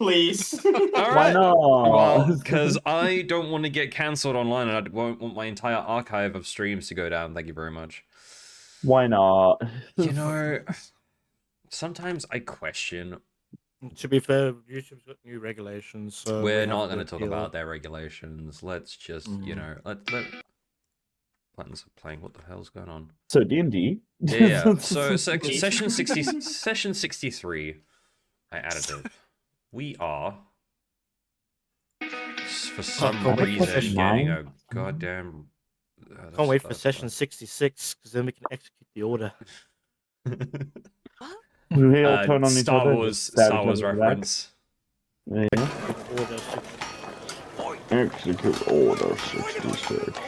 Please. All Why right. not? Well, because I don't want to get cancelled online, and I won't want my entire archive of streams to go down. Thank you very much. Why not? You know, sometimes I question. To be fair, YouTube's got new regulations, so We're we not have going to to talk appeal. about their regulations. Let's just, you know, let buttons are playing. What the hell's going on? So D&D. Yeah. So session 63. I added it. We are for some reason getting a goddamn. Can't wait for session 66 because then we can execute the order. We all turn on each Star other. Wars reference. Yeah. Order Execute order 66.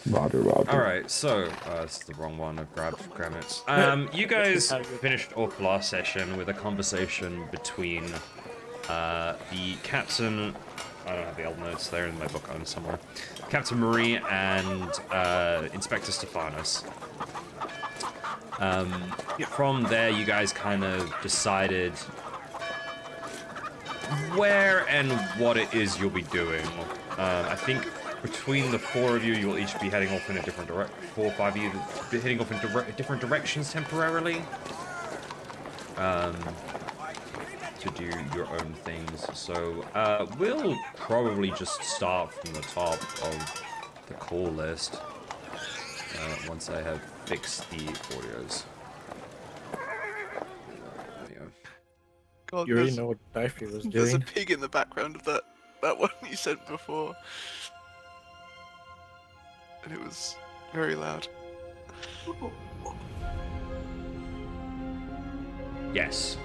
Roger. Alright, so this is the wrong one. I've grabbed it. You guys finished off last session with a conversation between the captain. I don't have the old notes there in my book on somewhere. Captain Marie and Inspector Stephanos. From there, you guys kind of decided where and what it is you'll be doing. I think between the four of you, you'll each be heading off in a different direction. 4 or 5 of you will be heading off in different directions temporarily. To do your own things. So we'll probably just start from the top of the call list once I have fixed the audios. There we go. God, You already know what Alderfey was there's a doing. pig in the background of that one you said before. And it was very loud. Yes.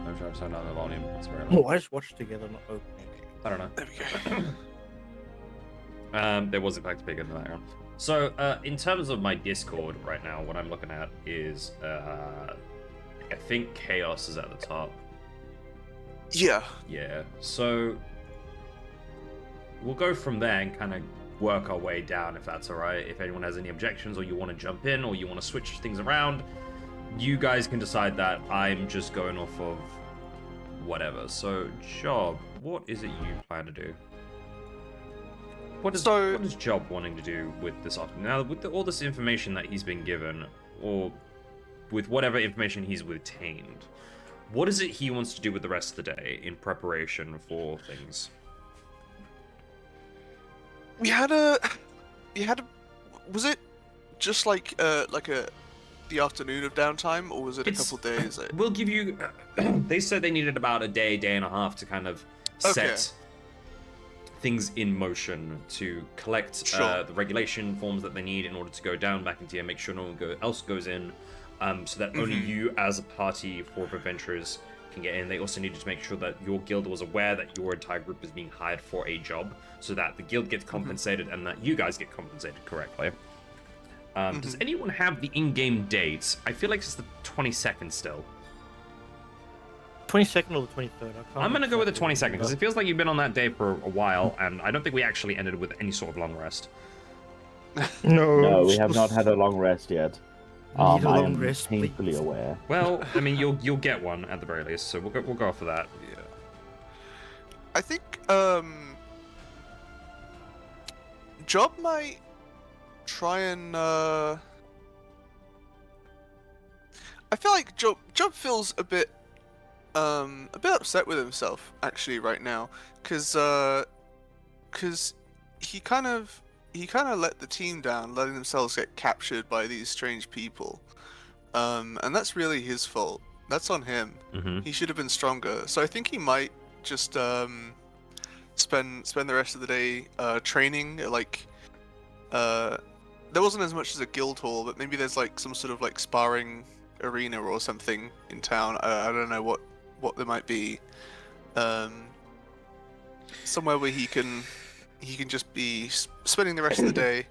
I'm trying to turn down the volume. It's very Oh, loud. I just watched together, not opening. I don't know. There we go. There was in fact a pig in the background. So, in terms of my Discord right now, what I'm looking at is, I think Chaos is at the top. Yeah. Yeah, so we'll go from there and kind of work our way down, if that's alright. If anyone has any objections, or you want to jump in, or you want to switch things around, you guys can decide that. I'm just going off of whatever. So, Job, what is it you plan to do? What is Job wanting to do with this afternoon? Now, with all this information that he's been given, or with whatever information he's retained, what is it he wants to do with the rest of the day in preparation for things? We had a was it just like the afternoon of downtime, or was it a couple days? We'll give you they said they needed about a day and a half to kind of set things in motion, to collect the regulation forms that they need in order to go down back into here, make sure no one else goes in, so that only you as a party for adventurers can get in. They also needed to make sure that your guild was aware that your entire group is being hired for a job, so that the guild gets compensated and that you guys get compensated correctly. Does anyone have the in-game dates? I feel like it's the 22nd still. 22nd or the 23rd? I'm going to go with the 22nd, because it feels like you've been on that day for a while, and I don't think we actually ended with any sort of long rest. No, we have not had a long rest yet. Need a I long am rest, painfully please. aware. Well, I mean, you'll get one at the very least, so we'll go for that. Yeah. I think Job might try and I feel like Job feels a bit upset with himself actually right now, because he kind of let the team down, letting themselves get captured by these strange people, and that's really his fault. That's on him. He should have been stronger. So I think he might just spend the rest of the day training. Like there wasn't as much as a guild hall, but maybe there's like some sort of like sparring arena or something in town. I don't know what there might be. Somewhere where he can just be spending the rest of the day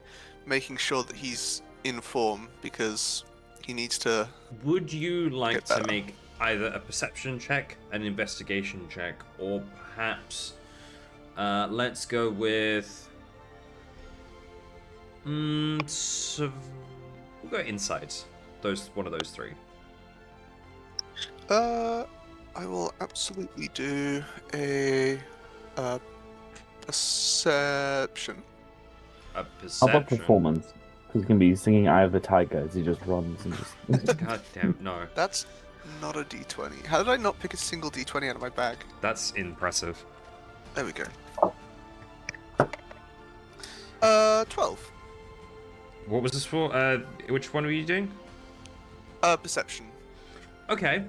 making sure that he's in form, because he needs to. Would you like to make either a perception check, an investigation check, or perhaps let's go with we'll go insight. One of those three. I I will absolutely do a perception. A How perception. about performance? Because he can be singing "Eye of the Tiger" as he just runs and just. God damn, no. That's not a d20. How did I not pick a single d20 out of my bag? That's impressive. There we go. 12. What was this for? Which one were you doing? Perception. Okay.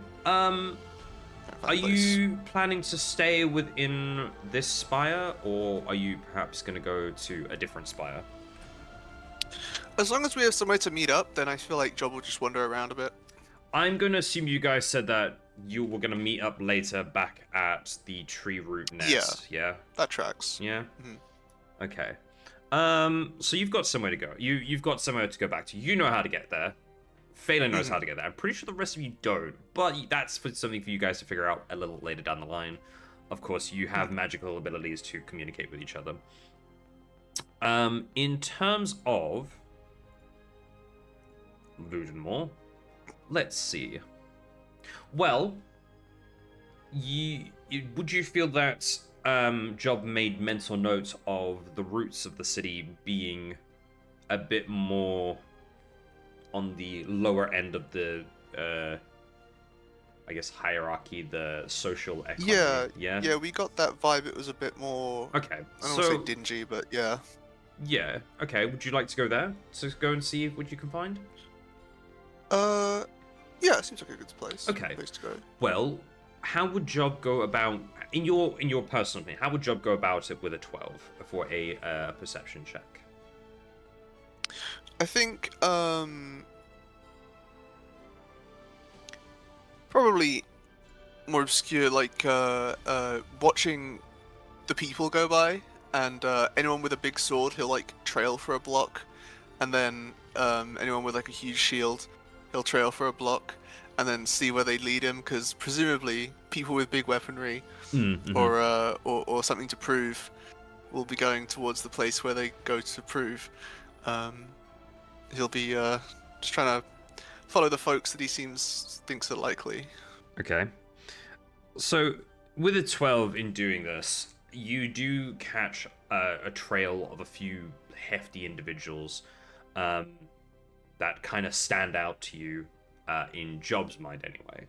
Are you planning to stay within this spire, or are you perhaps going to go to a different spire? As long as we have somewhere to meet up, then I feel like Job will just wander around a bit. I'm going to assume you guys said that you were going to meet up later back at the tree root nest. Yeah. That tracks. Yeah. Mhm. Okay. So you've got somewhere to go. You've got somewhere to go back to. You know how to get there. Phelan knows how to get there. I'm pretty sure the rest of you don't, but that's something for you guys to figure out a little later down the line. Of course, you have magical abilities to communicate with each other. In terms of Ludenmor, let's see. Well, would you feel that Job made mental note of the roots of the city being a bit more on the lower end of the I guess hierarchy, the social economy? Yeah, we got that vibe. It was a bit more, Okay, I don't want to say dingy, but yeah. Yeah, okay, would you like to go there? To go and see what you can find? Yeah, it seems like a good place. Okay. Good place to go. Well, how would Job go about, in your personal opinion, how would Job go about it with a 12 for a perception check? I think, probably more obscure, like, watching the people go by, and anyone with a big sword, he'll, like, trail for a block, and then anyone with, like, a huge shield, he'll trail for a block, and then see where they lead him, because presumably people with big weaponry or something to prove will be going towards the place where they go to prove. He'll be just trying to follow the folks that he thinks are likely. Okay. So, with a 12 in doing this, you do catch a trail of a few hefty individuals that kind of stand out to you in Job's mind anyway.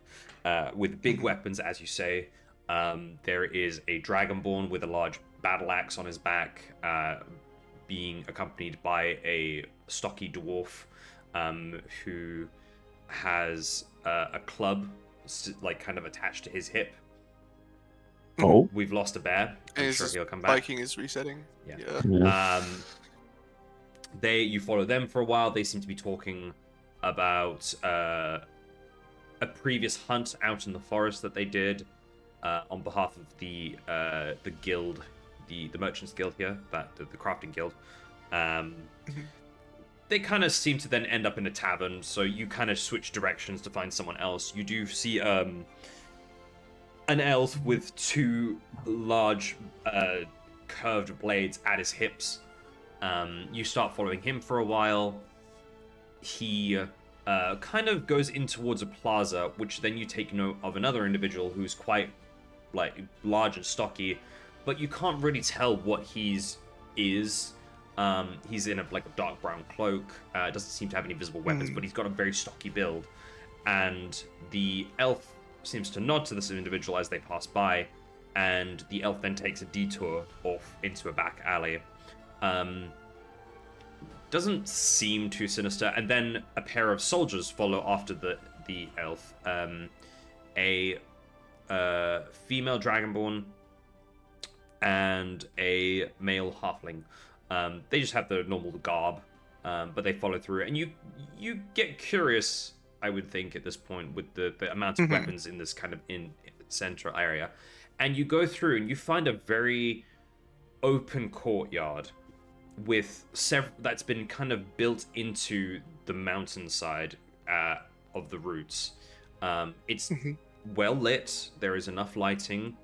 With big weapons, as you say, there is a Dragonborn with a large battle axe on his back, being accompanied by a stocky dwarf who has a club like kind of attached to his hip. Oh. We've lost a bear. I'm And sure his he'll come back. Viking is resetting. Yeah. Yeah. You follow them for a while. They seem to be talking about a previous hunt out in the forest that they did on behalf of the guild, the merchants guild here, the crafting guild. They kind of seem to then end up in a tavern, so you kind of switch directions to find someone else. You do see an elf with two large curved blades at his hips. You start following him for a while. He kind of goes in towards a plaza, which then you take note of another individual who's quite like large and stocky, but you can't really tell what he's is. He's in a dark brown cloak. Doesn't seem to have any visible weapons, but he's got a very stocky build. And the elf seems to nod to this individual as they pass by, and the elf then takes a detour off into a back alley. Doesn't seem too sinister, and then a pair of soldiers follow after the elf. A female dragonborn and a male halfling. They just have the normal garb, but they follow through, and you get curious, I would think, at this point with the amount of weapons in this kind of in central area, and you go through and you find a very open courtyard with several that's been kind of built into the mountainside of the roots. It's well lit. There is enough lighting.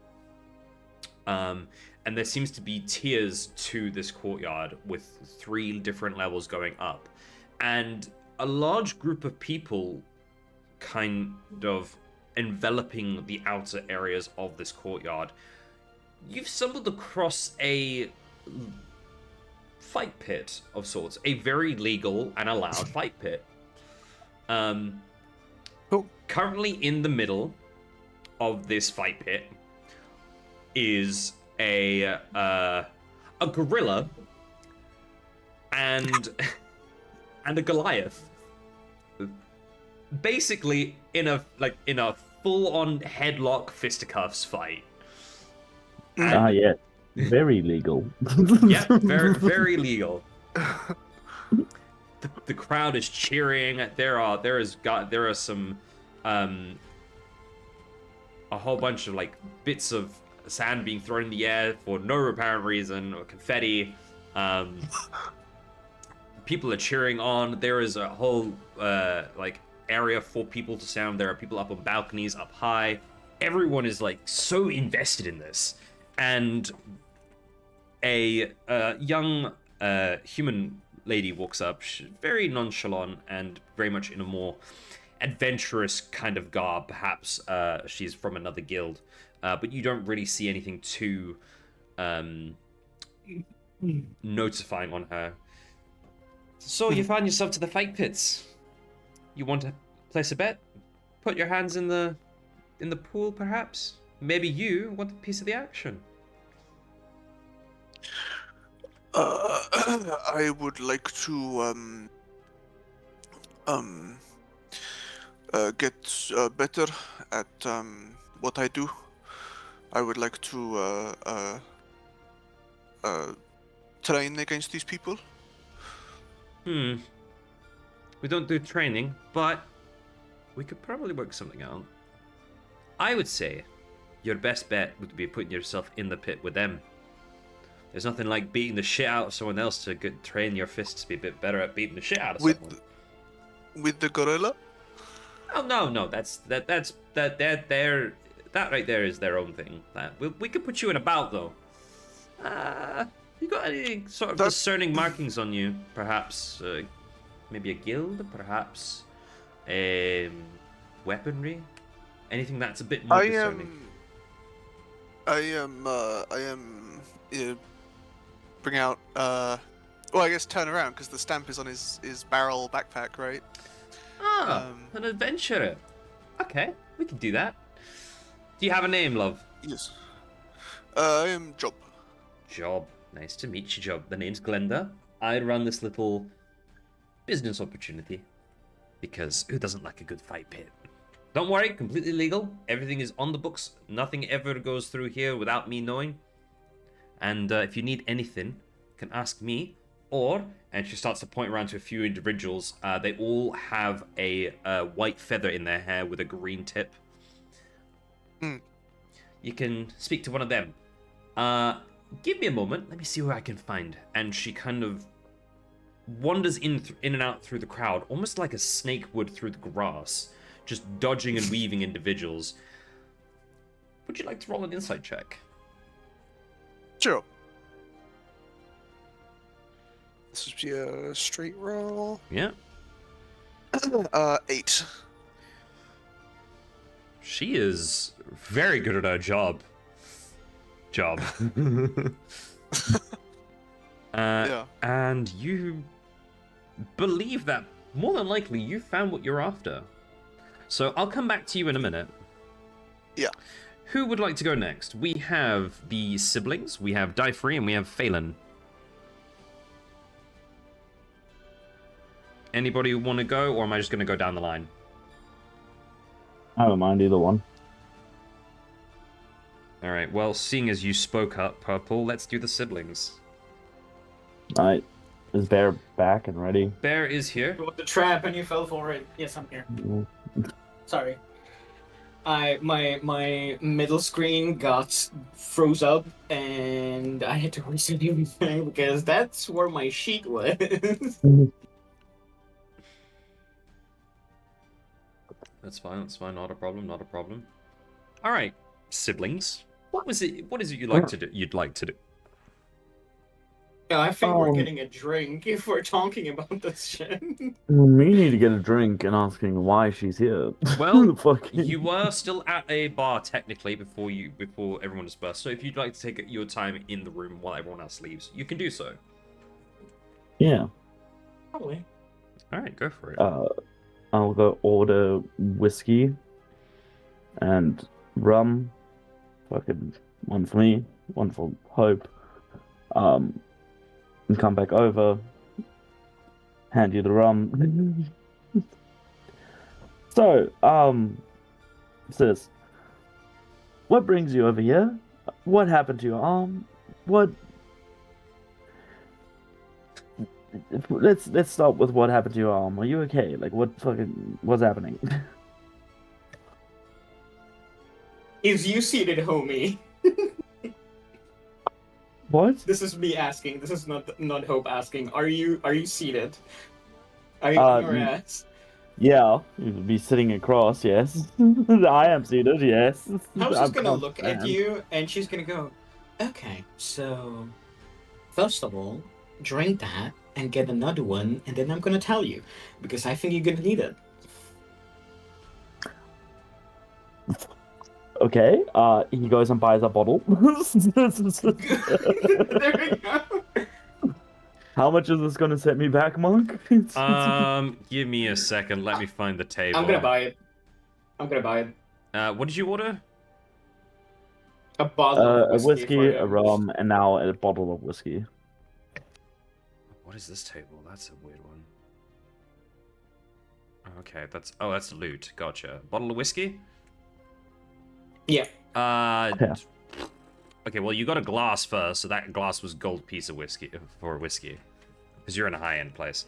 And there seems to be tiers to this courtyard with 3 different levels going up. And a large group of people kind of enveloping the outer areas of this courtyard, you've stumbled across a fight pit of sorts, a very legal and allowed fight pit. Currently in the middle of this fight pit is a gorilla and a Goliath. Basically in a full-on headlock fisticuffs fight. Yeah. Very legal. Yeah, very, very legal. The crowd is cheering. There are some a whole bunch of like bits of sand being thrown in the air for no apparent reason, or confetti. People are cheering on. There is a whole like area for people to stand. There are people up on balconies, up high. Everyone is like so invested in this, and a young human lady walks up, very nonchalant and very much in a more adventurous kind of garb. Perhaps she's from another guild, but you don't really see anything too notifying on her. So you found yourself to the fight pits. You want to place a bet? Put your hands in the pool, perhaps? Maybe you want a piece of the action. I would like to get better at what I do. I would like to train against these people. We don't do training, but we could probably work something out. I would say your best bet would be putting yourself in the pit with them. There's nothing like beating the shit out of someone else to train your fists to be a bit better at beating the shit out of someone. With the gorilla? Oh no, that right there is their own thing. We could put you in a bout though. You got any sort of discerning markings on you? Perhaps maybe a guild, perhaps weaponry, anything that's a bit more discerning. I am. Bring out. Well, I guess turn around because the stamp is on his barrel backpack, right? An adventurer. Okay, we can do that. Do you have a name, love? Yes. I am Job. Job. Nice to meet you, Job. The name's Glenda. I run this little business opportunity because who doesn't like a good fight pit? Don't worry, completely legal. Everything is on the books. Nothing ever goes through here without me knowing. And if you need anything, you can ask me. Or, and she starts to point around to a few individuals. They all have a white feather in their hair with a green tip. You can speak to one of them. Give me a moment. Let me see who I can find. And she kind of wanders in and out through the crowd, almost like a snake would through the grass, just dodging and weaving individuals. Would you like to roll an insight check? Sure. This would be a straight roll. Yeah. 8. She is very good at her job. Yeah. And you believe that more than likely you found what you're after. So I'll come back to you in a minute. Yeah. Who would like to go next? We have the siblings, we have Dyfree, and we have Phelan. Anybody want to go, or am I just going to go down the line? I don't mind either one. All right, well, seeing as you spoke up, Purple, let's do the siblings. Alright. Is Bear back and ready? Bear is here. You the trap and you fell for it. Yes, I'm here. Sorry. My middle screen froze up and I had to reset everything because that's where my sheet was. That's fine, not a problem. All right, siblings. What is it you'd like to do? Yeah, I think we're Um, getting a drink if we're talking about this shit. we need to get a drink and asking why she's here. Well, Fucking... you were still at a bar technically before everyone dispersed. So if you'd like to take your time in the room while everyone else leaves, you can do so. Yeah. Probably. All right, go for it. I'll go order whiskey and rum. Fucking one for me, one for Hope. And come back over, hand you the rum. So, sis, what brings you over here? What happened to your arm? What? Let's start with what happened to your arm. Are you okay? Like, what's happening? Is you seated, homie? What? This is me asking. This is not Hope asking. Are you seated? Are you on your ass? Yeah, you'd be sitting across. Yes, I am seated. Yes. I was I'm just gonna look at stand. you, and she's gonna go, okay, so first of all, drink that and get another one, and then I'm gonna tell you, because I think you're gonna need it. Okay. He goes and buys a bottle. There we go. How much is this going to set me back, Monk? Give me a second. Let me find the table. I'm gonna buy it. What did you order? A bottle a of whiskey, for a him. rum, and now a bottle of whiskey. What is this table? That's a weird one. Okay, that's loot. Gotcha. Bottle of whiskey? Yeah. Yeah. Okay, well you got a glass first, so that glass was gold piece of whiskey for whiskey, because you're in a high-end place.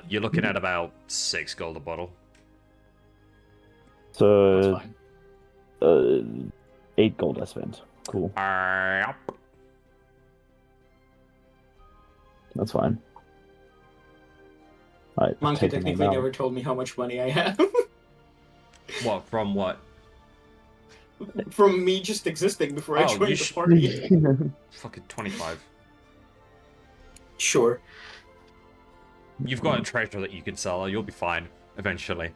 You're looking at about 6 gold a bottle. That's So, fine. 8 gold I spent. Cool. That's fine. Alright, Monkey taking technically them never out. told me how much money I have. What? From what? From me just existing before I Oh, joined you the party. Fucking 25. Sure. You've got a treasure that you can sell. You'll be fine eventually.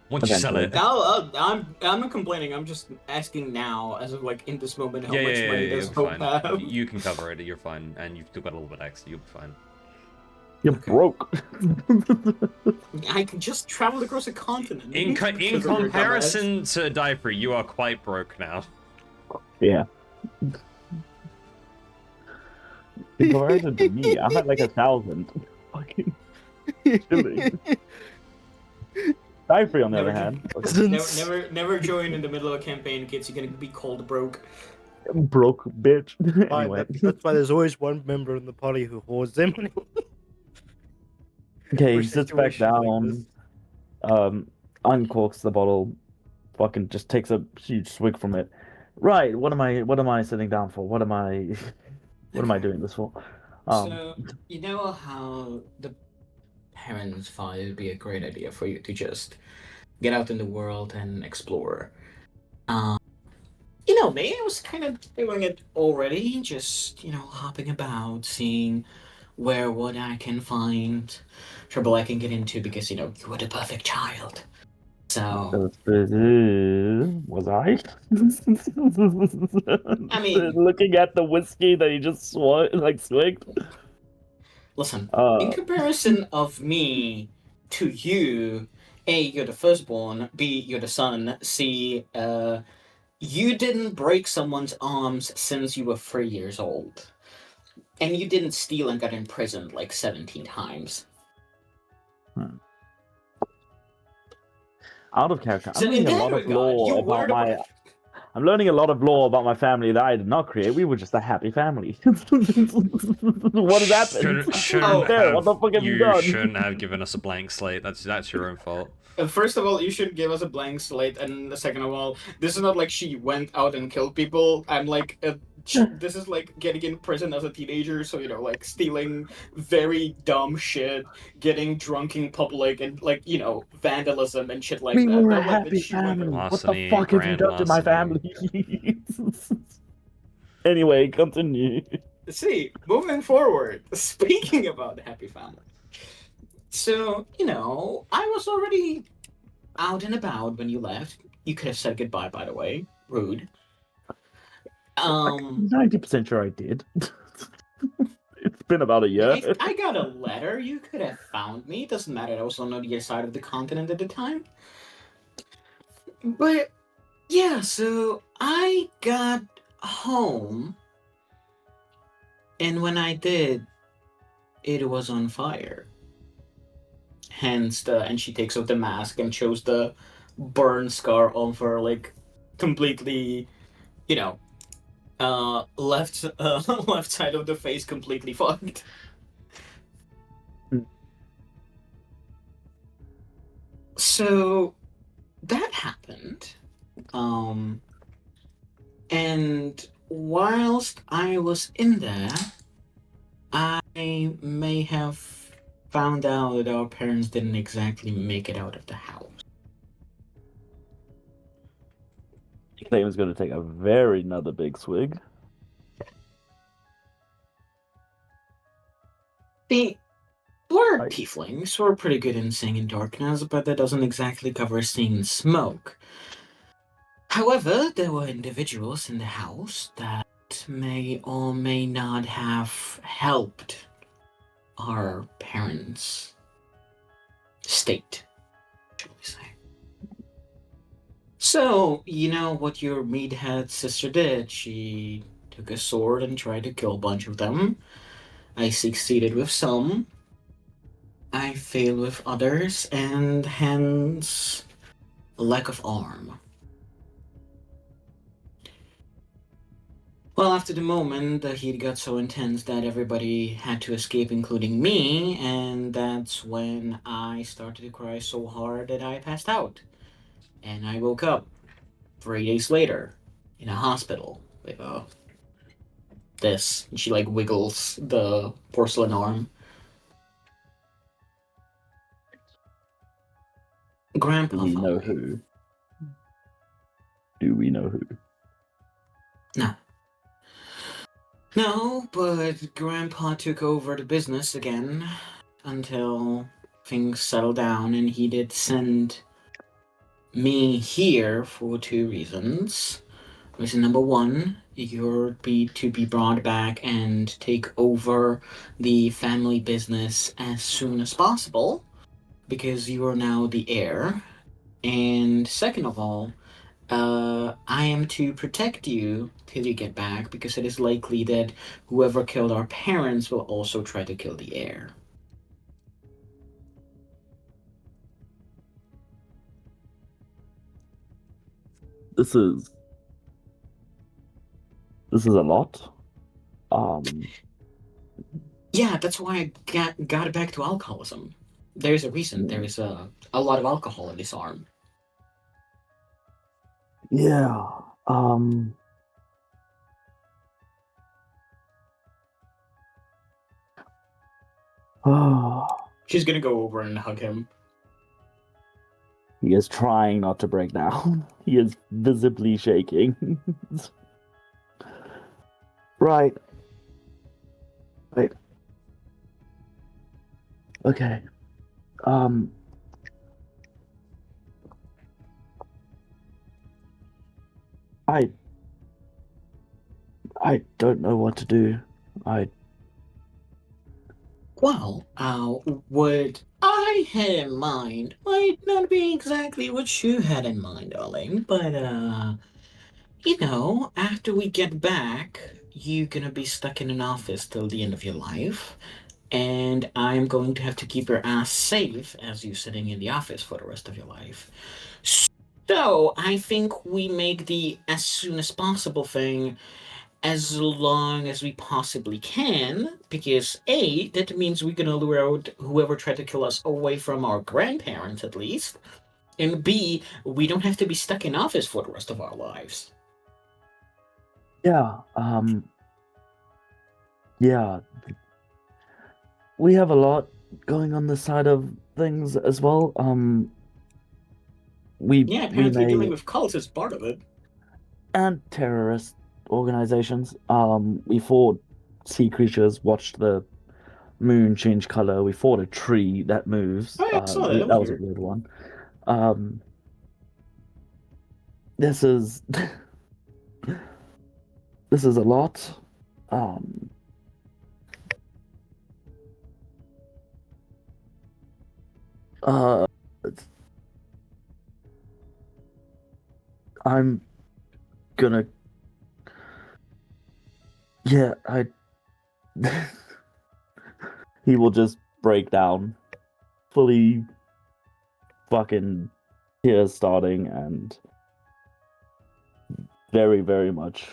Once you sell it. I'm not complaining. I'm just asking now, as of like in this moment, how much money You'll does be Hope fine. have? You can cover it. You're fine, and you've still got a little bit extra. You'll be fine. You're Okay. broke. I can just travel across a continent. In because of your comparison to Diaper, you are quite broke now. Yeah. In comparison to me, I'm at like 1,000. Fucking chilling. Die free on the other hand. dumbass. Never join in the middle of a campaign, kids. You're gonna be called broke. Broke bitch. Why, Anyway. that's why there's always one member in the party who hoards their money. Okay, For he sits back situations like down, uncorks the bottle, fucking just takes a huge swig from it. Right, what am I sitting down for? What am I doing this for? So you know how the parents thought it'd be a great idea for you to just get out in the world and explore. You know me, I was kind of doing it already, just hopping about, seeing what I can find, trouble I can get into because you were the perfect child. So Was I? I mean, looking at the whiskey that he just swigged. listen, in comparison of me to you, A, you're the firstborn, B, you're the son, C, you didn't break someone's arms since you were 3 years old. And you didn't steal and got imprisoned like 17 times. Out of character. So in that regard, I'm learning a lot of lore about my family that I did not create. We were just a happy family. What has happened? What the fuck have you done? You shouldn't have given us a blank slate. That's your own fault. First of all, you should give us a blank slate, and second of all, this is not like she went out and killed people. I'm like, this is like getting in prison as a teenager, so like stealing very dumb shit, getting drunk in public, and like vandalism and shit like We that. were a Not like that happy she went family. out- What the Larceny, fuck have you grand done to my larceny. family? Anyway, continue. see, moving forward, speaking about the happy family. So, I was already out and about when you left. You could have said goodbye, by the way. Rude. 90% sure I did. It's been about a year. I got a letter. You could have found me. Doesn't matter. I was on the other side of the continent at the time. But, yeah, so I got home. And when I did, it was on fire. Hence and she takes off the mask and shows the burn scar on her, like, completely, left left side of the face completely fucked. So that happened. And whilst I was in there, I may have found out that our parents didn't exactly make it out of the house. Clay was going to take another big swig. The blurred tieflings were pretty good in seeing in darkness, but that doesn't exactly cover seeing smoke. However, there were individuals in the house that may or may not have helped our parents' state, shall we say. So, what your meathead sister did? She took a sword and tried to kill a bunch of them. I succeeded with some. I failed with others, and hence, lack of arm. Well, after the moment, the heat got so intense that everybody had to escape, including me, and that's when I started to cry so hard that I passed out. And I woke up 3 days later in a hospital with this. And she, wiggles the porcelain arm. Grandpa. Do we know who? Do we know who? No. No, but Grandpa took over the business again until things settled down, and he did send me here for 2 reasons. Reason number 1, you're to be brought back and take over the family business as soon as possible, because you are now the heir. And second of all, I am to protect you till you get back, because it is likely that whoever killed our parents will also try to kill the heir. This is a lot. Yeah, that's why I got it back to alcoholism. There's a reason. There is a lot of alcohol in this arm. Yeah. She's gonna go over and hug him. He is trying not to break down. He is visibly shaking. Right. Wait. Okay. I don't know what to do. Well, what I had in mind might not be exactly what you had in mind, darling, but, after we get back, you're gonna be stuck in an office till the end of your life, and I'm going to have to keep your ass safe as you sitting in the office for the rest of your life. So, I think we make the as soon as possible thing as long as we possibly can, because A, that means we're gonna lure out whoever tried to kill us away from our grandparents at least, and B, we don't have to be stuck in office for the rest of our lives. Yeah, yeah. We have a lot going on this side of things as well. Apparently dealing with cults is part of it. And terrorist organizations. We fought sea creatures, watched the moon change color. We fought a tree that moves. Oh, yeah, I saw that. That That was was a weird. weird one. This is this is a lot. Um, uh, I'm gonna. Yeah, I. He will just break down, fully fucking tears starting, and very, very much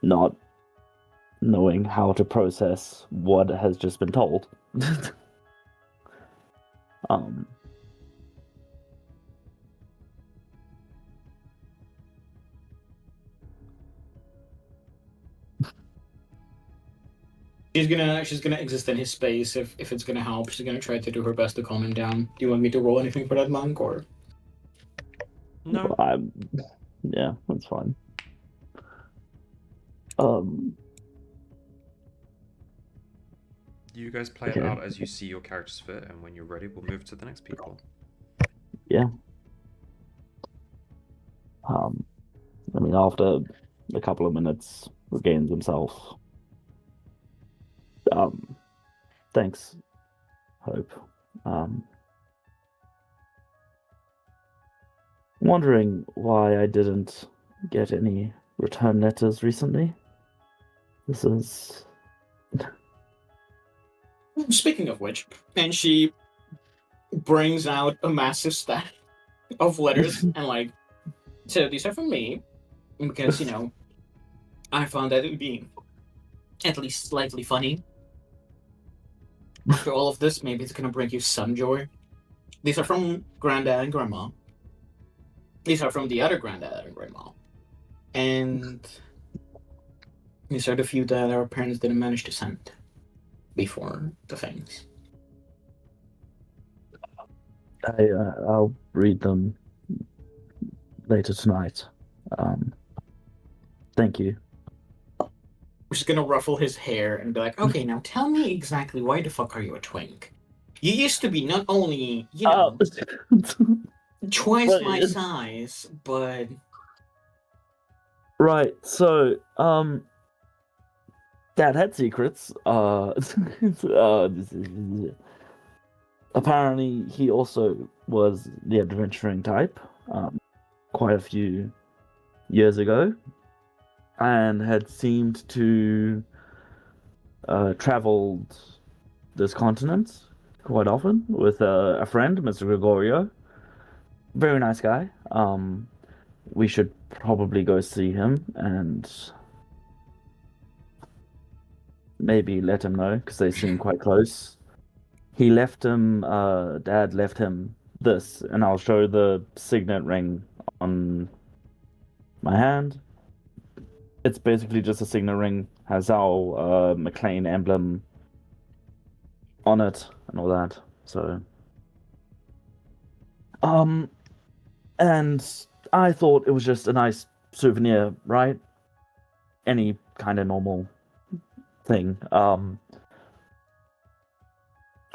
not knowing how to process what has just been told. um, She's gonna exist in his space if it's gonna help. She's gonna try to do her best to calm him down. Do you want me to roll anything for that monk or? No. I'm, yeah, that's fine. You guys play it Okay. out as you see your characters fit, and when you're ready, we'll move to the next people. Yeah. I mean, after a couple of minutes, regains himself. Thanks, Hope. Wondering why I didn't get any return letters recently. This is Speaking of which, and she brings out a massive stack of letters and like, so these are from me because I found that it would be at least slightly funny. After all of this, maybe it's gonna bring you some joy. These are from Granddad and Grandma. These are from the other Granddad and Grandma. And these are the few that our parents didn't manage to send before the things. I'll read them later tonight. Thank you. We're just gonna ruffle his hair and be like, okay, now tell me exactly why the fuck are you a twink? You used to be not only, twice Right, my it's- size, but Right, so Dad had secrets. Apparently he also was the adventuring type, quite a few years ago, and had seemed to traveled this continent quite often with a friend, Mr. Gregorio. Very nice guy. We should probably go see him and maybe let him know because they seem quite close. He left him, Dad left him this, and I'll show the signet ring on my hand. It's basically just a signet ring, has our McLean emblem on it and all that. So, and I thought it was just a nice souvenir, right? Any kind of normal thing.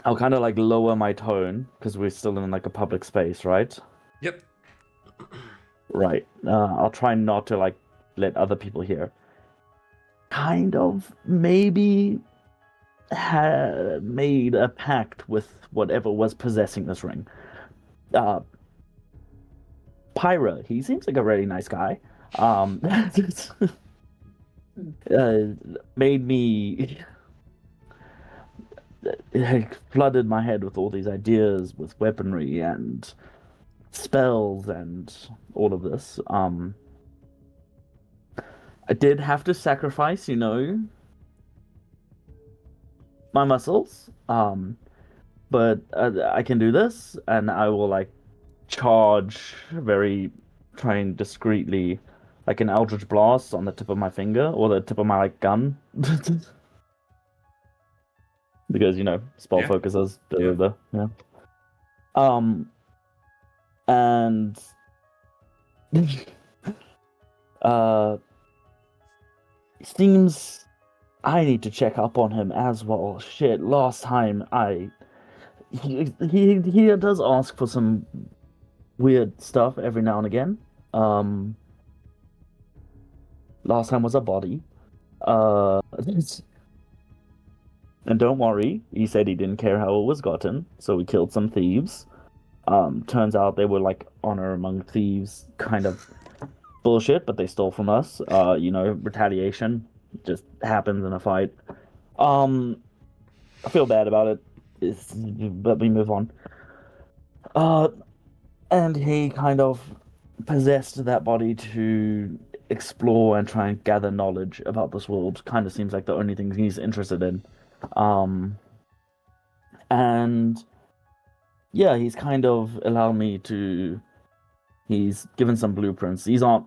I'll kind of like lower my tone because we're still in like a public space, right? Yep. Right. I'll try not to like let other people hear. Kind of maybe had made a pact with whatever was possessing this ring. Pyra, he seems like a really nice guy. Made me it flooded my head with all these ideas with weaponry and spells and all of this. I did have to sacrifice, my muscles. But I can do this, and I will like charge trying discreetly, like an eldritch blast on the tip of my finger or the tip of my like gun. Because spell Yeah. focuses. Yeah. Yeah. And seems I need to check up on him as well. Shit, last time he does ask for some weird stuff every now and again. Last time was a body. And don't worry, he said he didn't care how it was gotten, so we killed some thieves. Turns out they were like honor among thieves kind of bullshit, but they stole from us. Retaliation just happens in a fight. I feel bad about it, but we move on. And he kind of possessed that body to explore and try and gather knowledge about this world. Kind of seems like the only thing he's interested in. And yeah, he's kind of allowed me to. He's given some blueprints. These aren't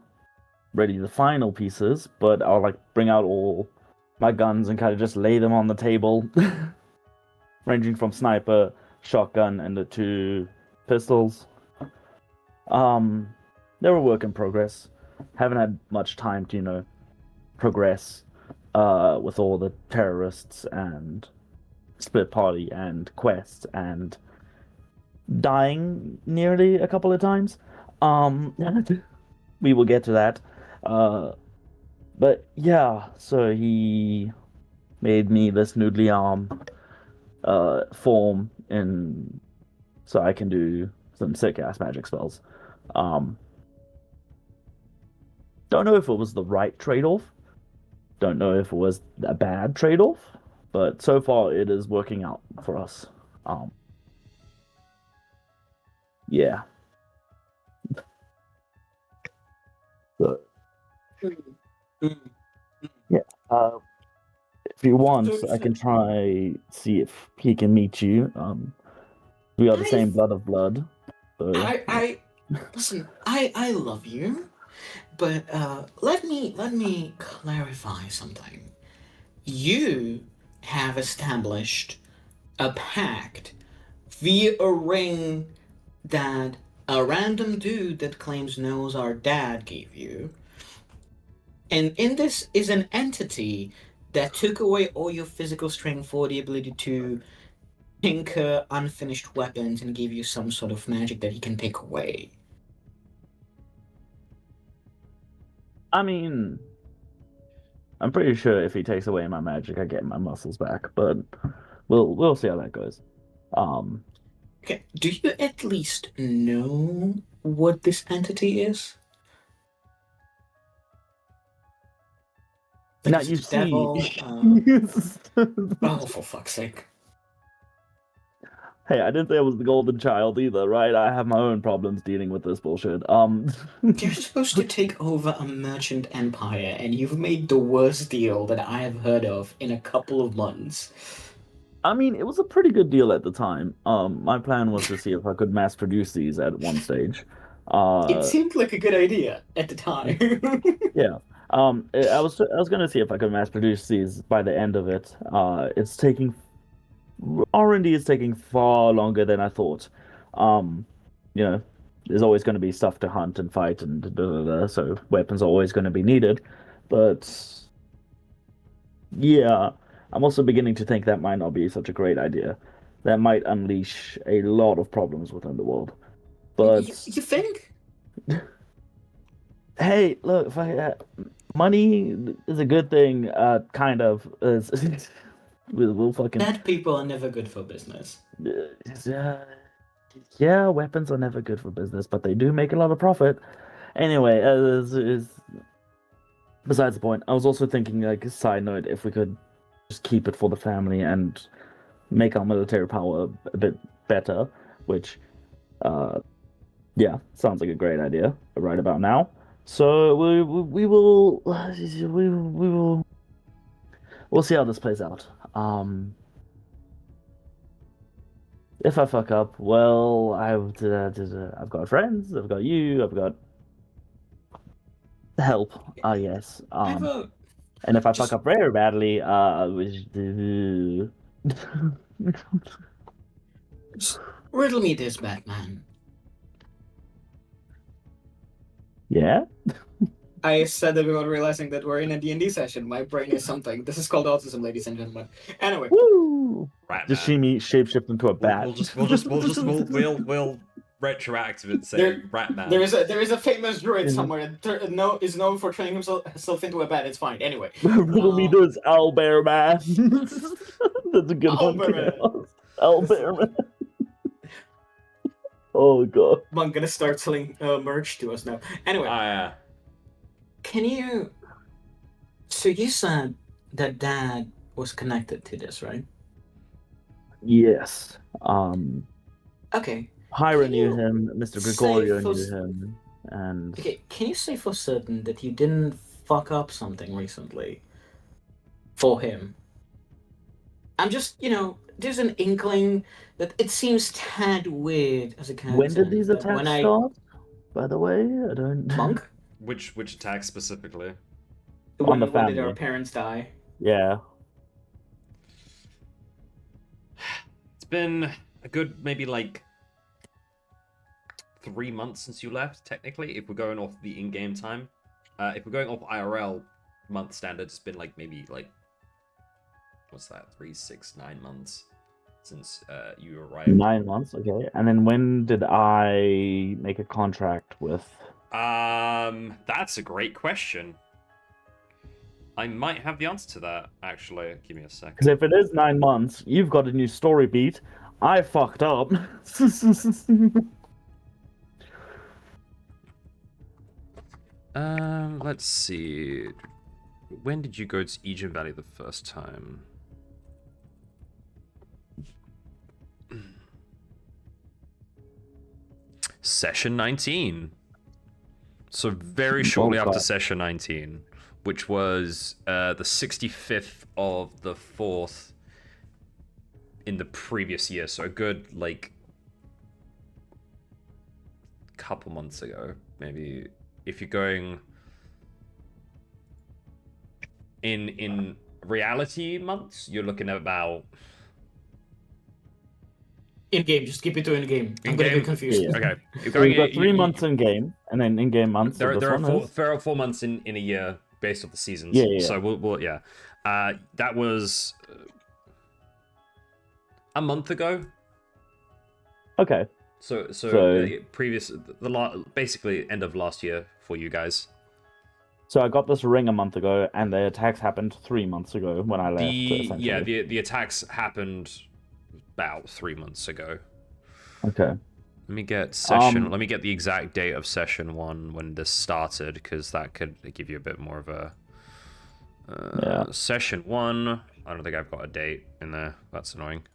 ready the final pieces, but I'll like bring out all my guns and kind of just lay them on the table, ranging from sniper, shotgun, and the 2 pistols. They're a work in progress. Haven't had much time to, progress with all the terrorists and split party and quests and dying nearly a couple of times. We will get to that. But yeah, so he made me this noodly arm form so I can do some sick ass magic spells. Don't know if it was the right trade-off. Don't know if it was a bad trade-off, but so far it is working out for us. Yeah. So, yeah. If you want, I can try see if he can meet you. We are the same blood of blood. So, I listen. I love you, but let me clarify something. You have established a pact via a ring that a random dude that claims knows our dad gave you. And in this is an entity that took away all your physical strength for the ability to tinker unfinished weapons and give you some sort of magic that he can take away. I mean, I'm pretty sure if he takes away my magic, I get my muscles back. But we'll see how that goes. Okay, do you at least know what this entity is? Like, Now is you it a see, devil? Oh, for fuck's sake! Hey, I didn't say I was the golden child either, right? I have my own problems dealing with this bullshit. You're supposed to take over a merchant empire, and you've made the worst deal that I have heard of in a couple of months. I mean, it was a pretty good deal at the time. My plan was to see if I could mass produce these at one stage. It seemed like a good idea at the time. Yeah. I was gonna see if I could mass produce these by the end of it. It's taking R&D is taking far longer than I thought. There's always going to be stuff to hunt and fight and so weapons are always going to be needed. But yeah, I'm also beginning to think that might not be such a great idea. That might unleash a lot of problems within the world. But you think? Hey, look, if money is a good thing. Kind of. We'll fucking. Bad people are never good for business. Yeah, weapons are never good for business, but they do make a lot of profit. Anyway, is besides the point. I was also thinking, like, a side note, if we could just keep it for the family and make our military power a bit better, which, yeah, sounds like a great idea right about now. So we'll see how this plays out. If I fuck up, well, I've got friends, I've got you, I've got help. Yes. And if I fuck up very badly, riddle me this, Batman. Yeah. I said that without realizing that we're in a D&D session. My brain is something. This is called autism, ladies and gentlemen. Anyway. Woo! Rat Just man. see me shapeshift into a bat. We'll retroactive it say rat man. There is a famous druid somewhere that is known for turning himself into a bat. It's fine. Anyway. Riddle me this, owlbear man. That's a good one. Owlbear man. Oh god. I'm gonna start selling merch to us now. Anyway. Can you... So you said that Dad was connected to this, right? Yes. Okay. Hyra knew him, Mr. Gregorio knew him, and... Okay, can you say for certain that you didn't fuck up something recently for him? I'm just, there's an inkling that it seems tad weird as a character. When did these attacks start? By the way, I don't... Monk? Which attack specifically? On the when family. did our parents die? Yeah. It's been a good maybe like 3 months since you left, technically, if we're going off the in-game time. If we're going off IRL month standard, it's been maybe what's that? 3, 6, 9 months since you arrived. 9 months, okay. And then when did I make a contract with... That's a great question. I might have the answer to that, actually. Give me a second. Because if it is 9 months, you've got a new story beat. I fucked up. Let's see. When did you go to Egen Valley the first time? Session 19. So very shortly after Session 19, which was the 65th of the 4th in the previous year. So a good, couple months ago, maybe. If you're going in reality months, you're looking at about... In-game, just keep it to in-game. I'm gonna get confused. Yeah. Okay. So you've got 3 months in-game, and then in-game months. There are 4 months in a year based off the seasons. Yeah. So we'll that was a month ago. Okay. So basically end of last year for you guys. So I got this ring a month ago, and the attacks happened 3 months ago when I left. The attacks happened about 3 months ago. Okay. Let me get session. Let me get the exact date of session 1 when this started, because that could give you a bit more of a. Session 1. I don't think I've got a date in there. That's annoying.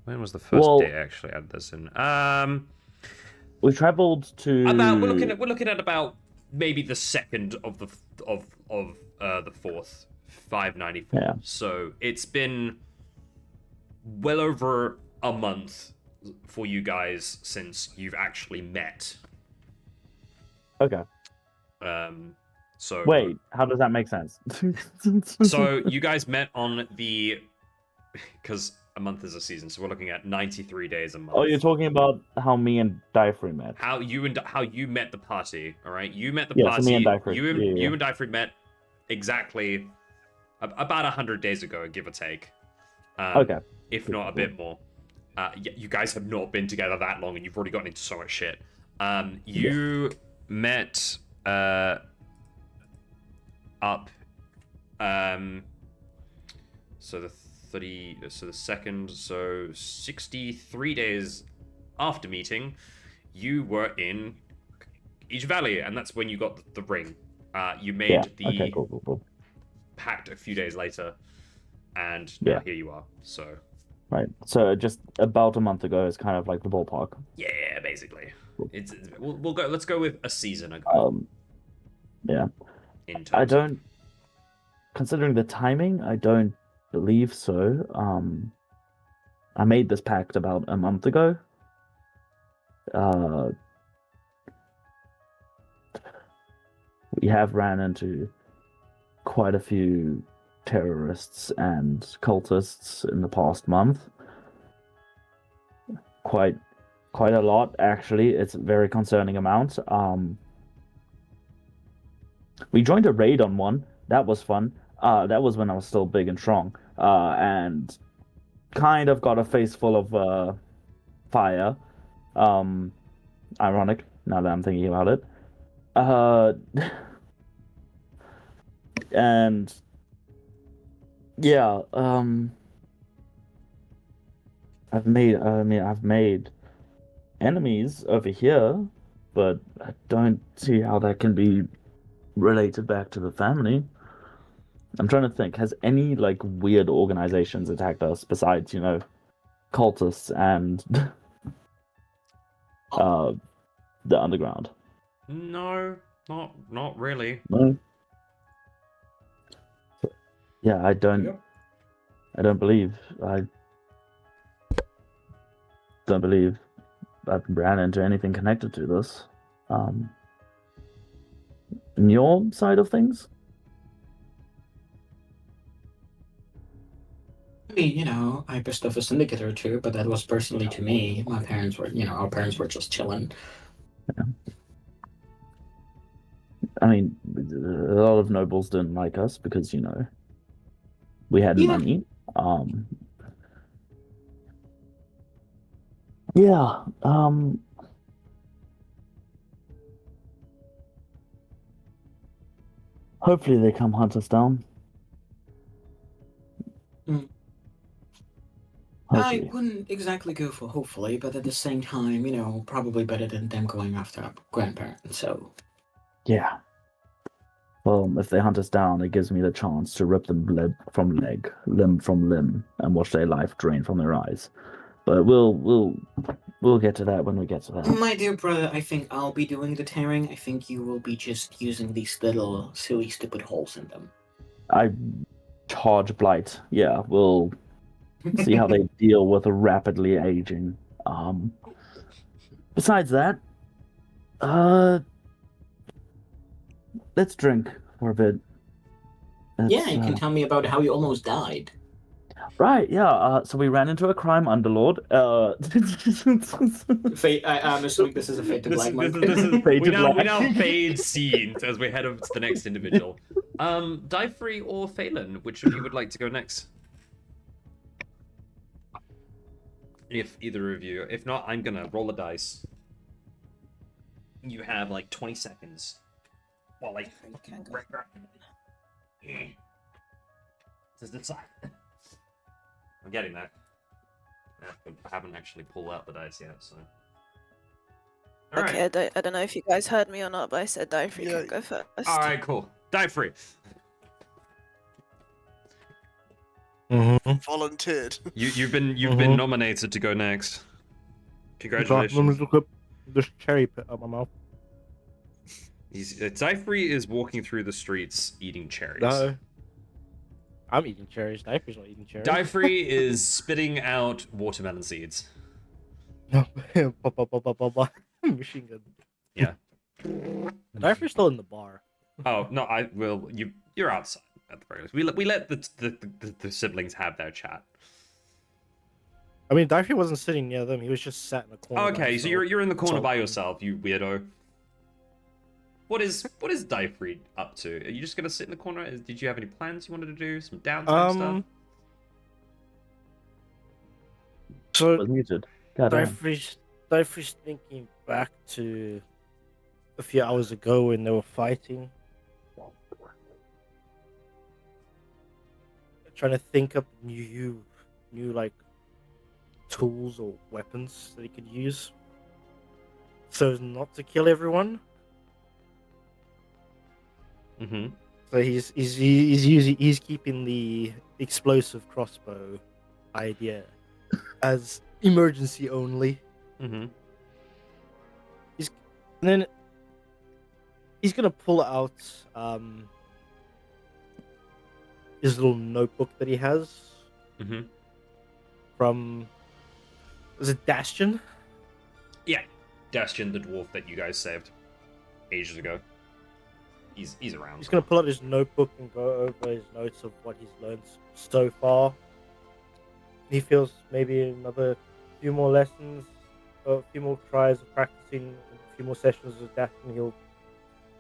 When was the first day I actually added this in? We traveled to. We're looking at about maybe the 2nd of the 4th, 594. Yeah. So it's been well over a month for you guys since you've actually met. Okay. So wait, how does that make sense? So you guys met on the, because a month is a season, so we're looking at 93 days a month. Oh, you're talking about how me and Dyfrey met. How you met the party, all right? You met the party. party. So me and Dyfrey. You and Dyfrey met exactly about 100 days ago, give or take. Okay. If not a bit more. You guys have not been together that long, and you've already gotten into so much shit. You met up. So the 2nd, so 63 days after meeting, you were in Egen Valley, and that's when you got the ring. You made the cool. pact a few days later, and here you are. So right, so just about a month ago is kind of like the ballpark. Yeah, basically. Cool. We'll go. Let's go with a season ago. Yeah. I don't. Considering the timing, I don't believe so. I made this pact about a month ago. We have ran into quite a few terrorists and cultists in the past month. Quite a lot, actually. It's a very concerning amount. We joined a raid on one. That was fun. That was when I was still big and strong. And kind of got a face full of fire. Ironic, now that I'm thinking about it. And yeah, I've made enemies over here, but I don't see how that can be related back to the family. I'm trying to think, has any like weird organizations attacked us besides, cultists and uh the underground? No, not really. No. Yeah, I don't believe I ran into anything connected to this. In your side of things? I mean, I pissed off a syndicate or two, but that was personally to me. My parents were, our parents were just chilling. I mean, a lot of nobles didn't like us because, we had money. Yeah, hopefully they come hunt us down. I wouldn't exactly go for hopefully, but at the same time, probably better than them going after our grandparents, so. Yeah. Well, if they hunt us down, it gives me the chance to rip them limb from limb, and watch their life drain from their eyes. But we'll get to that when we get to that. My dear brother, I think I'll be doing the tearing. I think you will be just using these little silly stupid holes in them. I charge blight. Yeah, we'll see how they deal with a rapidly aging. Besides that, let's drink for a bit. Yeah, you can tell me about how you almost died. Right, yeah. So we ran into a crime underlord. Fate. I'm assuming this is a Fate to Black Monk. We now fade scenes as we head over to the next individual. Dyfree or Phelan, which of you would like to go next? If either of you. If not, I'm gonna roll a dice. You have like 20 seconds. Well, like. To decide. I'm getting that. I haven't actually pulled out the dice yet, so. All Okay, right. I don't know if you guys heard me or not, but I said Dyfree can go first. All right, cool. Dyfree. Volunteered. You've been nominated to go next. Congratulations. Let me look up this cherry pit up my mouth. Dyfree is walking through the streets eating cherries. No. I'm eating cherries. Dyfree's not eating cherries. Dyfree is spitting out watermelon seeds. No. Machine gun. Yeah. Dyfree's still in the bar. Oh no, you're outside at the very least. We let the siblings have their chat. I mean, Dyfree wasn't sitting near them. He was just sat in a corner. Okay, so you're in the corner by yourself, you weirdo. What is Dyfree up to? Are you just gonna sit in the corner? Did you have any plans you wanted to do? Some downtime stuff? So was muted. Goddamn. Dyfree's thinking back to a few hours ago when they were fighting. Trying to think up new like tools or weapons that he could use, so as not to kill everyone. Mm-hmm. So he's keeping the explosive crossbow idea as emergency only. Mm-hmm. Then he's gonna pull out his little notebook that he has from, was it Dastion? Yeah, Dastion, the dwarf that you guys saved ages ago. He's around. He's gonna pull out his notebook and go over his notes of what he's learned so far. He feels maybe another few more lessons, a few more tries of practicing, a few more sessions with Dastion, he'll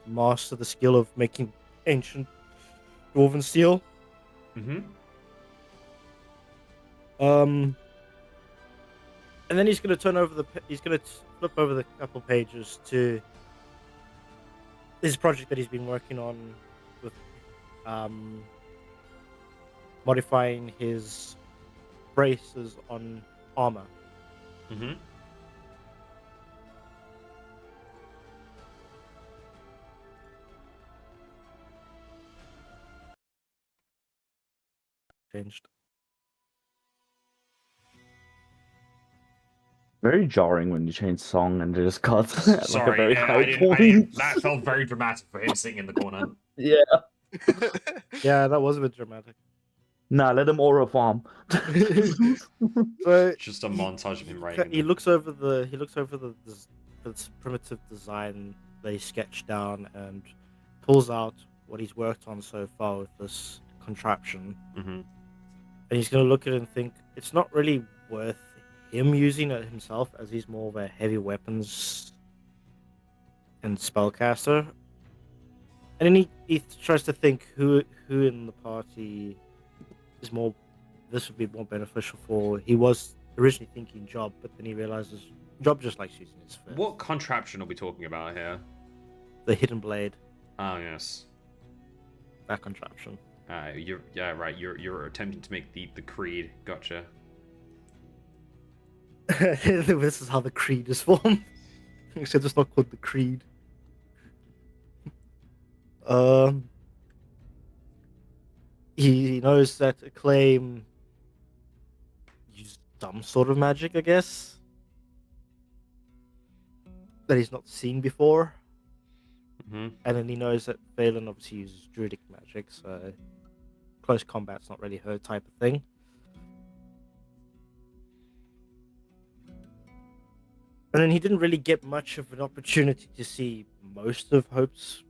master the skill of making ancient dwarven steel. Mm-hmm. And then he's going to turn over he's going to flip over the couple pages to this project that he's been working on with modifying his braces on armor. Mm-hmm. Changed. Very jarring when you change song and it just cuts at like a Sorry, very yeah, high I point. didn't. That felt very dramatic for him sitting in the corner. Yeah. Yeah, that was a bit dramatic. Nah, let him aura farm. So Just a montage of him writing. he looks over this primitive design that he sketched down and pulls out what he's worked on so far with this contraption. Mm-hmm. And he's going to look at it and think it's not really worth him using it himself, as he's more of a heavy weapons and spellcaster. And then he tries to think who in the party is more. This would be more beneficial for. He was originally thinking Job, but then he realizes Job just likes using his fists. What contraption are we talking about here? The hidden blade, Oh yes. that contraption. Right. You're attempting to make the creed. Gotcha. This is how the creed is formed. Except it's not called the creed. He knows that Acclaim used some sort of magic, I guess, that he's not seen before. Mm-hmm. And then he knows that Valen obviously uses druidic magic, so close combat's not really her type of thing. And then he didn't really get much of an opportunity to see most of Hope's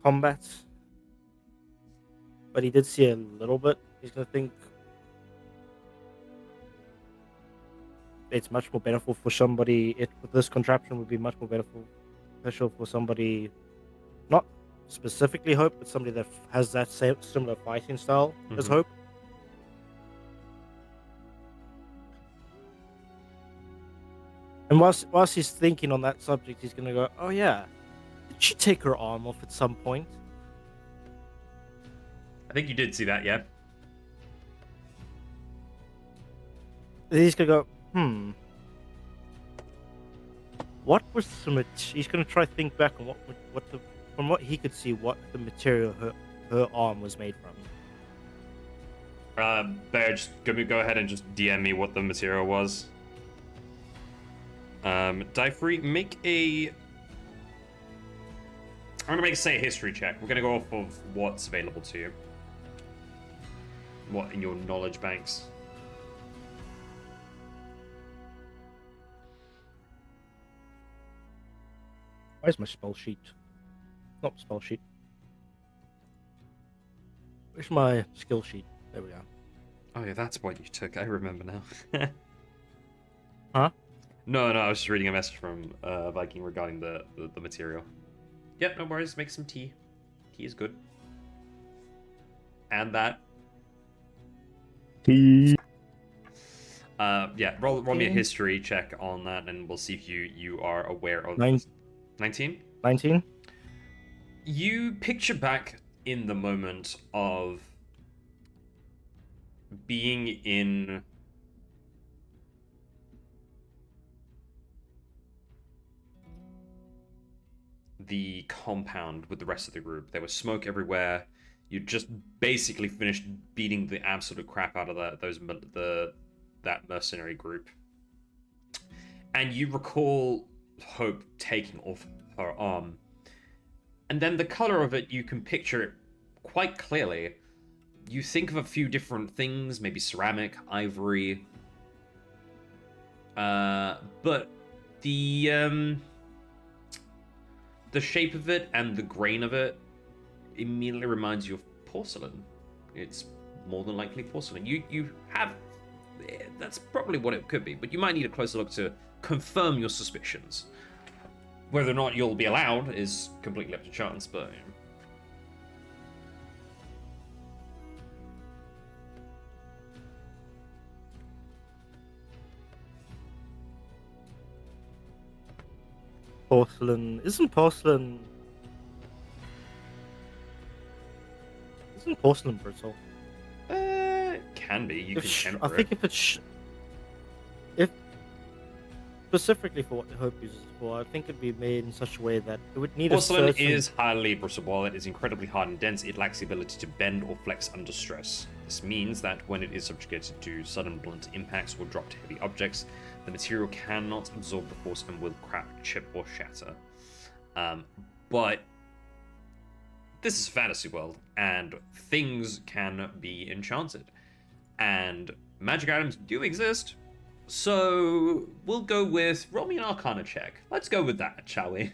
combat. But he did see a little bit. He's going to think it's much more beneficial for somebody. This contraption would be much more beneficial for somebody, not specifically Hope, but somebody that has that similar fighting style as Mhm. Hope. And whilst he's thinking on that subject, he's going to go, "Oh yeah, did she take her arm off at some point?" I think you did see that, yeah. And he's going to go, what was he's going to try to think back on from what he could see, what the material her arm was made from. Bear, just go ahead and just DM me what the material was. Dyfree, make a... I'm gonna make say a history check. We're gonna go off of what's available to you. What in your knowledge banks. Where's my spell sheet? Not spell sheet. Where's my skill sheet? There we are. Oh yeah, that's what you took. I remember now. Huh? No, I was just reading a message from Viking regarding the material. Yep, no worries. Make some tea. Tea is good. And that. He... Yeah, roll me a history check on that, and we'll see if you are aware of 19. 19? You picture back in the moment of being in the compound with the rest of the group. There was smoke everywhere. You just basically finished beating the absolute crap out of that mercenary group. And you recall Hope taking off her arm. And then the color of it, you can picture it quite clearly. You think of a few different things, maybe ceramic, ivory. But the shape of it and the grain of it immediately reminds you of porcelain. It's more than likely porcelain. You have... That's probably what it could be, but you might need a closer look to confirm your suspicions. Whether or not you'll be allowed is completely up to chance, but... Porcelain... Isn't porcelain brittle? Can be. You If can sh- temper I think it. if it's... If... Specifically for what Hope uses it for, I think it'd be made in such a way that it would need Porcelain a certain... is highly brittle. While it is incredibly hard and dense, it lacks the ability to bend or flex under stress. This means that when it is subjected to sudden blunt impacts or dropped heavy objects, the material cannot absorb the force and will crack, chip, or shatter. But this is a fantasy world, and things can be enchanted. And magic items do exist. So we'll go with roll me an Arcana check. Let's go with that, shall we?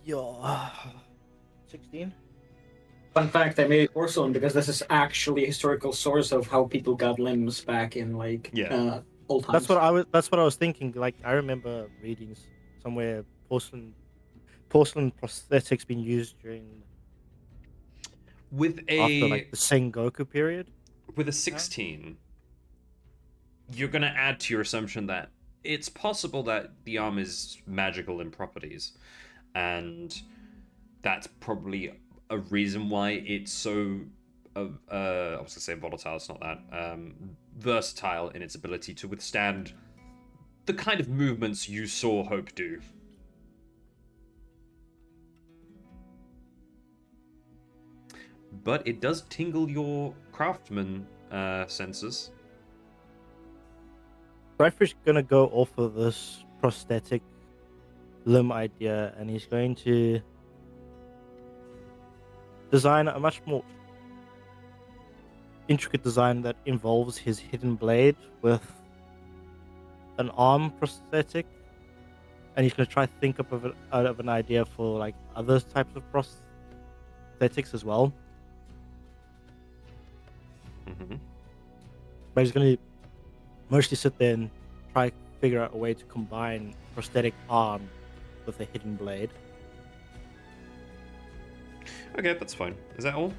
Yeah. 16? Fun fact, I made porcelain because this is actually a historical source of how people got limbs back in old times. That's what I was thinking. Like I remember reading somewhere porcelain prosthetics being used during With after like the Sengoku period. With a 16, you're going to add to your assumption that it's possible that the arm is magical in properties, and that's probably a reason why it's so I was going to say volatile, it's not that, versatile in its ability to withstand the kind of movements you saw Hope do. But it does tingle your craftsman senses. Bradford's gonna go off of this prosthetic limb idea, and he's going to design a much more intricate design that involves his hidden blade with an arm prosthetic, and he's going to try to think up out of an idea for like other types of prosthetics as well. Mm-hmm. But he's going to mostly sit there and try to figure out a way to combine prosthetic arm with a hidden blade. Okay, that's fine. Is that all?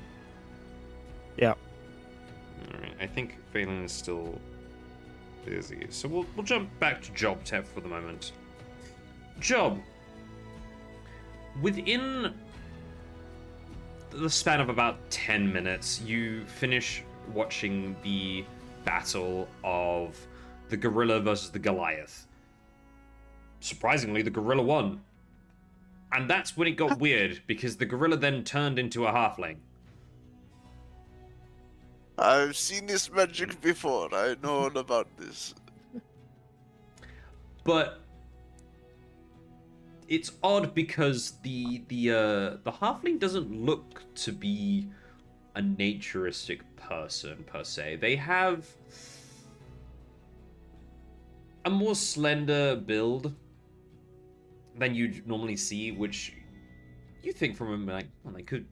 Yeah. Alright, I think Phelan is still busy. So we'll jump back to Job tab for the moment. Job, within the span of about 10 minutes, you finish watching the battle of the gorilla versus the Goliath. Surprisingly, the gorilla won. And that's when it got weird, because the gorilla then turned into a halfling. I've seen this magic before. I know all about this. But it's odd because the halfling doesn't look to be a naturistic person per se. They have a more slender build than you'd normally see, which you think from them like, well, they could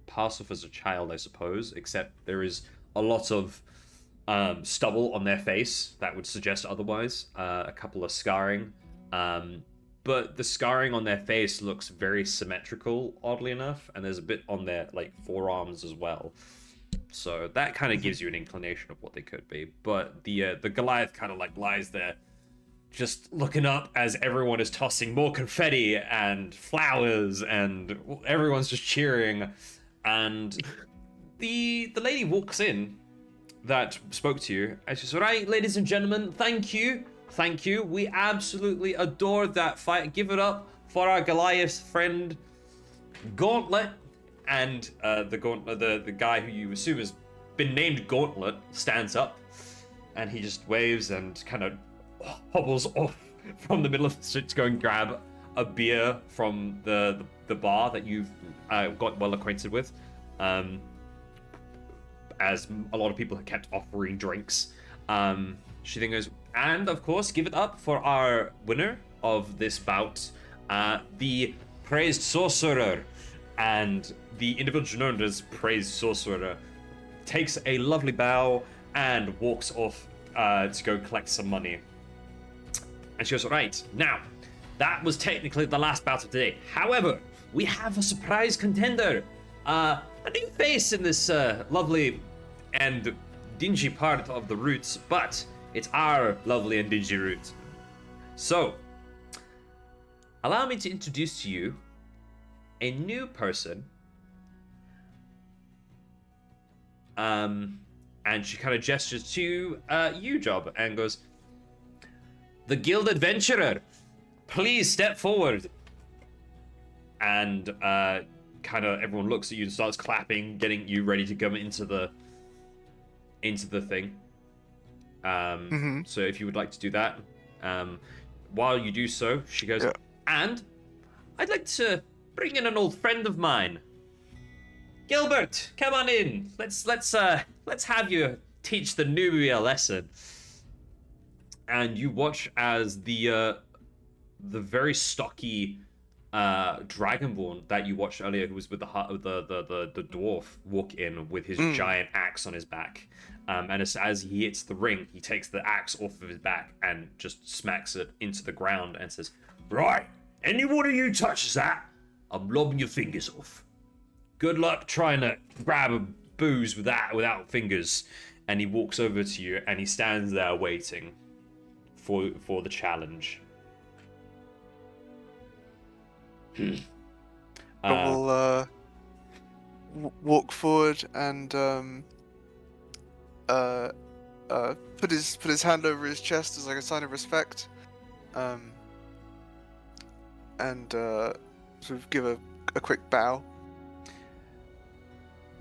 pass off as a child, I suppose, except there is a lot of stubble on their face that would suggest otherwise. A couple of scarring. But the scarring on their face looks very symmetrical, oddly enough, and there's a bit on their forearms as well. So that kind of gives you an inclination of what they could be. But the Goliath kind of lies there, just looking up as everyone is tossing more confetti and flowers, and everyone's just cheering. And the lady walks in that spoke to you, and she says, "Right, ladies and gentlemen, thank you. We absolutely adored that fight. Give it up for our Goliath friend, Gauntlet." And the guy who you assume has been named Gauntlet stands up, and he just waves and kind of hobbles off from the middle of the street to go and grab a beer from the bar that you've got well acquainted with, as a lot of people have kept offering drinks. She then goes, "And of course, give it up for our winner of this bout, the Praised Sorcerer." And the individual known as Praised Sorcerer takes a lovely bow and walks off to go collect some money. And she goes, right, now, that was technically the last bout of the day. However, we have a surprise contender. A new face in this lovely and dingy part of the route, but it's our lovely and dingy route. So, allow me to introduce to you a new person. And she kind of gestures to you, Job, and goes, the Guild Adventurer, please step forward. And kind of everyone looks at you and starts clapping, getting you ready to go into the thing. So if you would like to do that, while you do so, she goes, and I'd like to bring in an old friend of mine. Gilbert, come on in. Let's have you teach the newbie a lesson. And you watch as the very stocky dragonborn that you watched earlier, who was with the dwarf, walk in with his giant axe on his back. And as he hits the ring, he takes the axe off of his back and just smacks it into the ground and says, right, any one of you touches that, I'm lobbing your fingers off. Good luck trying to grab a booze with that without fingers. And he walks over to you and he stands there waiting for the challenge. I will walk forward and put his hand over his chest as like a sign of respect, and sort of give a quick bow.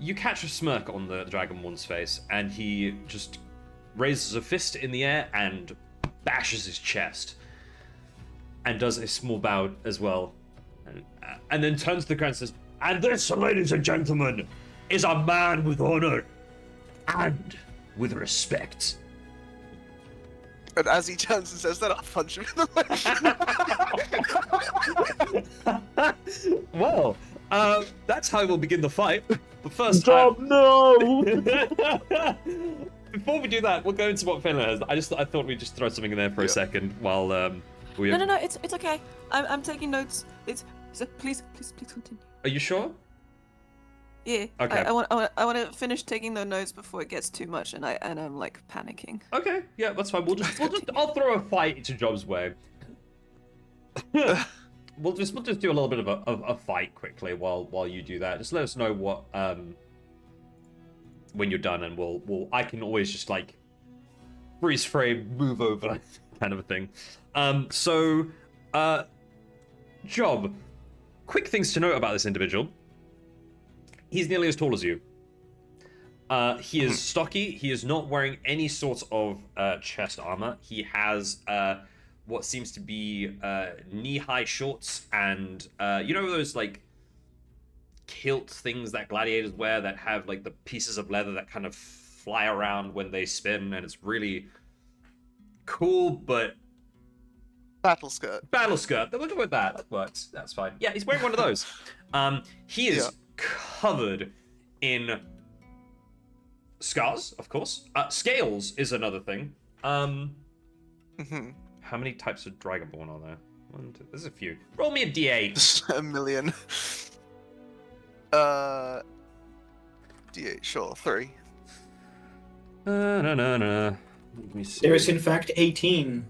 You catch a smirk on the Dragonborn's face, and he just raises a fist in the air and bashes his chest, and does a small bow as well, and then turns to the crowd and says, and this, ladies and gentlemen, is a man with honor and with respect. And as he turns and says that, I'll punch him in the leg. Well, that's how we'll begin the fight. But first, Job, no! before we do that, we'll go into what Finland has. I thought we'd just throw something in there for a second while we. No, it's okay. I'm taking notes. Please continue. Are you sure? Yeah. Okay. I want to finish taking the notes before it gets too much, and I'm like panicking. Okay, yeah, that's fine. I'll throw a fight into Job's way. We'll just do a little bit of a fight quickly while you do that. Just let us know what when you're done, and I can always just like freeze frame, move over, kind of a thing. Job, quick things to note about this individual. He's nearly as tall as you. He is stocky. He is not wearing any sort of chest armor. He has what seems to be knee-high shorts and you know those like kilt things that gladiators wear that have like the pieces of leather that kind of fly around when they spin, and it's really cool, but Battle skirt. We'll go with that. That works. That's fine. Yeah, he's wearing one of those. He is covered in scars, of course. Scales is another thing. How many types of Dragonborn are there? There's a few. Roll me a d8. A million. D8, sure. 3. No. Let me see. There is in fact 18.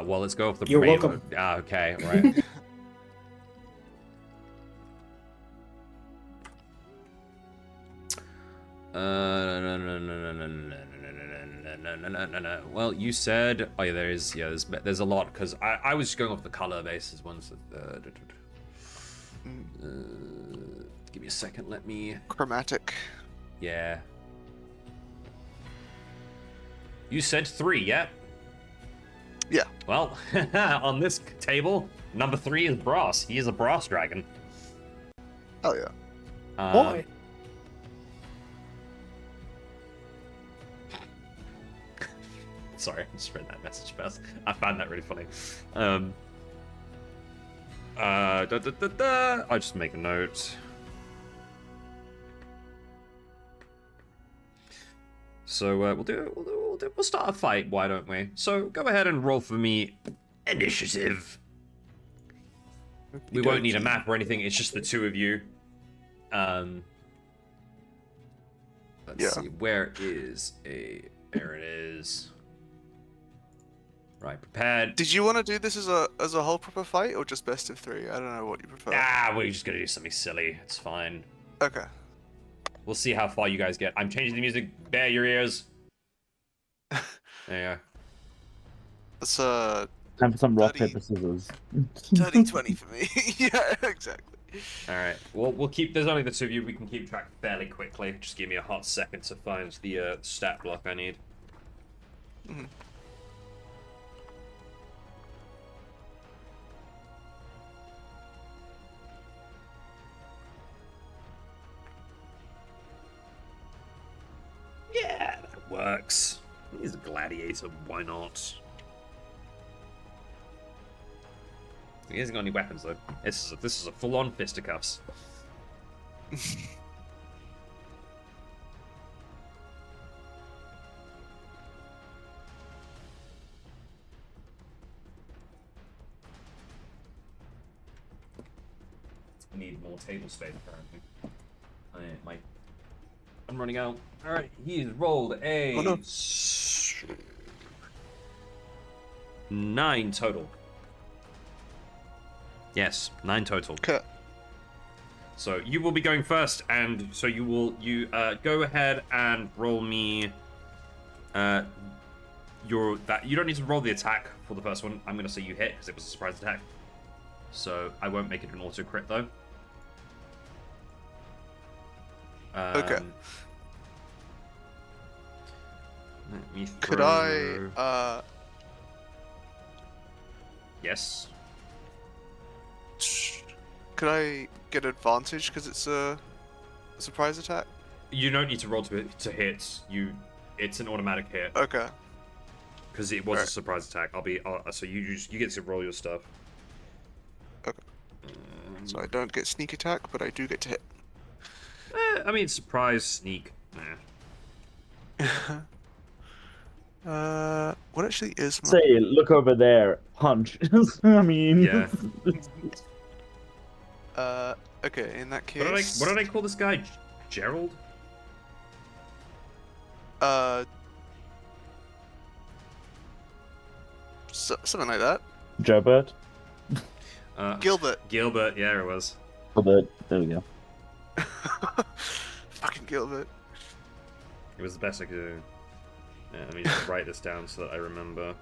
Well, let's go off the You're main welcome. one. Okay, right. No. Well, you said, oh yeah, there's a lot because I was just going off the color basis ones. Give me a second. Let me. Chromatic. Yeah. You said 3, yeah? Yeah. Well, on this table, number 3 is brass. He is a brass dragon. Oh yeah. Boy. Sorry, I just read that message first. I found that really funny. I'll just make a note. So we'll start a fight, why don't we? So go ahead and roll for me initiative. We won't need a map or anything, it's just the two of you. Let's see, there it is. Right, prepared. Did you want to do this as a whole proper fight or just best of 3? I don't know what you prefer. We're just gonna do something silly. It's fine. Okay. We'll see how far you guys get. I'm changing the music. Bare your ears. There you go. That's Time for some rock, 30 paper, scissors. 30-20 for me. Yeah, exactly. All right. We'll keep. There's only the two of you. We can keep track fairly quickly. Just give me a hot second to find the stat block I need. Mhm. Yeah, that works. He's a gladiator. Why not? He hasn't got any weapons though. This is a full-on fisticuffs. I need more table space apparently. I'm running out. All right, he's rolled a 9 total. Yes, 9 total. Okay. So you will be going first, and so you go ahead and roll me. You don't need to roll the attack for the first one. I'm gonna say you hit because it was a surprise attack. So I won't make it an auto crit though. Okay. Let me throw... Could I Yes. Could I get advantage because it's a surprise attack? You don't need to roll to hit. It's an automatic hit Okay. because it was a Right. surprise attack. So you get to roll your stuff. Okay. So I don't get sneak attack, but I do get to hit. I mean, surprise, sneak. What actually is my... Say, look over there, punch. I mean, Yeah. Okay, in that case... What did I call this guy? Gerald? Something like that. Jobert. Gilbert. Gilbert, yeah, it was. Gilbert. There we go. Fucking Gilbert. It was the best I could do. Yeah, let me just write this down so that I remember.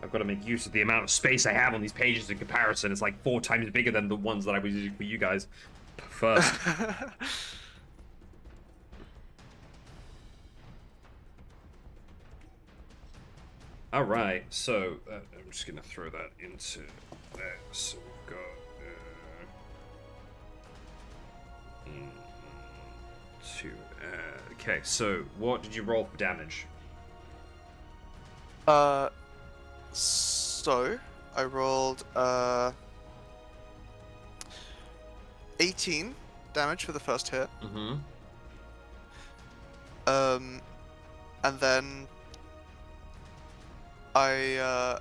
I've got to make use of the amount of space I have on these pages in comparison. It's like 4 times bigger than the ones that I was using for you guys. First. Alright, so I'm just going to throw that into there. So we've got... okay, so what did you roll for damage? So I rolled 18 damage for the first hit. Mm-hmm. And then I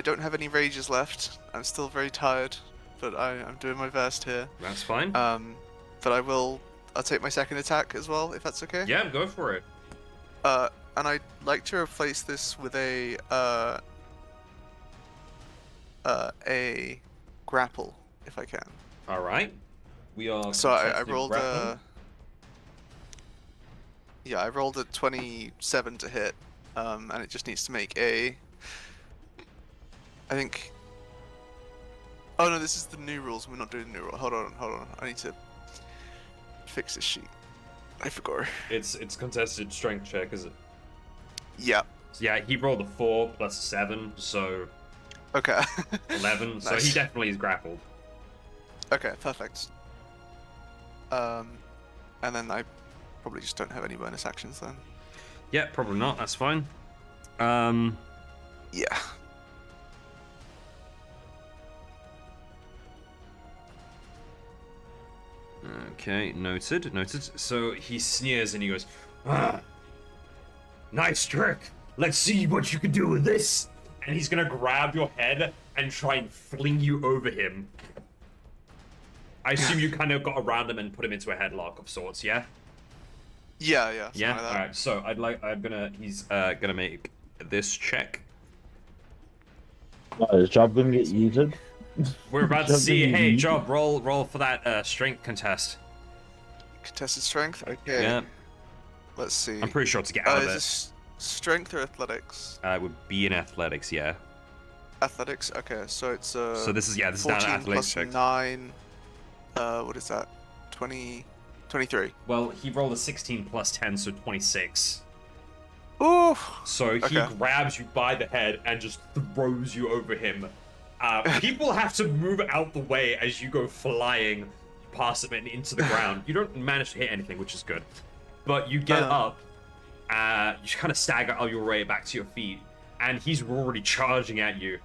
don't have any rages left. I'm still very tired, but I'm doing my best here. That's fine. But I'll take my second attack as well, if that's okay. Yeah, go for it. And I'd like to replace this with a grapple, if I can. All right. We are. So I contesting rolled grappling. I rolled a 27 to hit, and it just needs to make I think. Oh no, this is the new rules. We're not doing the new rule. Hold on. I need to fix this sheet. I forgot. It's contested strength check, is it? Yeah. So yeah, he rolled a 4 plus 7, so Okay. 11. So Nice. he definitely is grappled. Okay, perfect. And then I probably just don't have any bonus actions then. Yeah, probably not. That's fine. Yeah. Okay, noted. So he sneers and he goes, "Ah, nice trick. Let's see what you can do with this." And he's gonna grab your head and try and fling you over him. I assume you kind of got around him and put him into a headlock of sorts, yeah? Yeah. Yeah. Like that. All right. So he's gonna make this check. Is Job gonna get yeeted? We're about to Job see. gonna get Hey, yeeted? Job, roll for that strength contest. Contested strength. Okay. Yeah. Let's see. I'm pretty sure to get out of Is it. this strength or athletics? It would be in athletics, yeah. Athletics. Okay, so it's So this is down to 14 athletics plus check. 9. What is that? 20, 23. Well, he rolled a 16 plus 10, so 26. Ooh. So he Okay. grabs you by the head and just throws you over him. People have to move out the way as you go flying past him and into the ground. You don't manage to hit anything, which is good. But you get up, you kind of stagger out your way back to your feet, and he's already charging at you.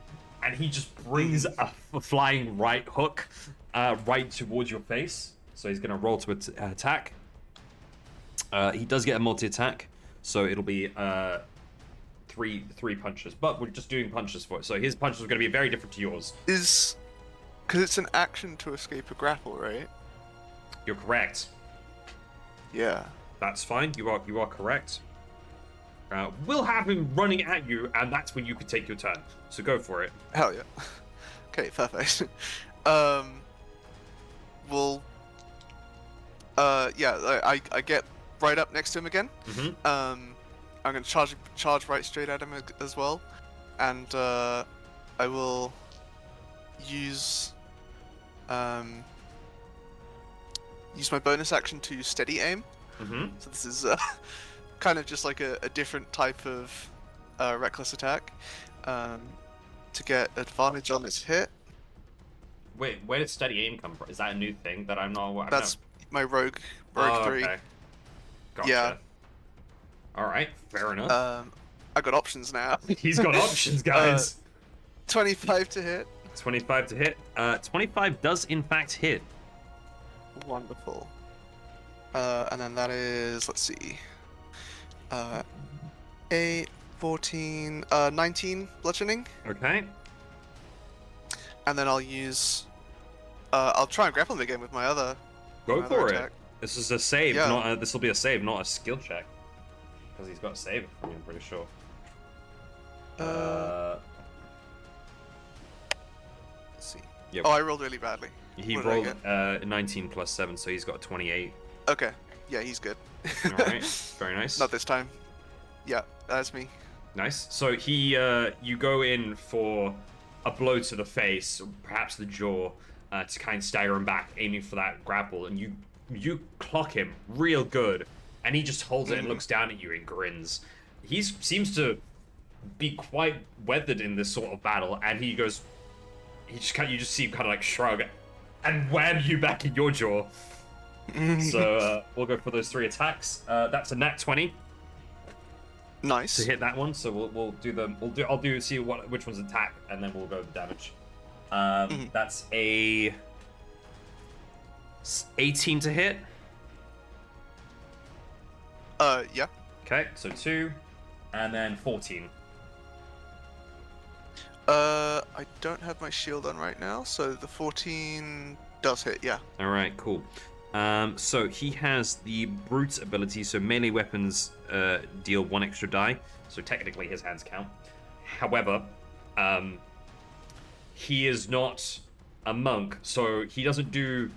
And he just brings a flying right hook right towards your face. So he's going to roll to attack. He does get a multi-attack, so it'll be three punches. But we're just doing punches for it. So his punches are going to be very different to yours. Because it's an action to escape a grapple, right? You're correct. Yeah. That's fine. You are correct. We'll have him running at you, and that's when you can take your turn. So go for it. Hell yeah. Okay, perfect. I get right up next to him again. Mm-hmm. I'm gonna charge right straight at him as well, and I will use my bonus action to steady aim. Mm-hmm. So this is kind of just like a different type of reckless attack to get advantage on its hit. Wait, where did steady aim come from? Is that a new thing that I'm not? That's my rogue 3. Okay. Gotcha. Yeah. All right, fair enough. I got options now. He's got options, guys. 25 to hit. 25 to hit. 25 does in fact hit. Wonderful. And then that is, let's see, 8, 14, 19 bludgeoning. Okay. And then I'll use, I'll try and grapple him again with my other. Go my for other it. attack. This is a save. Yeah. This will be a save, not a skill check. Because he's got a save from me, I'm pretty sure. Let's see. Yep. Oh, I rolled really badly. He What did I rolled 19 plus 7, so he's got a 28. Okay. Yeah, he's good. Alright, very nice. Not this time. Yeah, that's me. Nice. So he, you go in for a blow to the face, or perhaps the jaw, to kind of stagger him back, aiming for that grapple, and you clock him real good, and he just holds it and looks down at you and grins. He seems to be quite weathered in this sort of battle, and he goes, you just see him kind of like shrug, and wham you back in your jaw. So we'll go for those 3 attacks. That's a nat 20. Nice. To hit that one, so we'll do them. I'll see which one's attack, and then we'll go with the damage. That's a 18 to hit. Yeah. Okay, so 2, and then 14. I don't have my shield on right now, so the 14 does hit. Yeah. All right, cool. So he has the brute ability, so melee weapons deal 1 extra die, so technically his hands count. However, he is not a monk, so he doesn't do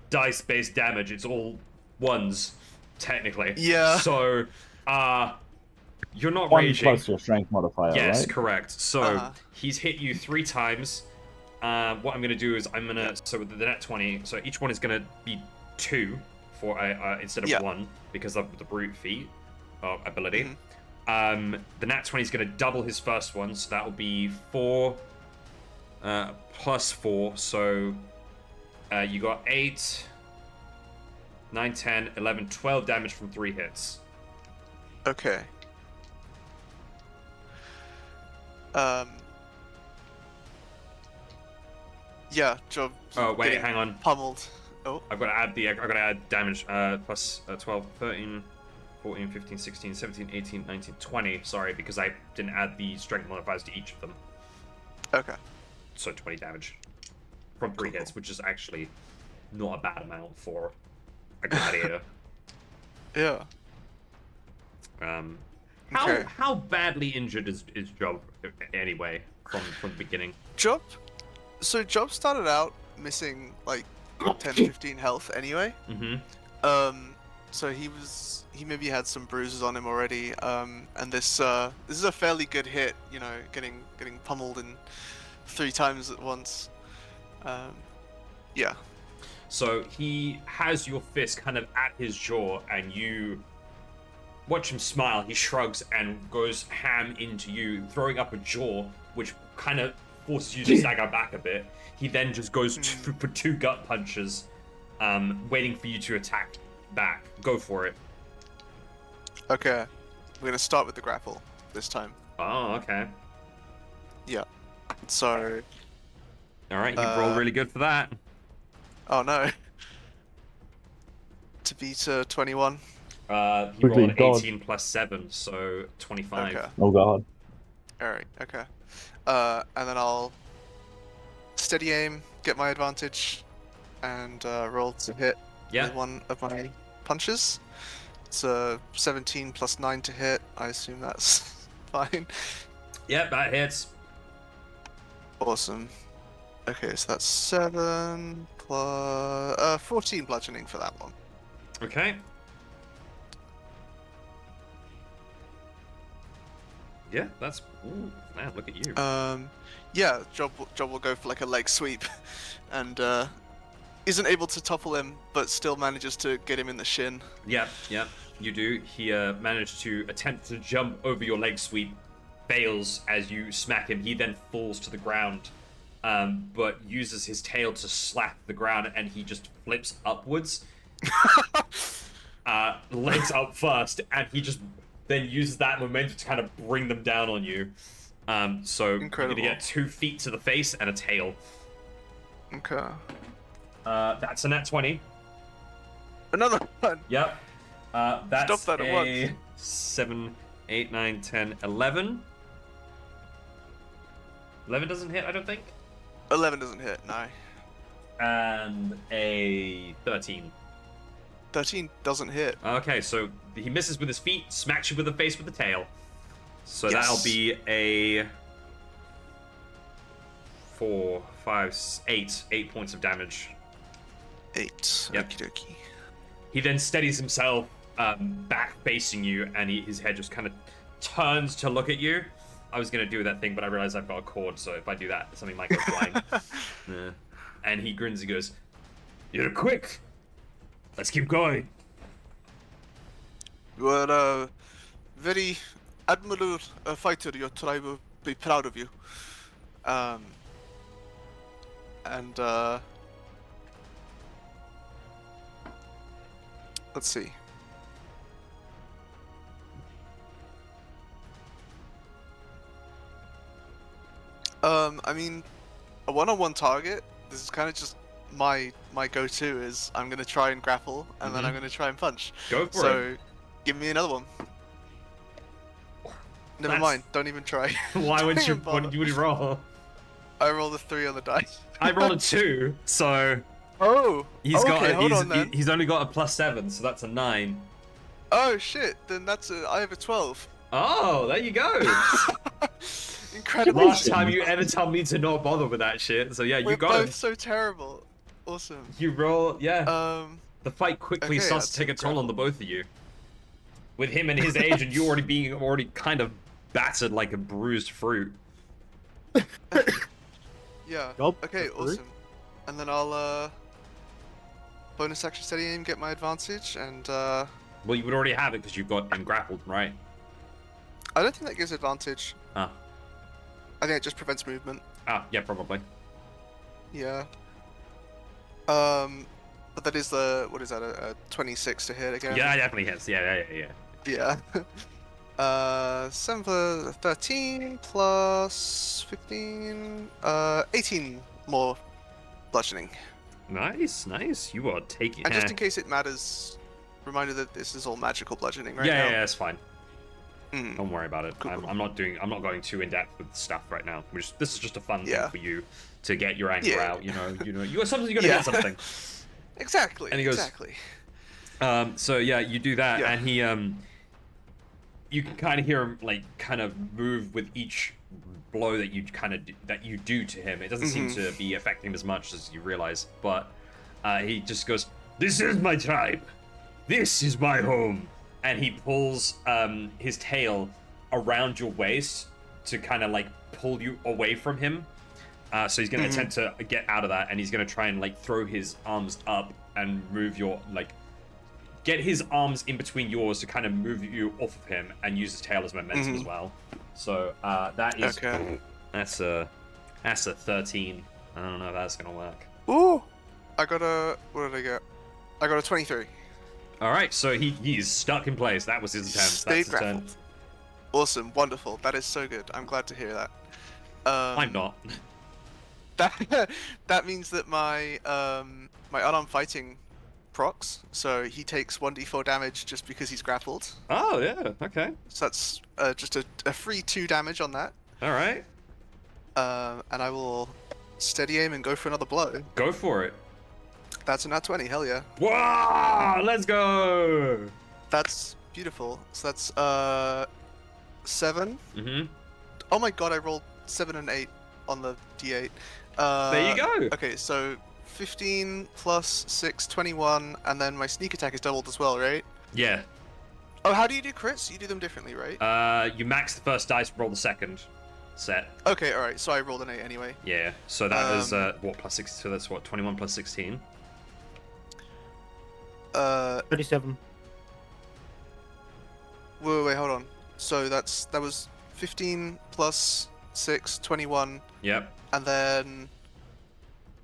dice-based damage. It's all ones, technically. Yeah. So, you're not 1 raging. plus your strength modifier, Yes, right? correct. So he's hit you 3 times. What I'm gonna do is so with the net 20. So each one is gonna be 2 for instead of 1 because of the brute feat ability. The nat 20 is gonna double his first one, so that will be 4 plus 4. So you got 8. 9, 10, 11, 12 damage from 3 hits. Okay. Yeah, Job. Oh, wait, getting hang on. Pummeled. Oh. I've got to add damage, plus 12, 13, 14, 15, 16, 17, 18, 19, 20. Sorry, because I didn't add the strength modifiers to each of them. Okay. So 20 damage from 3 hits, which is actually not a bad amount for a gladiator. Yeah. How badly injured is Job anyway from the beginning? Job started out missing like 10, 15 health anyway. Mm-hmm. So he maybe had some bruises on him already. And this is a fairly good hit, you know, getting pummeled in 3 times at once. Yeah. So he has your fist kind of at his jaw, and you watch him smile. He shrugs and goes ham into you, throwing up a jaw, which kind of forces you to stagger back a bit. He then just goes for 2 gut punches, waiting for you to attack back. Go for it. Okay. We're gonna start with the grapple this time. Oh, okay. Yeah. So. All right, you rolled really good for that. Oh no. To beat 21. He rolled an 18 plus 7, so 25. Okay. Oh god. Alright, okay. And then I'll steady aim, get my advantage, and roll to hit with one of my punches. It's 17 plus 9 to hit. I assume that's fine. Yep, that hits. Awesome. Okay, so that's 7 plus 14 bludgeoning for that one. Okay. Yeah, that's... Ooh, man, look at you. Yeah, Job will go for like a leg sweep, and isn't able to topple him, but still manages to get him in the shin. Yep, you do. He managed to attempt to jump over your leg sweep, fails as you smack him. He then falls to the ground, but uses his tail to slap the ground, and he just flips upwards. Legs up first, and he just then uses that momentum to kind of bring them down on you. So Incredible. you're gonna get 2 feet to the face and a tail. Okay. That's a nat 20. Another one. Yep. That's Stop that at once. 7, 8, 9, 10, 11. 11 doesn't hit, I don't think. 11 doesn't hit, no. And a 13. 13 doesn't hit. Okay, so he misses with his feet, smacks you with the face with the tail. So Yes. that'll be a 4, 5, 8 points of damage. 8. Yep. Okie dokie. He then steadies himself back facing you, and his head just kind of turns to look at you. I was going to do that thing, but I realized I've got a cord, so if I do that, something might go flying. Yeah. And he grins and goes, "You're quick. Let's keep going." You are a very admirable fighter. Your tribe will be proud of you. Let's see. I mean, a one-on-one target. This is kind of just my go-to. Is I'm gonna try and grapple, and then I'm gonna try and punch. Go for it. So, give me another one. Never mind. Don't even try. Why would Don't you? even What bother. did you roll? I rolled a 3 on the dice. I rolled a 2, so Oh. he's got. Okay, hold on then. He's only got a +7, so that's a 9. Oh shit! Then I have a 12. Oh, there you go. Incredible. Last time you ever told me to not bother with that shit. So yeah, you We're got both it. so terrible. Awesome. You roll, yeah. The fight quickly okay, starts to take a toll on the both of you. With him and his age, and you already kind of battered like a bruised fruit. Yeah. Nope, Okay, that's rude. awesome. And then I'll bonus action steady aim, get my advantage, and Well, you would already have it because you've got him grappled, right? I don't think that gives advantage. Ah, I think it just prevents movement. yeah, probably. Yeah. But that is the, what is that, a 26 to hit again? Yeah, it definitely hits. Yeah. Yeah. 7 for 13 plus 15, 18 more bludgeoning. Nice. You are taking. And just in case it matters, reminder that this is all magical bludgeoning right now. Yeah, it's fine. Mm. Don't worry about it. Cool. I'm not going too in depth with stuff right now. This is just a fun thing Yeah. for you to get your anger Yeah. out. You got something. You got to get something. Exactly. And he goes, exactly. So yeah, you do that, Yeah. and he you can kind of hear him like kind of move with each blow that you do to him. It doesn't seem to be affecting him as much as you realize, but he just goes, "This is my tribe. This is my home," and he pulls his tail around your waist to kind of like pull you away from him. So he's gonna attempt to get out of that, and he's gonna try and like throw his arms up and move your get his arms in between yours to kind of move you off of him and use his tail as momentum as well. So that is that's a 13. I don't know if that's gonna work. Ooh! I got a, what did I get? I got a 23. All right, so he's stuck in place. That was his attempt. Stayed That's his turn. grappled. Awesome, wonderful. That is so good. I'm glad to hear that. I'm not. That means that my my unarmed fighting procs, so he takes 1d4 damage just because he's grappled. Oh yeah. Okay. So that's just a free 2 damage on that. All right. And I will steady aim and go for another blow. Go for it. That's a nat 20. Hell yeah. Wow! Let's go. That's beautiful. So that's 7. Mm-hmm. Oh my god, I rolled 7 and 8 on the d8. There you go. Okay, so 15 plus 6, 21, and then my sneak attack is doubled as well, right? Yeah. Oh, how do you do crits? You do them differently, right? You max the first dice, roll the second set. Okay, alright, so I rolled an 8 anyway. Yeah. So that is what plus 6? So that's what 21 plus 16. 37. Wait, hold on. So that was 15 plus 6, 21, Yep. and then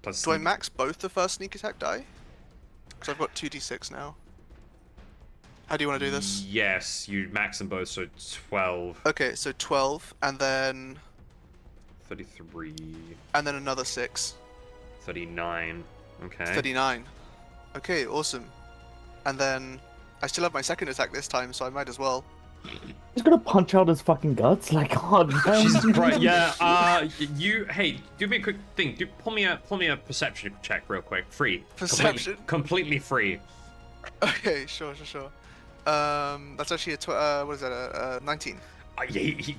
Plus. do I max both the first sneak attack die? Because I've got 2d6 now. How do you want to do this? Yes, you max them both, so 12. Okay, so 12, and then 33. another 6. 39. Okay. 39. Okay, awesome. And then I still have my second attack this time, so I might as well. He's gonna punch out his fucking guts. Like, oh man. Jesus Christ! Yeah. Hey, do me a quick thing. Pull me a perception check real quick. Free. Perception? Completely free. Okay, sure. That's actually what is that? A 19.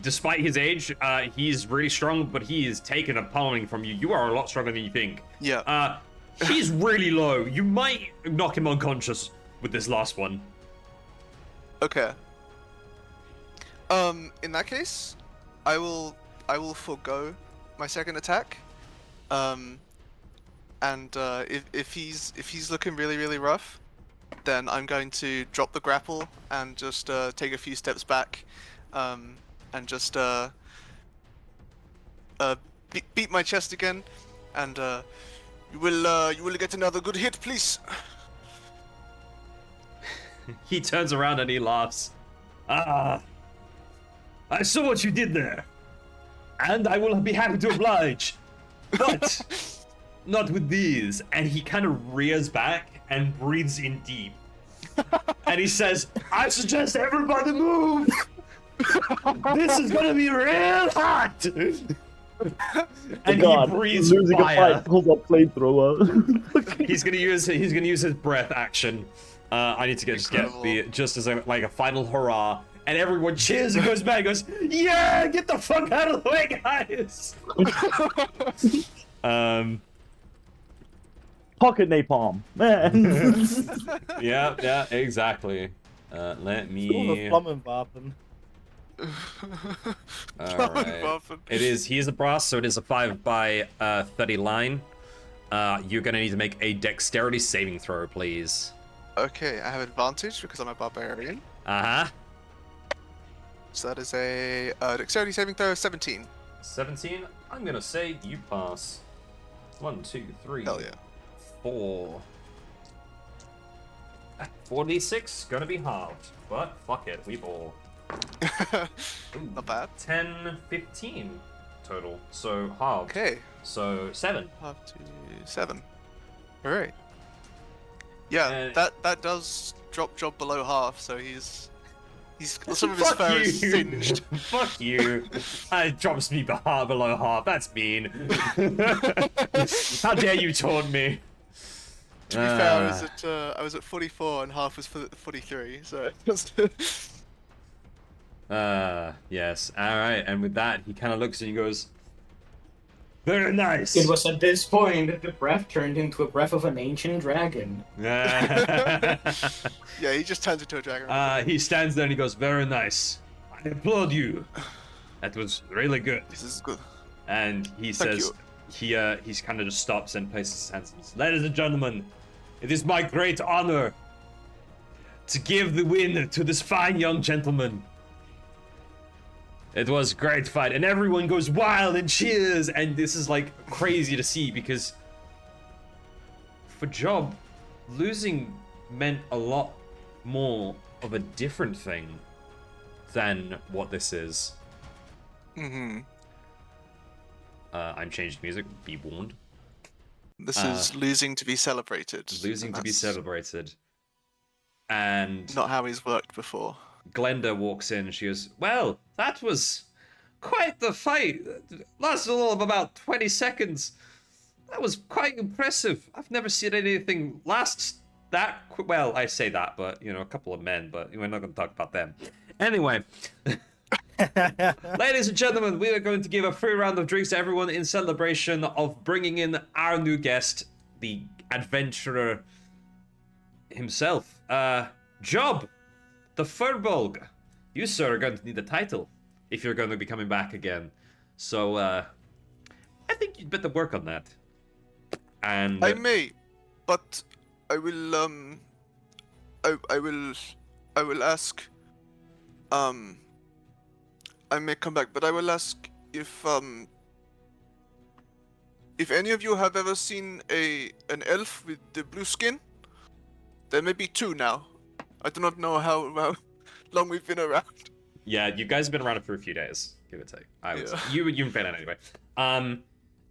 Despite his age, he's really strong, but he is taking a pummeling from you. You are a lot stronger than you think. Yeah. He's really low. You might knock him unconscious with this last one. Okay. In that case, I will forego my second attack. And if he's looking really rough, then I'm going to drop the grapple and just take a few steps back, and just beat my chest again, and you will get another good hit, please. He turns around and he laughs. I saw what you did there, and I will be happy to oblige, but not with these. And he kind of rears back and breathes in deep. And he says, I suggest everybody move! This is gonna be real hot! And God, he breathes losing fire. a fight, pulls up flamethrower. He's gonna use his breath action. I need to get as a final hurrah, and everyone cheers and goes back and goes, yeah, get the fuck out of the way, guys. Pocket napalm, man. Yeah, exactly. Let me. Flammenwapen. Alright. He is a brass, so it is a 5 by 30 line. You're gonna need to make a dexterity saving throw, please. Okay, I have advantage because I'm a barbarian. Uh-huh. So that is a dexterity saving throw of 17. 17? I'm gonna say you pass. 1, 2, 3. Hell yeah. 4. 4d6, gonna be hard. But fuck it, we ball. Not bad. 10, 15 total. So hard. Okay. So 7. Up to 7. Alright. Yeah, that does drop job below half, so he's some of his fur is singed. Fuck you. It drops me below half. That's mean. How dare you taunt me? To be fair, I was at 44 and half was 43, so yes. Alright, and with that he kinda looks and he goes, very nice. It was at this point that the breath turned into a breath of an ancient dragon. yeah, he just turns into a dragon. He stands there and he goes, very nice. I applaud you. That was really good. This is good. And he says, he's kind of just stops and places his hands and says, ladies and gentlemen, it is my great honor to give the win to this fine young gentleman. It was a great fight, and everyone goes wild and cheers, and this is like crazy to see because for Job, losing meant a lot more of a different thing than what this is. Mm-hmm. I'm changing music, be warned. This is losing to be celebrated. Losing to be celebrated. And not how he's worked before. Glenda walks in and she goes, well, that was quite the fight. It lasted all of about 20 seconds. That was quite impressive. I've never seen anything last that well, I say that, but, you know, a couple of men, but we're not going to talk about them. Anyway, ladies and gentlemen, we are going to give a free round of drinks to everyone in celebration of bringing in our new guest, the adventurer himself, Job, the Furbolg. You, sir, are going to need a title if you're going to be coming back again. So, I think you'd better work on that. And I may, but I will, I will ask, I may come back, but I will ask if any of you have ever seen an elf with the blue skin. There may be 2 now. I do not know how long we've been around. Yeah, you guys have been around for a few days, give or take. I would say. You've been in anyway.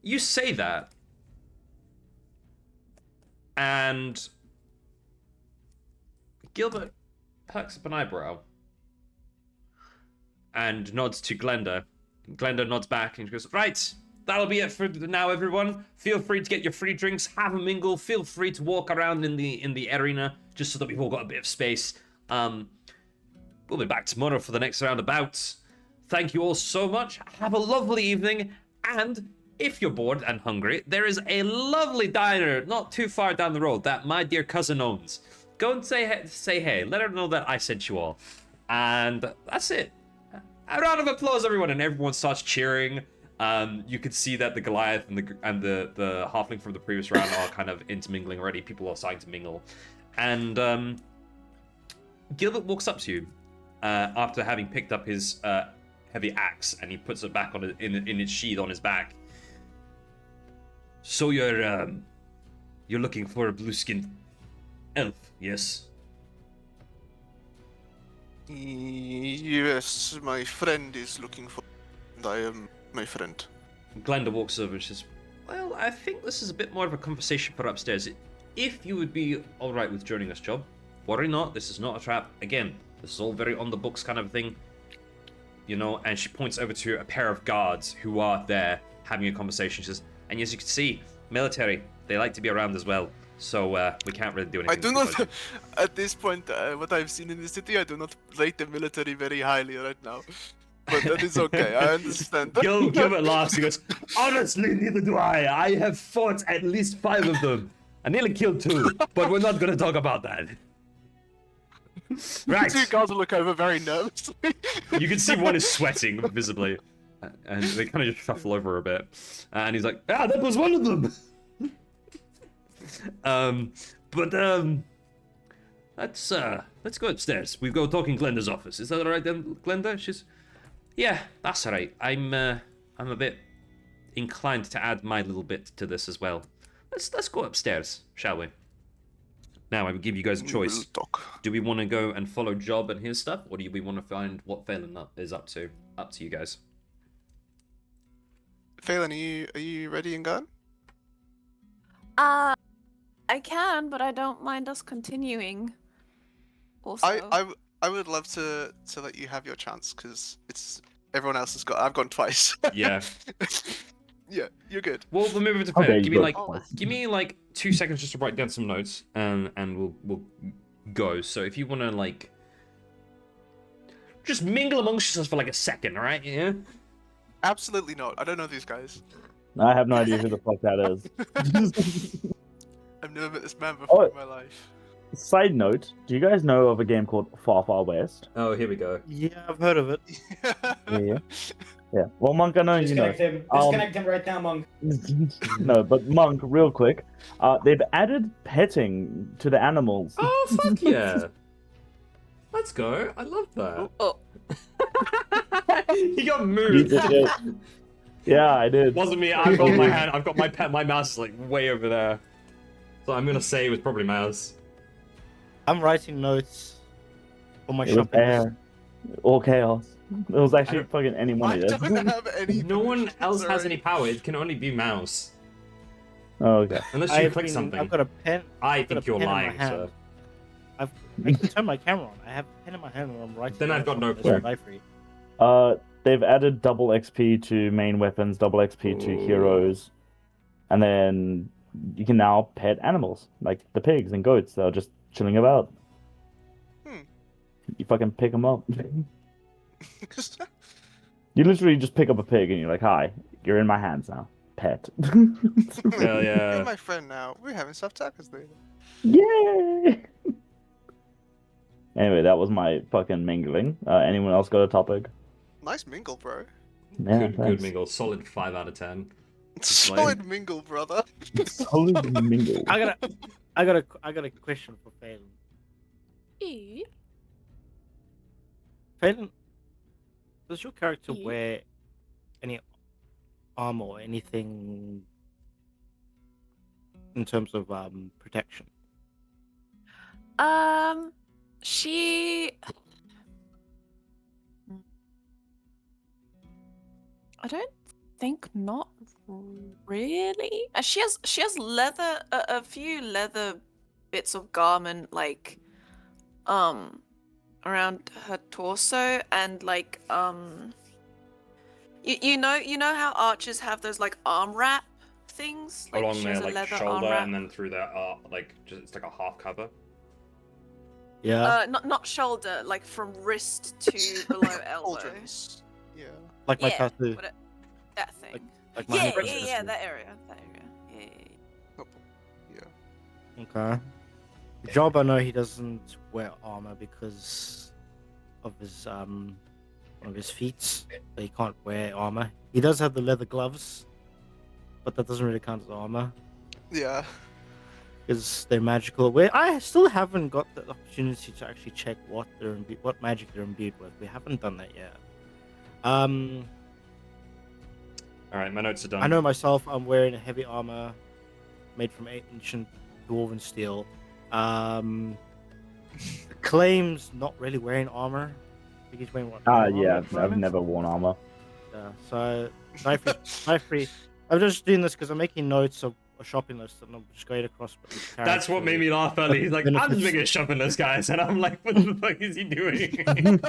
You say that, and Gilbert perks up an eyebrow and nods to Glenda. Glenda nods back and she goes, right, that'll be it for now, everyone. Feel free to get your free drinks, have a mingle, feel free to walk around in the arena, just so that we've all got a bit of space. We'll be back tomorrow for the next roundabout. Thank you all so much. Have a lovely evening, and if you're bored and hungry, there is a lovely diner not too far down the road that my dear cousin owns. Go and say hey. Let her know that I sent you all. And that's it. A round of applause, everyone. And everyone starts cheering. You can see that the Goliath and the halfling from the previous round are kind of intermingling already. People are starting to mingle. And Gilbert walks up to you after having picked up his heavy axe, and he puts it back on in its sheath on his back. So you're looking for a blue-skinned elf, yes? Yes, my friend is looking for, and I am my friend. Glenda walks over and says, well, I think this is a bit more of a conversation for upstairs. If you would be alright with joining us, Job, worry not, this is not a trap. Again, this is all very on the books kind of thing. You know, and she points over to a pair of guards who are there having a conversation. She says, and as you can see, military, they like to be around as well. So we can't really do anything. I do not, at this point, what I've seen in the city, I do not rate the military very highly right now. But that is okay, I understand. Gilbert laughs, he goes, honestly, neither do I. I have fought at least 5 of them. I nearly killed 2, but we're not going to talk about that. Right. The 2 guards look over very nervously. You can see one is sweating visibly. And they kind of just shuffle over a bit. And he's like, that was one of them! Let's go upstairs. We go talk in Glenda's office. Is that alright then, Glenda? She's, yeah, that's alright. I'm a bit inclined to add my little bit to this as well. Let's go upstairs, shall we? Now I would give you guys a We will choice. talk. Do we want to go and follow Job and his stuff, or do we want to find what Phelan is up to? Up to you guys. Phelan, are you ready and going? I can, but I don't mind us continuing. Also, I would love to let you have your chance because it's everyone else has got. I've gone twice. Yeah. Yeah, you're good. Well, we'll move over to Okay, Phelan. Give me good. like 2 seconds just to write down some notes, and we'll go. So if you want to like just mingle amongst yourselves for like a second, all right? Yeah. Absolutely not. I don't know these guys. I have no idea who the fuck that is. I've never met this man before in my life. Side note, do you guys know of a game called Far Far West? Oh, here we go. Yeah, I've heard of it. Yeah. Well, Monk, I know you know. Disconnect him right now, Monk. No, but Monk, real quick, they've added petting to the animals. Oh, fuck yeah. Let's go. I love that. Oh. He got You moved. did it. Yeah, I did. Wasn't me. I've got my hand. I've got my mouse is like way over there. So I'm gonna say it was probably mouse. I'm writing notes for my It was shopping list. air. All chaos. It was actually fucking anyone I of it. don't have any. No one permissions, else has alright? any power. It can only be mouse. Oh, okay. Unless you I've click been- something. I've got a pen. I got a think you're pen in my lying, hand. sir. I can turn my camera on. I have a pen in my hand when I'm writing. Then I've got no notes clue. on Alderfey. They've added double XP to main weapons, double XP to heroes, and then you can now pet animals like the pigs and goats that are just chilling about. You fucking pick them up. You literally just pick up a pig and you're like, "Hi, you're in my hands now, pet." Hell yeah. You're my friend now. We're having soft tacos later. Yay! Anyway, that was my fucking mingling. Anyone else got a topic? Nice mingle, bro. Yeah, Good thanks. mingle. Solid 5 out of 10. Solid mingle, brother. Solid mingle. I got a question for Phelan. Phelan, does your character Yeah. wear any armor or anything in terms of protection? She. I don't think not really. She has leather, a few leather bits of garment like around her torso, and like you know how archers have those like arm wrap things, like Along she their has a like leather arm shoulder wrap. and then through their like just it's like a half cover. Yeah, Not shoulder, like from wrist to below elbow. Pauldrons. Yeah. like my Yeah, tattoo. that thing. Like my Yeah, hand yeah, tattoo. yeah, that area. Yeah. Yeah. Okay. Job, I know he doesn't wear armor because of his one of his feats. So he can't wear armor. He does have the leather gloves, but that doesn't really count as armor Yeah. because they're magical. Where I still haven't got the opportunity to actually check what magic they're imbued with. We haven't done that yet. Alright, my notes are done. I know myself. I'm wearing a heavy armor made from ancient dwarven steel. Claims not really wearing armor. I think he's wearing what? Yeah, armor I've never worn armor. Yeah, so knife free. I'm just doing this because I'm making notes of a shopping list and I'm just going across. That's what made me laugh early. He's like, I'm just making a shopping list, guys. And I'm like, what the fuck is he doing?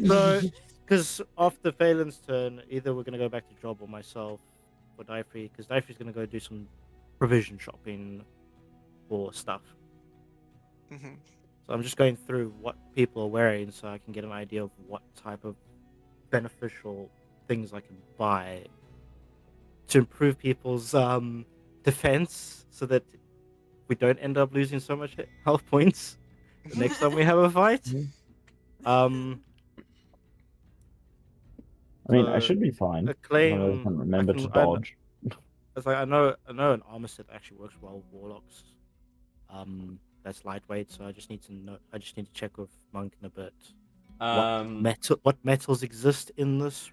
So, because after Phelan's turn, either we're gonna go back to Job or myself for Dyfree, because Dyfree's gonna go do some provision shopping for stuff. Mm-hmm. So I'm just going through what people are wearing so I can get an idea of what type of beneficial things I can buy to improve people's defense so that we don't end up losing so much health points the next time we have a fight. I mean, I should be fine. A claim. I can remember to I dodge. It's like I know an armor set actually works well with warlocks. That's lightweight, so I just need to check with Monk in a bit. What metals exist in this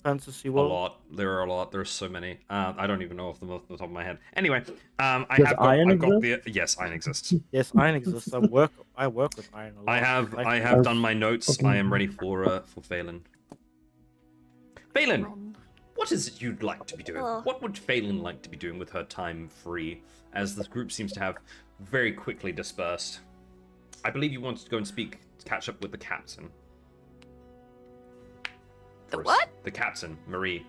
Fantasy A World? lot. There are a lot. There's so many. I don't even know off the top of my head. Anyway, Does Iron I've got exist? the yes, Iron exists. Yes, Iron exists. I work with Iron a lot. I have done my notes. I am ready for Phelan. Phelan, Ron. what is it you'd like to be doing? Ugh. What would Phelan like to be doing with her time free, as the group seems to have very quickly dispersed? I believe you wanted to go and catch up with the captain. The what? The captain, Marie.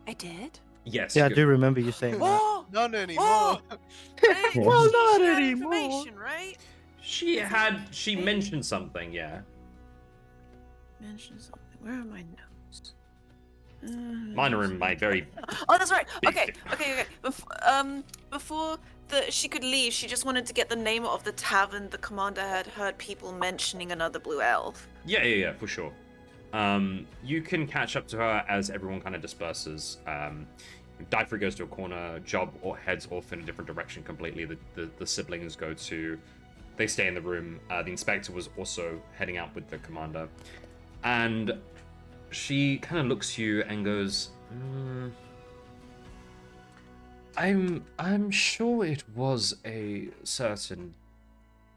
I did. Yes. Yeah, I do remember you saying that. Oh, Not anymore. Right? Well, She not had anymore. information, right? She mentioned something, yeah. Mention something. Where are my notes? Mine are in my very Oh, that's right. Big Okay, thing. okay. Before she could leave, she just wanted to get the name of the tavern the commander had heard people mentioning another blue elf. Yeah, for sure. You can catch up to her as everyone kind of disperses. Dyfrey goes to a corner, Job or heads off in a different direction completely. The siblings they stay in the room. The inspector was also heading out with the commander. And she kind of looks to you and goes, I'm sure it was a certain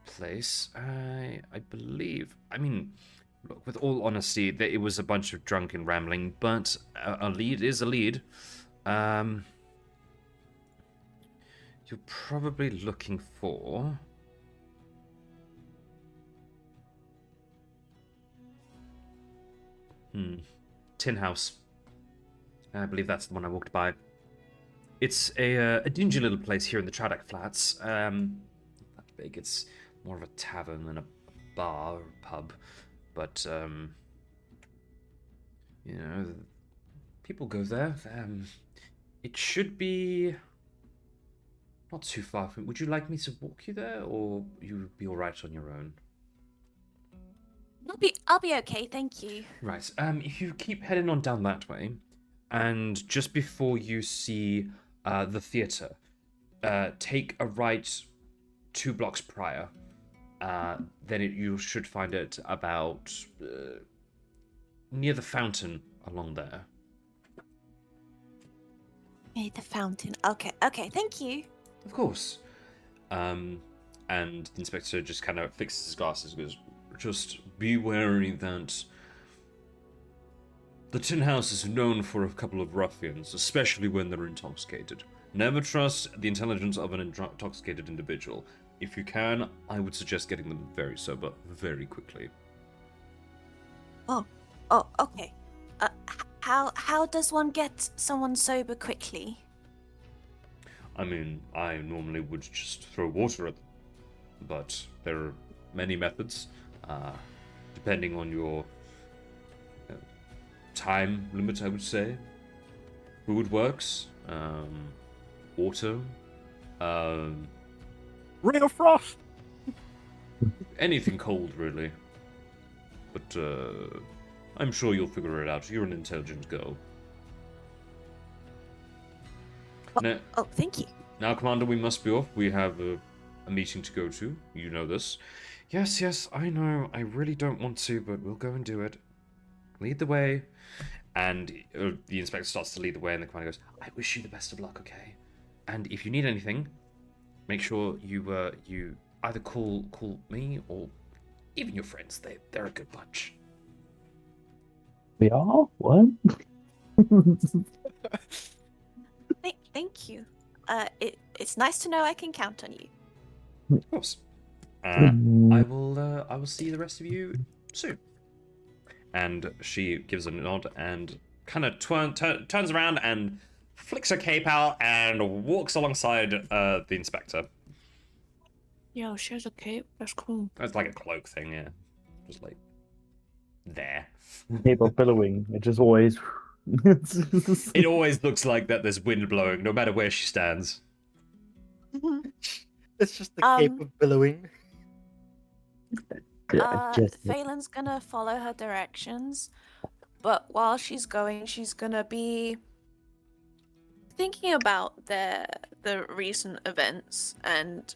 place. I believe. I mean, look, with all honesty, it was a bunch of drunken rambling, but a lead is a lead. You're probably looking for... Tin House. I believe that's the one I walked by. It's a dingy little place here in the Tradak Flats. Not that big. It's more of a tavern than a bar or pub. But, people go there. It should be not too far from... Would you like me to walk you there, or you would be all right on your own? I'll be okay, thank you. Right. If you keep heading on down that way, and just before you see the theatre, take a right 2 blocks prior. Then you should find it about near the fountain along there. Okay, the fountain. Okay, thank you. Of course. And the inspector just kind of fixes his glasses and goes, just be wary that the Tin House is known for a couple of ruffians, especially when they're intoxicated. Never trust the intelligence of an intoxicated individual. If you can, I would suggest getting them very sober very quickly. Oh, okay. How does one get someone sober quickly? I mean, I normally would just throw water at them, but there are many methods, depending on your time limit, I would say. Food works, water, Ring of Frost! anything cold, really. But, I'm sure you'll figure it out. You're an intelligent girl. Oh, thank you. Now, Commander, we must be off. We have a meeting to go to. You know this. Yes, I know. I really don't want to, but we'll go and do it. Lead the way. And the inspector starts to lead the way, and the commander goes, I wish you the best of luck, okay? And if you need anything, make sure you either call me or even your friends. They're a good bunch. We are? What? Thank you. It's nice to know I can count on you. Of course. I will see the rest of you soon. And she gives a nod and kind of turns around and flicks her cape out and walks alongside the inspector. Yo, she has a cape. That's cool. It's like a cloak thing, yeah. Just like there. Cape of billowing. It just always. It always looks like that there's wind blowing, no matter where she stands. It's just the cape of billowing. Phelan's gonna follow her directions, but while she's going, she's gonna be thinking about the recent events and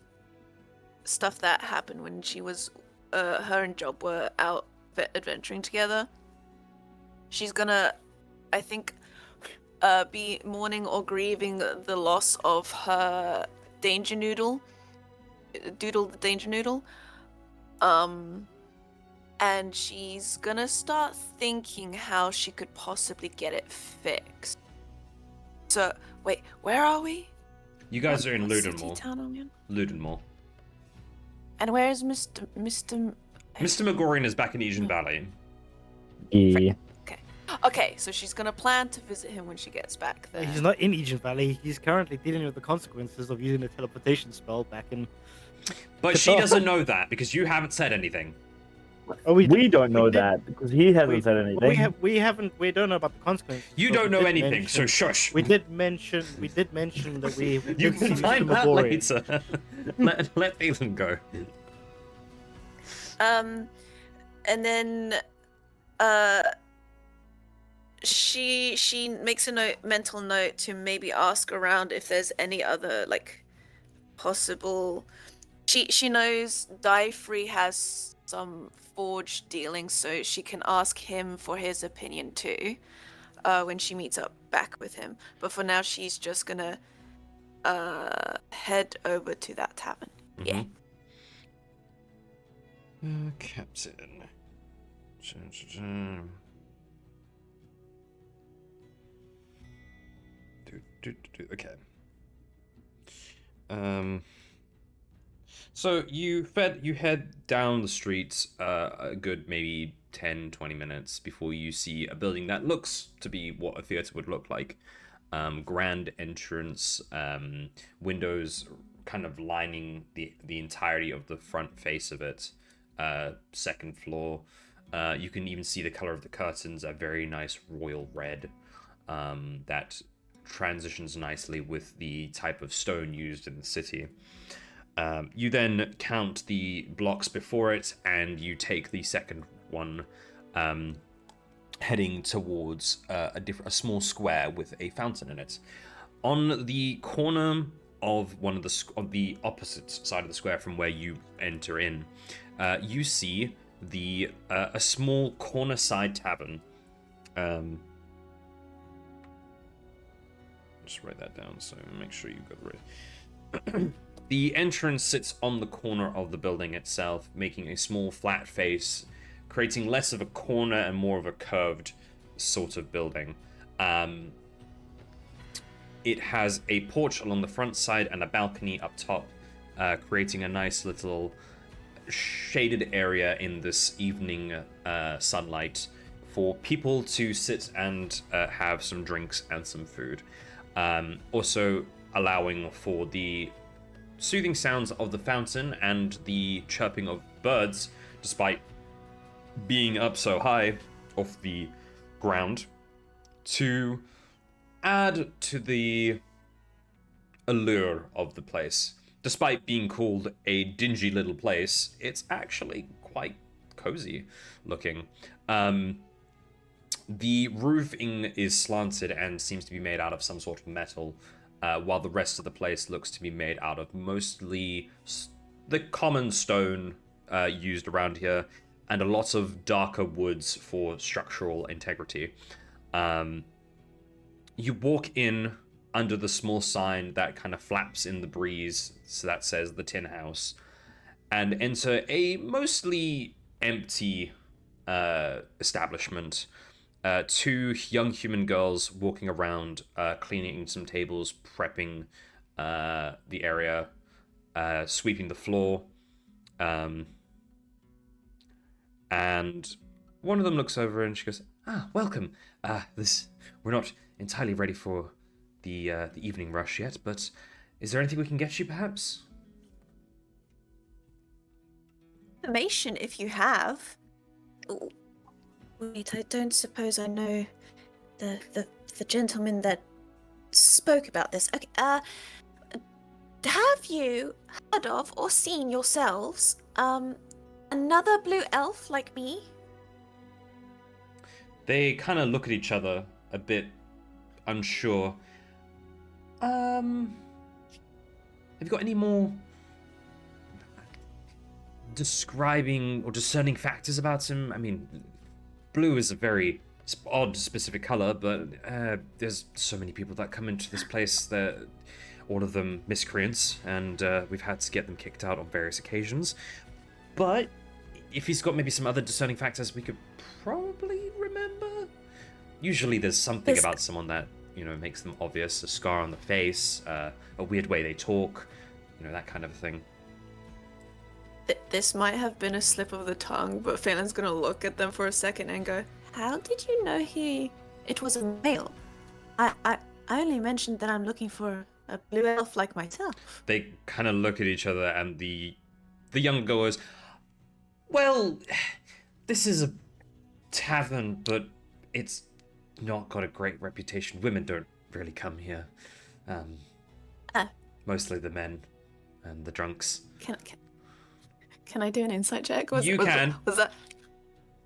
stuff that happened when she was her and Job were out adventuring together. she's gonna, I think, be mourning or grieving the loss of her danger noodle, Doodle the danger noodle. And she's gonna start thinking how she could possibly get it fixed. So, wait, where are we? You guys are in What city Ludenmor. town are we in? Ludenmor. And where is Mr. Mr. Megorian is back in Egen Valley. Yeah. Okay, so she's gonna plan to visit him when she gets back there. He's not in Egen Valley. He's currently dealing with the consequences of using a teleportation spell back in. But she doesn't know that because you haven't said anything. Oh, We don't know that because he hasn't said anything. We don't know about the consequences. You but don't we know did anything, so mention- shush. We did mention that we You did can see find Mr. that Megorian. later. let Ethan go. And then she makes a mental note to maybe ask around if there's any other like possible. She knows Diefrey has some forge dealings, so she can ask him for his opinion too when she meets up back with him. But for now, she's just gonna head over to that tavern. Yeah. Captain. Okay. So you head down the streets a good maybe 10-20 minutes before you see a building that looks to be what a theater would look like. Grand entrance, windows kind of lining the entirety of the front face of it. Second floor. You can even see the color of the curtains, a very nice royal red that transitions nicely with the type of stone used in the city. You then count the blocks before it, and you take the second one, heading towards a small square with a fountain in it. On the corner of on the opposite side of the square from where you enter in, you see a small corner side tavern. Just write that down so make sure you got it right. The entrance sits on the corner of the building itself, making a small flat face, creating less of a corner and more of a curved sort of building. It has a porch along the front side and a balcony up top, creating a nice little shaded area in this evening sunlight for people to sit and have some drinks and some food. Also allowing for the soothing sounds of the fountain and the chirping of birds, despite being up so high off the ground, to add to the allure of the place. Despite being called a dingy little place, it's actually quite cozy looking. The roofing is slanted and seems to be made out of some sort of metal, while the rest of the place looks to be made out of mostly the common stone used around here, and a lot of darker woods for structural integrity. You walk in under the small sign that kind of flaps in the breeze, so that says the Tin House, and enter a mostly empty establishment. Two young human girls walking around, cleaning some tables, prepping the area, sweeping the floor. And one of them looks over and she goes, welcome. We're not entirely ready for the evening rush yet, but is there anything we can get you, perhaps? Information, if you have. Ooh. Wait, I don't suppose I know the gentleman that spoke about this. Okay, have you heard of or seen yourselves another blue elf like me? They kind of look at each other a bit unsure. Have you got any more describing or discerning factors about him? I mean, blue is a very odd specific color, but there's so many people that come into this place that all of them miscreants, and we've had to get them kicked out on various occasions. But if he's got maybe some other discerning factors we could probably remember. Usually there's something about someone that, makes them obvious. A scar on the face, a weird way they talk, that kind of thing. This might have been a slip of the tongue, but Phelan's gonna look at them for a second and go, "How did you know it was a male? I only mentioned that I'm looking for a blue elf like myself." They kind of look at each other, and the younger girl goes, "Well, this is a tavern, but it's not got a great reputation. Women don't really come here. Mostly the men and the drunks." Can I do an insight check? You can. Was that?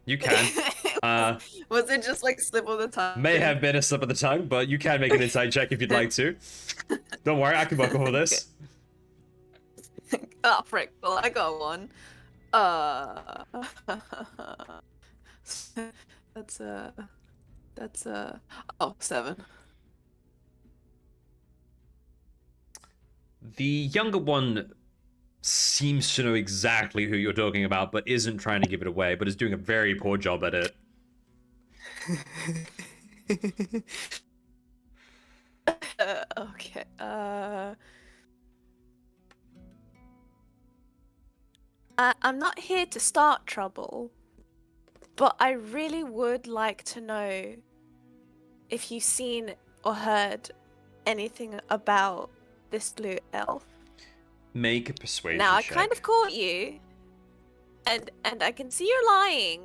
You can. Was it just like slip of the tongue? May have been a slip of the tongue, but you can make an insight check if you'd like to. Don't worry, I can work over this. Oh frick! Well, I got one. That's 7. The younger one seems to know exactly who you're talking about, but isn't trying to give it away, but is doing a very poor job at it. Okay. I'm not here to start trouble, but I really would like to know if you've seen or heard anything about this blue elf. Make a persuasion Now, I check. kind of caught you, and I can see you're lying.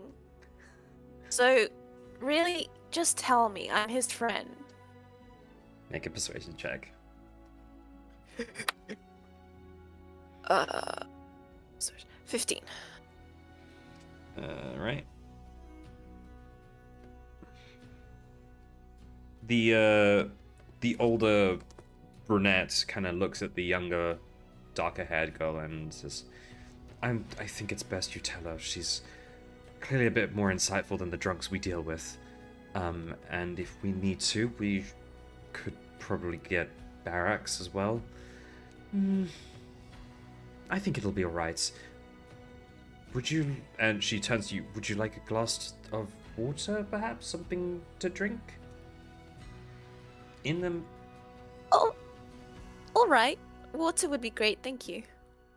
So, really, just tell me. I'm his friend. Make a persuasion check. 15. Right. The older brunette kind of looks at the younger, darker-haired girl and says, I think it's best you tell her. She's clearly a bit more insightful than the drunks we deal with. And if we need to, we could probably get barracks as well. I think it'll be alright. Would you... And she turns to you. Would you like a glass of water, perhaps? Something to drink? In them? Oh, all right. Water would be great, thank you.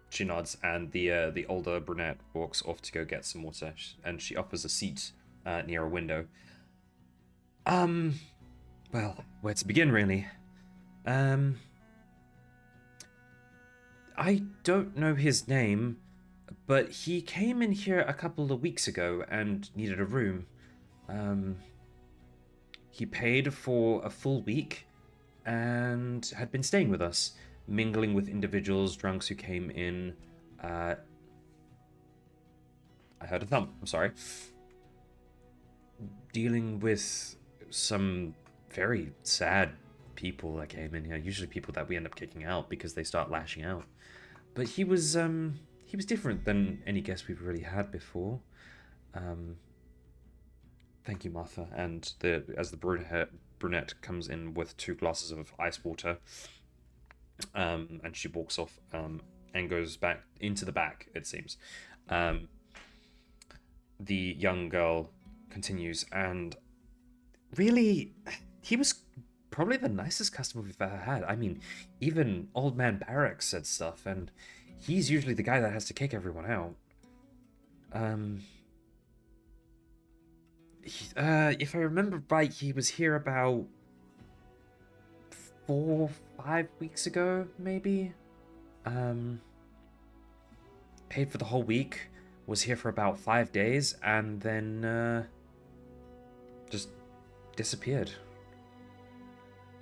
She nods, and the older brunette walks off to go get some water, and she offers a seat near a window. Well, where to begin, really? I don't know his name, but he came in here a couple of weeks ago and needed a room. He paid for a full week and had been staying with us, mingling with individuals, drunks who came in. I heard a thump, I'm sorry. Dealing with some very sad people that came in here, usually people that we end up kicking out because they start lashing out. But he was different than any guest we've really had before. Thank you, Martha. And as the brunette comes in with 2 glasses of ice water, and she walks off and goes back into the back, it seems. The young girl continues, and really, he was probably the nicest customer we've ever had. I mean, even Old Man Barracks said stuff, and he's usually the guy that has to kick everyone out. If I remember right, he was here about 4 or 5 weeks ago, maybe. Paid for the whole week, was here for about 5 days, and then just disappeared.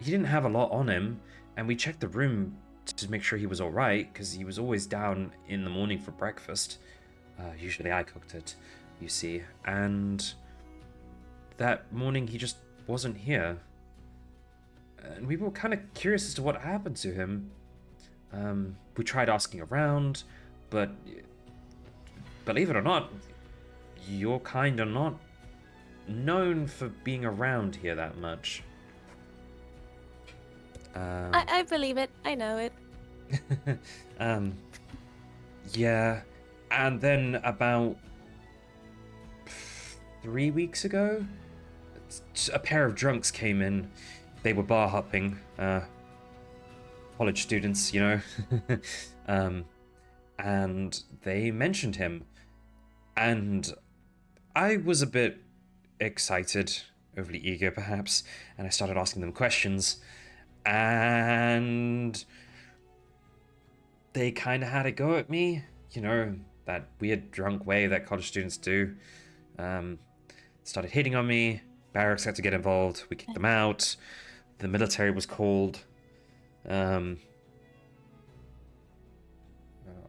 He didn't have a lot on him, and we checked the room to make sure he was alright, because he was always down in the morning for breakfast. Usually I cooked it, you see, and that morning he just wasn't here. And we were kind of curious as to what happened to him. We tried asking around, but believe it or not, your kind are known for being around here that much. I believe it. I know it. Yeah. And then about 3 weeks ago, a pair of drunks came in. They were bar hopping. College students, you know. And they mentioned him. And I was a bit excited, overly eager perhaps, and I started asking them questions. And they kind of had a go at me, you know, that weird drunk way that college students do. Started hitting on me. Barracks had to get involved. We kicked them out. The military was called.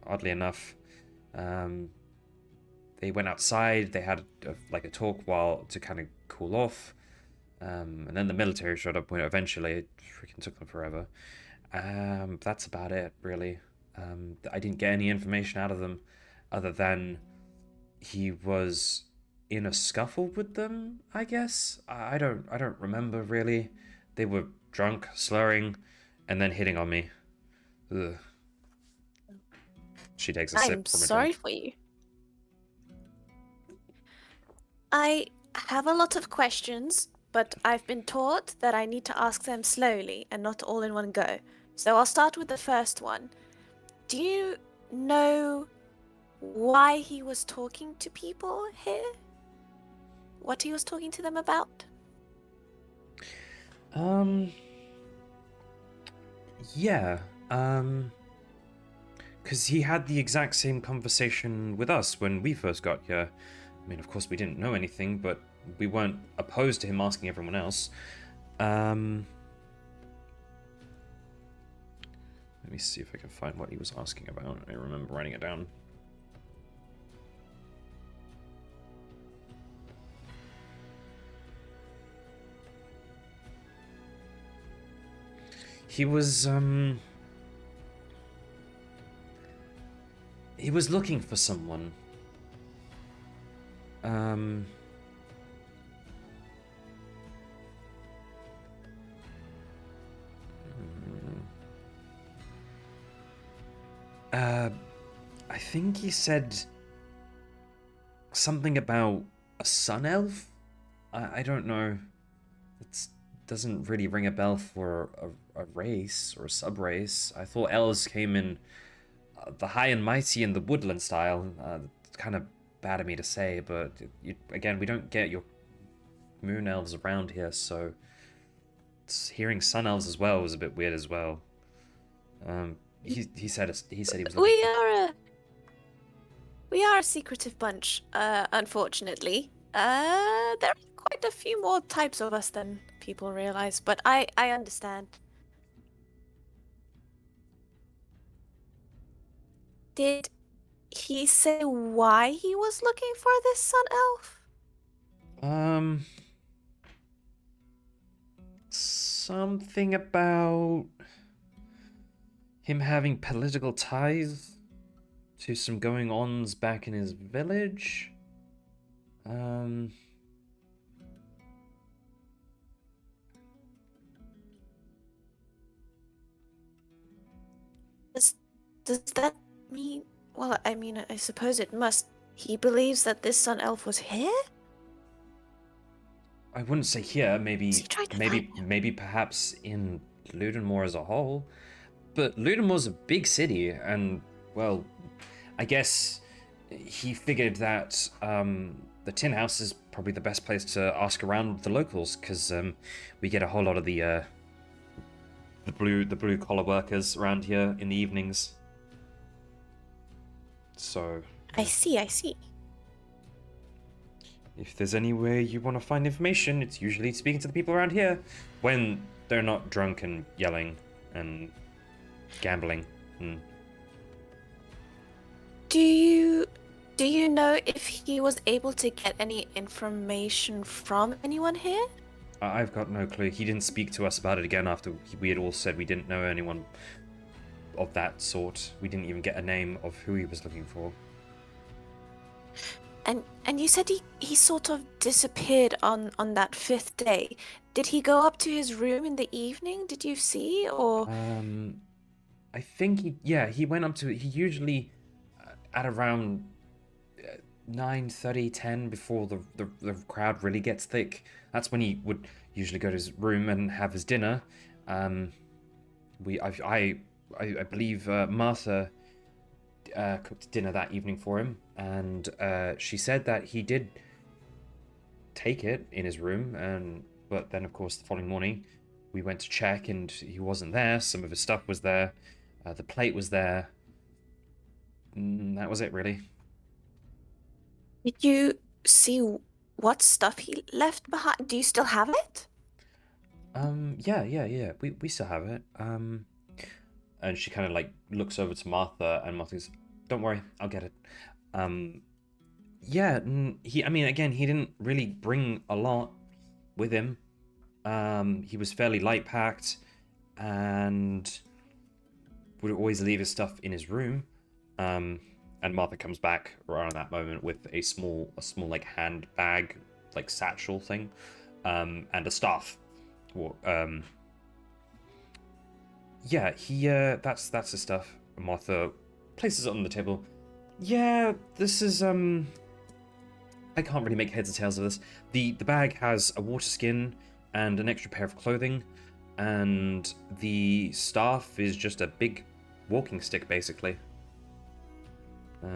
Oddly enough, they went outside. They had a talk while to kind of cool off. And then the military showed up when eventually it freaking took them forever. That's about it, really. I didn't get any information out of them other than he was in a scuffle with them, I guess. I don't remember really. They were drunk, slurring, and then hitting on me. Ugh. She takes a sip I'm from a sorry drink. for you. I have a lot of questions, but I've been taught that I need to ask them slowly and not all in one go. So I'll start with the first one. Do you know why he was talking to people here? What he was talking to them about? Yeah. Because he had the exact same conversation with us when we first got here. I mean, of course, we didn't know anything, but we weren't opposed to him asking everyone else. Let me see if I can find what he was asking about. I remember writing it down. He was looking for someone. I think he said something about a sun elf? I don't know. It doesn't really ring a bell for a race or a sub-race. I thought elves came in the high and mighty in the woodland style. It's kind of bad of me to say, but again, we don't get your moon elves around here, so hearing sun elves as well was a bit weird as well. He said he was looking We are a secretive bunch, unfortunately. There are quite a few more types of us than people realize, but I understand. Did he say why he was looking for this sun elf? Something about him having political ties to some going-ons back in his village. Does that mean? Well, I mean, I suppose it must. He believes that this sun elf was here? I wouldn't say here. Has he tried to find him? Maybe perhaps in Ludenmor as a whole. But Ludenmor's a big city, and well, I guess he figured that the tin house is probably the best place to ask around the locals, because we get a whole lot of the blue collar workers around here in the evenings. So I see. if there's any way you want to find information, it's usually speaking to the people around here when they're not drunk and yelling and gambling. Do you know if he was able to get any information from anyone here? I've got no clue. He didn't speak to us about it again after we had all said we didn't know anyone of that sort. We didn't even get a name of who he was looking for. And you said he sort of disappeared on that 5th day. Did he go up to his room in the evening? Did you see, or? I think he went up to he usually at around 9:30, 10 before the crowd really gets thick. That's when he would usually go to his room and have his dinner. I believe Martha cooked dinner that evening for him, and she said that he did take it in his room, but then of course the following morning we went to check and he wasn't there. Some of his stuff was there, the plate was there. That was it, really. Did you see what stuff he left behind? Do you still have it? Yeah. We still have it. And she kind of like looks over to Martha, and Martha's, "Don't worry, I'll get it." Yeah, I mean, again, he didn't really bring a lot with him. He was fairly light packed, and would always leave his stuff in his room. And Martha comes back around that moment with a small like handbag, like satchel thing, and a staff. Yeah, that's his stuff. Martha places it on the table. Yeah, this is I can't really make heads or tails of this. The bag has a water skin and an extra pair of clothing, and the staff is just a big walking stick, basically.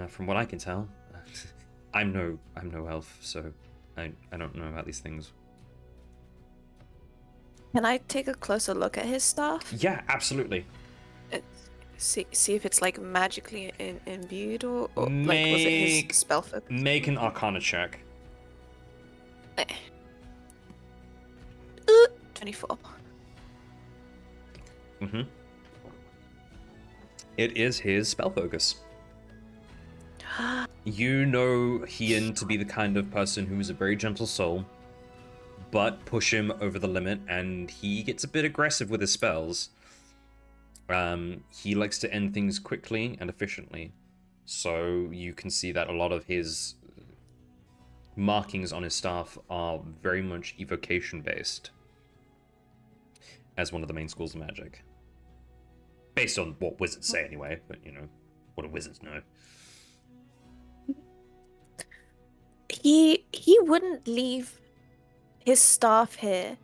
From what I can tell, I'm no elf, so I don't know about these things. Can I take a closer look at his stuff? Yeah, absolutely. See if it's like magically imbued, or like was it his spell focus? Make an Arcana check. 24. It is his spell focus. You know Hien to be the kind of person who is a very gentle soul, but push him over the limit, and he gets a bit aggressive with his spells. He likes to end things quickly and efficiently, so you can see that a lot of his markings on his staff are very much evocation based, as one of the main schools of magic. Based on what wizards say anyway, but you know, what do wizards know? He wouldn't leave his staff here,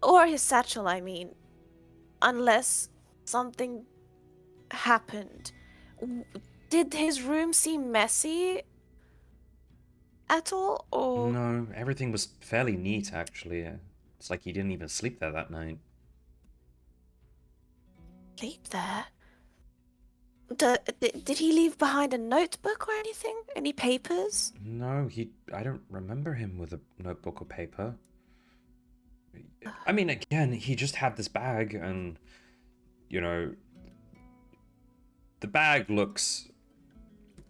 or his satchel, I mean, unless something happened. Did his room seem messy at all, or? No, everything was fairly neat, actually. It's like he didn't even sleep there that night. Sleep there? Did he leave behind a notebook or anything? Any papers? No, I don't remember him with a notebook or paper. I mean, again, he just had this bag, and, you know, the bag looks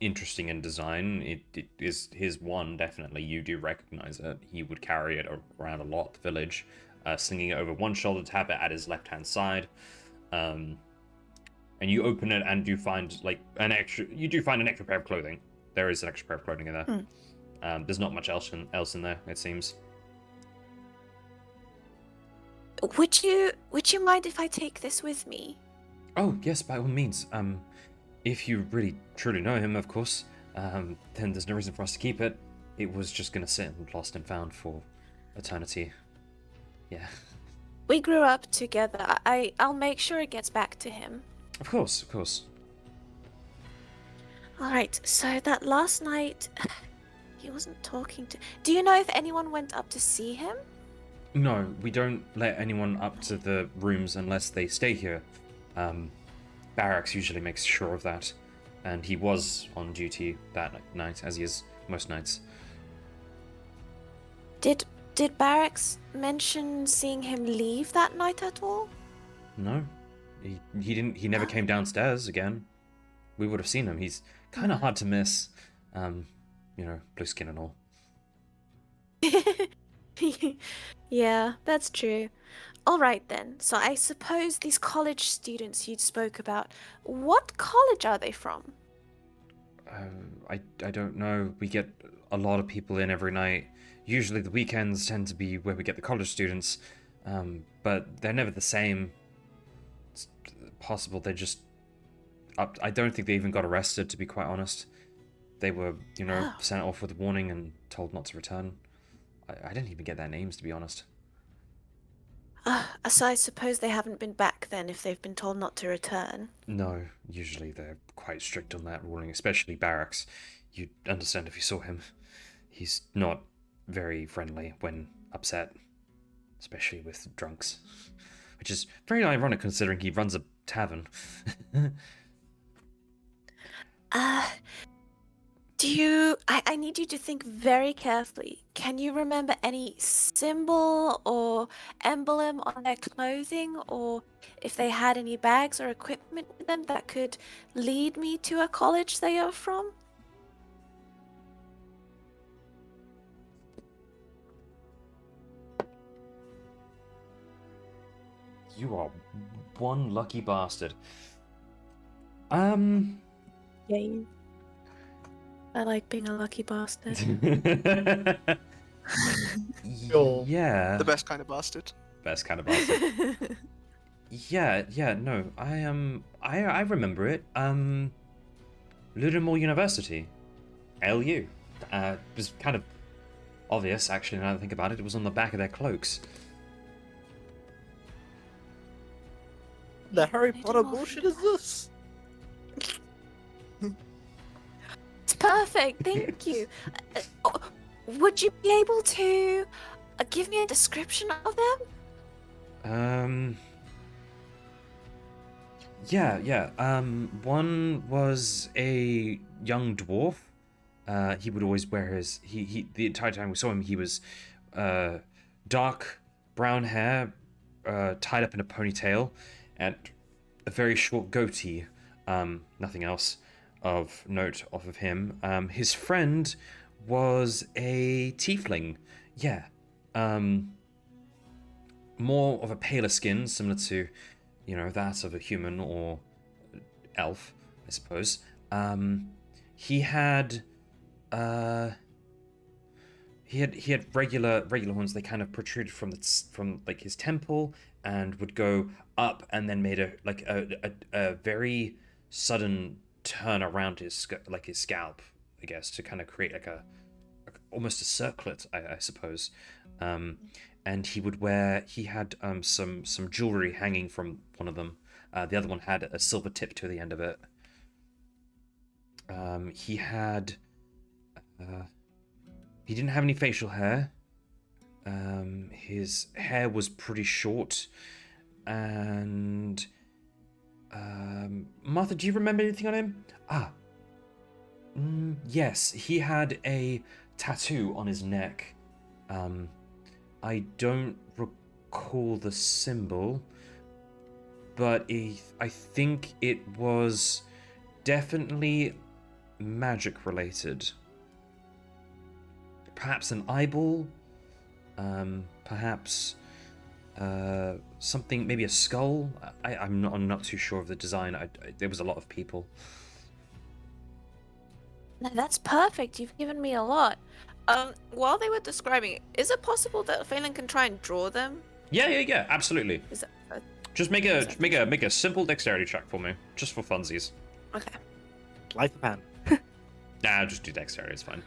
interesting in design. It is his one, definitely. You do recognize it. He would carry it around a lot, the village, slinging it over one shoulder to have it at his left-hand side. And you open it and you find like an extra pair of clothing. There is an extra pair of clothing in there. There's not much else in there, it seems. Would you mind if I take this with me? Oh yes, by all means. If you really truly know him, of course. Then there's no reason for us to keep it. It was just gonna sit lost and found for eternity. Yeah. We grew up together. I'll make sure it gets back to him. Of course. Alright, so that last night, he wasn't talking to... Do you know if anyone went up to see him? No, we don't let anyone up to the rooms unless they stay here. Barracks usually makes sure of that, and he was on duty that night, as he is most nights. Did Barracks mention seeing him leave that night at all? No. He didn't. He never came downstairs again. We would have seen him. He's kind of hard to miss. Blue skin and all. Yeah, that's true. All right then. So I suppose these college students you spoke about. What college are they from? I don't know. We get a lot of people in every night. Usually the weekends tend to be where we get the college students, but they're never the same. It's possible they're just up. I don't think they even got arrested, to be quite honest. They were, sent off with a warning and told not to return. I didn't even get their names, to be honest. So I suppose they haven't been back then if they've been told not to return. No, usually they're quite strict on that ruling, especially Barracks. You'd understand if you saw him. He's not very friendly when upset, especially with drunks. Which is very ironic considering he runs a tavern. I need you to think very carefully. Can you remember any symbol or emblem on their clothing, or if they had any bags or equipment with them that could lead me to a college they are from? You are one lucky bastard. Yeah. I like being a lucky bastard. Yeah. The best kind of bastard. Best kind of bastard. Yeah, no. I remember it. Ludenmor University. LU. It was kind of obvious, actually, now that I think about it. It was on the back of their cloaks. The Harry Potter bullshit is this? It's perfect, thank you. Would you be able to give me a description of them? Yeah. One was a young dwarf. He would always wear his... He the entire time we saw him, he was dark brown hair, tied up in a ponytail, and a very short goatee. Nothing else of note off of him. His friend was a tiefling. Yeah. More of a paler skin, similar to, that of a human or elf, I suppose. He had regular horns. They kind of protruded from like his temple and would go up, and then made a very sudden turn around his scalp, I guess, to kind of create like almost a circlet, I suppose. And he had some jewelry hanging from one of them. The other one had a silver tip to the end of it. He didn't have any facial hair. His hair was pretty short. And Martha, do you remember anything on him? Yes, he had a tattoo on his neck. I don't recall the symbol, but I think it was definitely magic related. Perhaps an eyeball, perhaps something, maybe a skull. I'm not too sure of the design. There was a lot of people. No, that's perfect. You've given me a lot. While they were describing it, is it possible that Phelan can try and draw them? Yeah, absolutely. Is that Just make a simple dexterity check for me, just for funsies. okay? Like the pan. Nah, just do dexterity. It's fine.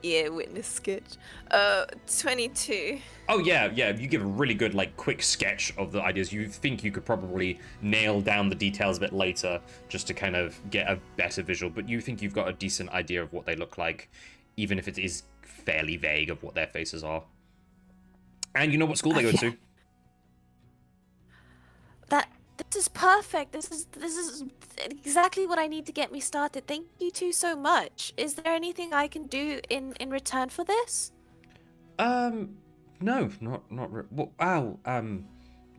Yeah, witness sketch. 22. Oh yeah. You give a really good, quick sketch of the ideas. You think you could probably nail down the details a bit later, just to kind of get a better visual. But you think you've got a decent idea of what they look like, even if it is fairly vague of what their faces are. And you know what school they go to. This is perfect. This is exactly what I need to get me started. Thank you two so much. Is there anything I can do in return for this? No,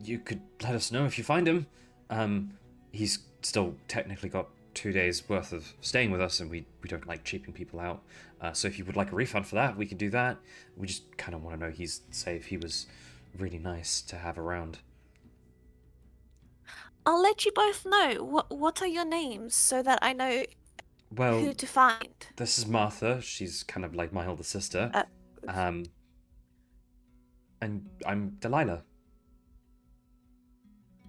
you could let us know if you find him. He's still technically got 2 days worth of staying with us, and we don't like cheaping people out. So if you would like a refund for that, we could do that. We just kind of want to know he's safe. He was really nice to have around. I'll let you both know. What are your names so that I know Well, who to find? this is Martha. She's kind of like my older sister. And I'm Delilah.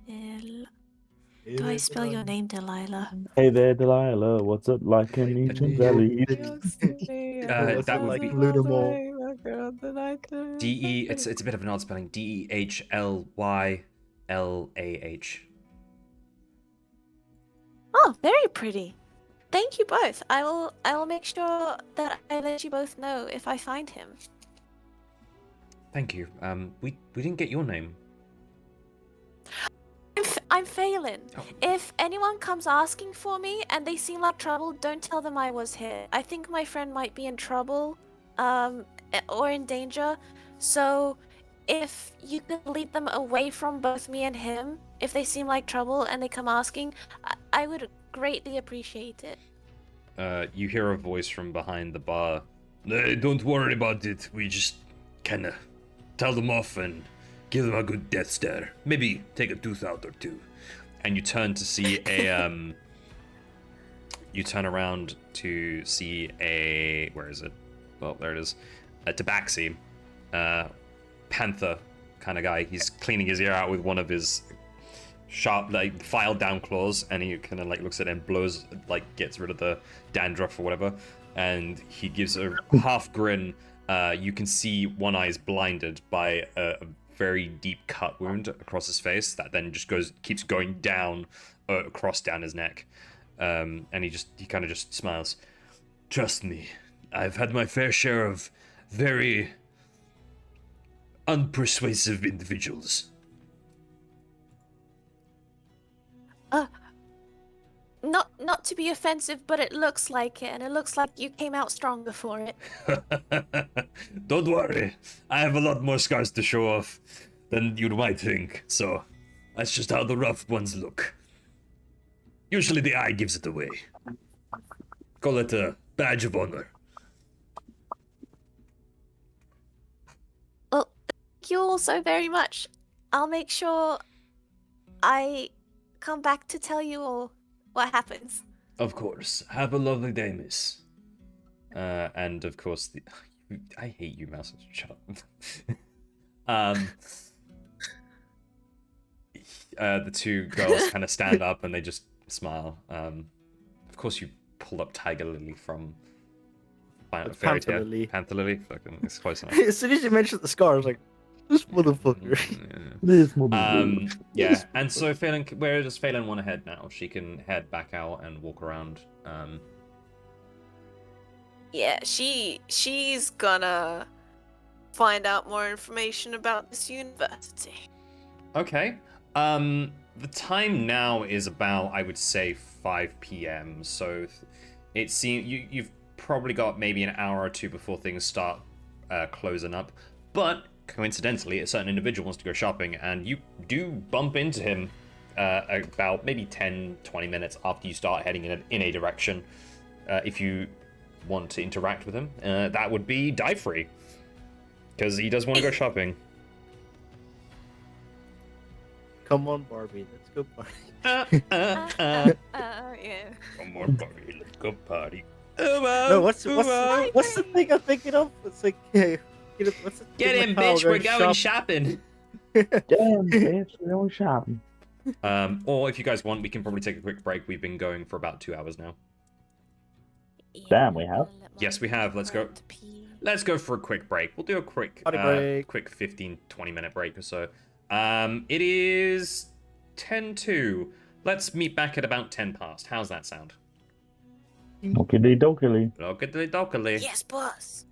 Do I spell your name Delilah? Hey there, Delilah. What's it like in Eaton Valley? What's That it would like be Ludenmor? D-E. It's a bit of an odd spelling. Dehlylah. Oh, very pretty. Thank you both. I will make sure that I let you both know if I find him. Thank you. We didn't get your name. I'm Phelan. Oh. If anyone comes asking for me and they seem like trouble, don't tell them I was here. I think my friend might be in trouble, or in danger. So, if you could lead them away from both me and him, if they seem like trouble and they come asking, I would greatly appreciate it. You hear a voice from behind the bar. Don't worry about it. We just kinda tell them off and give them a good death stare. Maybe take a tooth out or two. And you turn to see a you turn around to see a, where is it? Well, there it is. A tabaxi, panther kind of guy. He's cleaning his ear out with one of his sharp, like, filed down claws, and he kind of like looks at it and blows, like, gets rid of the dandruff or whatever, and he gives a half grin. You can see one eye is blinded by a very deep cut wound across his face that then just keeps going down across down his neck, and he kind of just smiles. Trust me, I've had my fair share of very unpersuasive individuals. Not to be offensive, but it looks like it, and it looks like you came out stronger for it. Don't worry, I have a lot more scars to show off than you might think, so that's just how the rough ones look. Usually the eye gives it away. Call it a badge of honor. Well, thank you all so very much. I'll make sure I come back to tell you all what happens. Of course. Have a lovely day, miss. And of course, I hate you, Mouse. Shut up. The two girls kind of stand up and they just smile. Of course, you pulled up Tiger Lily from Fairy Panther Tale. Lily. Panther Lily. Fucking, it's close enough. As soon as you mentioned the scar, I was like, this motherfucker. This motherfucker. Yeah. And so Phelan, where does Phelan want to head now? She can head back out and walk around. Yeah, she's gonna find out more information about this university. Okay. The time now is about, I would say, 5 p.m. So it seems you've probably got maybe an hour or two before things start closing up. But coincidentally, a certain individual wants to go shopping, and you do bump into him about maybe 10-20 minutes after you start heading in a direction. If you want to interact with him, that would be Diefrey, because he does want to go shopping. Come on, Barbie, let's go party. Yeah. Come on, Barbie, let's go party. No, what's the thing I'm thinking of? It's like, hey, what's the Get thing in, with Kyle bitch, we're going shopping. Damn, bitch, we're going shopping. Or if you guys want, we can probably take a quick break. We've been going for about 2 hours now. Damn, we have? Yes, we have. Let's go. Let's go for a quick break. We'll do a quick break. quick 15-20 minute break or so. It is 10:02. Let's meet back at about 10 past. How's that sound? Okie dokie. Okie-dokie. Yes, boss.